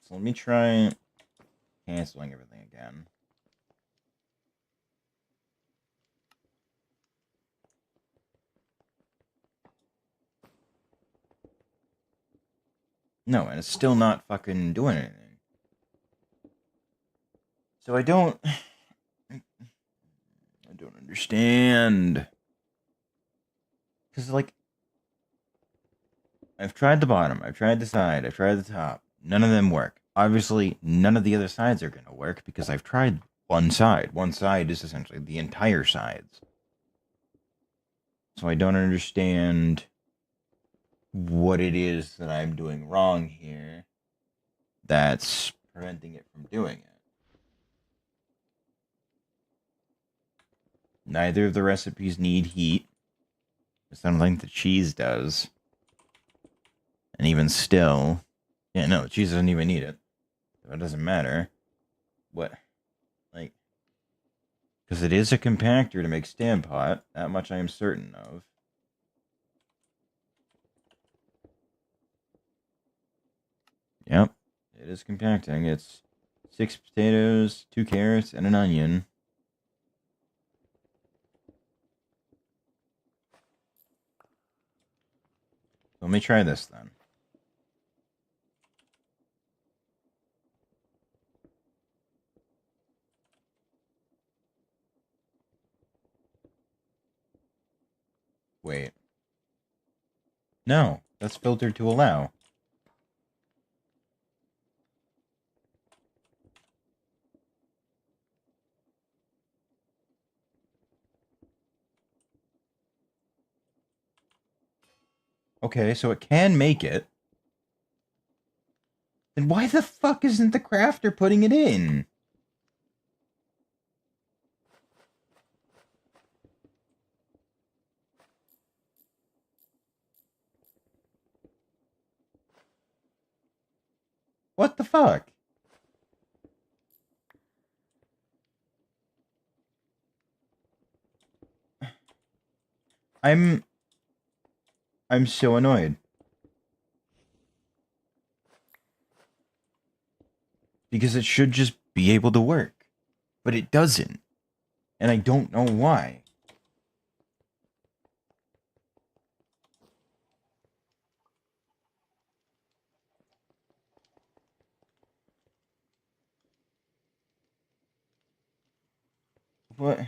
So let me try canceling everything again. No, and it's still not fucking doing anything. So I don't understand. Because, like, I've tried the bottom, I've tried the side, I've tried the top. None of them work. Obviously, none of the other sides are going to work because I've tried one side. One side is essentially the entire sides. So I don't understand what it is that I'm doing wrong here that's preventing it from doing it. Neither of the recipes need heat. I don't think the cheese does. And even still, yeah, no, the cheese doesn't even need it. So it doesn't matter. What? Like, because it is a compactor to make Stand Pot. That much I am certain of. Yep, it is compacting. It's 6 potatoes, 2 carrots, and an onion. Let me try this then. Wait. No, that's filtered to allow. Okay, so it can make it. Then why the fuck isn't the crafter putting it in? What the fuck? I'm so annoyed. Because it should just be able to work. But it doesn't. And I don't know why. What?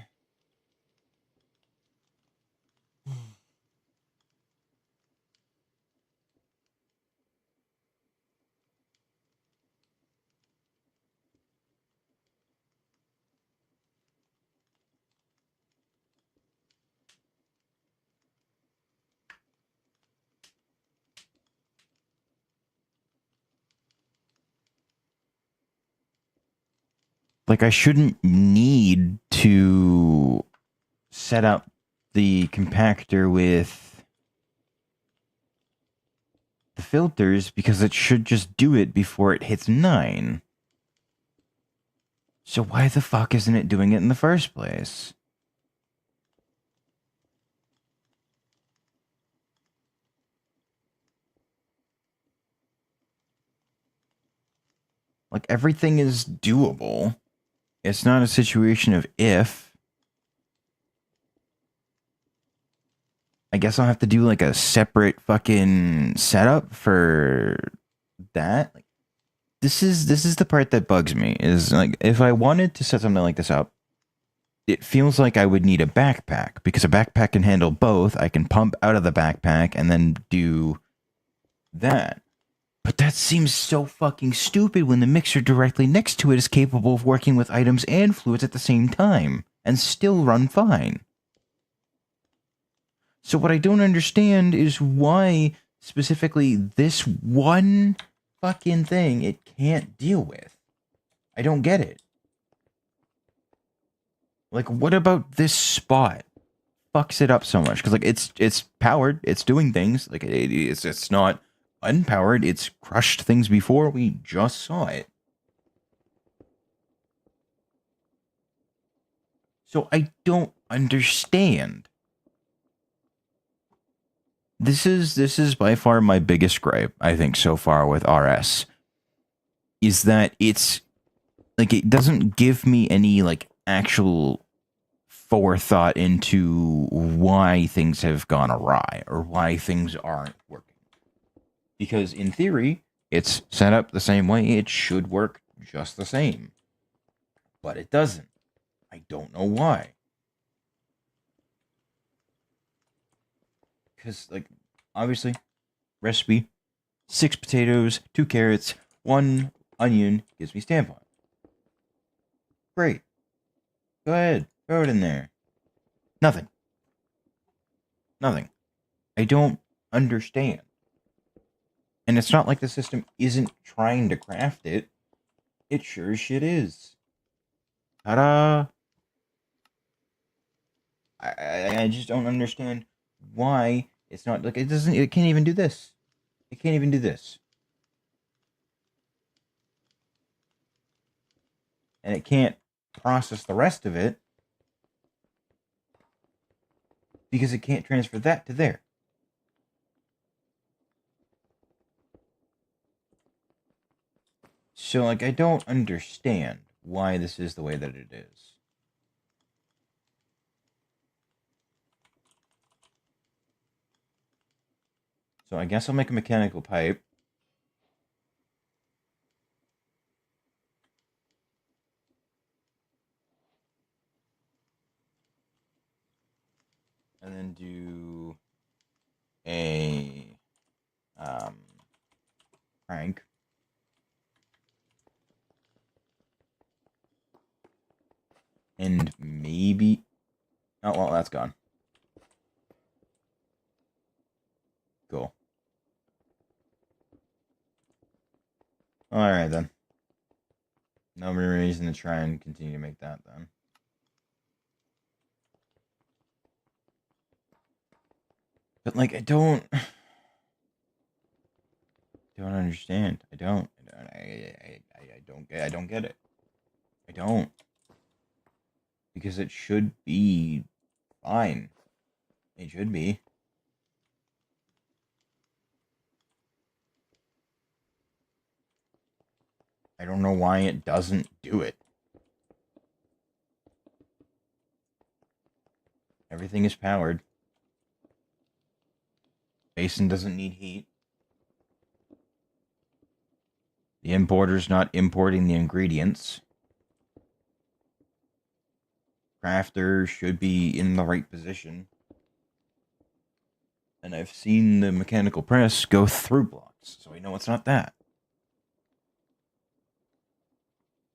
Like, I shouldn't need to set up the compactor with the filters because it should just do it before it hits 9. So why the fuck isn't it doing it in the first place? Like, everything is doable. It's not a situation of if. I guess I'll have to do like a separate fucking setup for that. Like, this is the part that bugs me. Is like if I wanted to set something like this up, it feels like I would need a backpack because a backpack can handle both. I can pump out of the backpack and then do that. But that seems so fucking stupid when the mixer directly next to it is capable of working with items and fluids at the same time and still run fine. So what I don't understand is why specifically this one fucking thing it can't deal with. I don't get it. Like, what about this spot fucks it up so much? Because like it's powered, it's doing things. Like it's not unpowered. It's crushed things before. We just saw it. So I don't understand. This is by far my biggest gripe, I think, so far with RS. Is that it's like it doesn't give me any like actual forethought into why things have gone awry or why things aren't working. Because in theory, it's set up the same way, it should work just the same. But it doesn't. I don't know why. Because, like, obviously, recipe 6 potatoes, 2 carrots, 1 onion gives me tampon. Great. Go ahead, throw it in there. Nothing. Nothing. I don't understand. And it's not like the system isn't trying to craft it. It sure as shit is. Ta-da! I just don't understand why it's not like it can't even do this. It can't even do this. And it can't process the rest of it because it can't transfer that to there. So like I don't understand why this is the way that it is. So I guess I'll make a mechanical pipe. And then do a crank. And maybe... Oh, well, that's gone. Cool. Alright, then. No reason to try and continue to make that, then. But, like, I don't understand. I don't get it. I don't. Because it should be fine. It should be. I don't know why it doesn't do it. Everything is powered. Basin doesn't need heat. The importer's not importing the ingredients. Crafter should be in the right position. And I've seen the mechanical press go through blocks, so I know it's not that.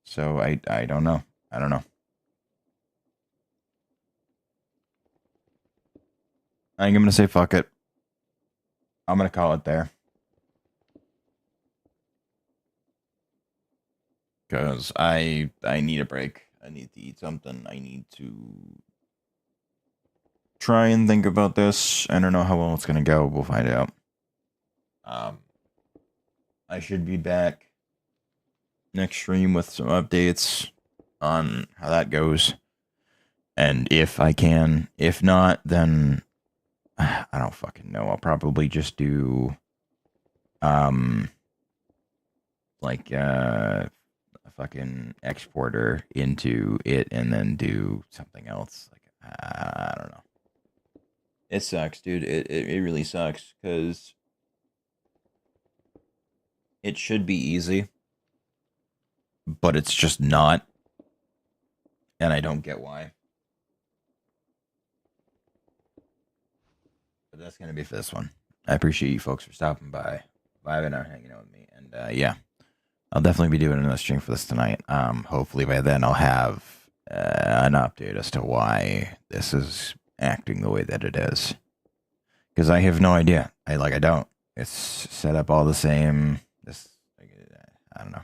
So I don't know. I don't know. I think I'm gonna say fuck it. I'm gonna call it there. Because I need a break. I need to eat something. I need to try and think about this. I don't know how well it's gonna go. We'll find out. I should be back next stream with some updates on how that goes. And if I can. If not, then I don't fucking know. I'll probably just do like a fucking exporter into it and then do something else. Like I don't know. It sucks, dude. It really sucks because it should be easy, but it's just not, and I don't get why. But that's gonna be for this one. I appreciate you folks for stopping by, vibing out, hanging out with me, and yeah, I'll definitely be doing another stream for this tonight. Hopefully by then I'll have an update as to why this is acting the way that it is, because I have no idea. I don't. It's set up all the same. I don't know.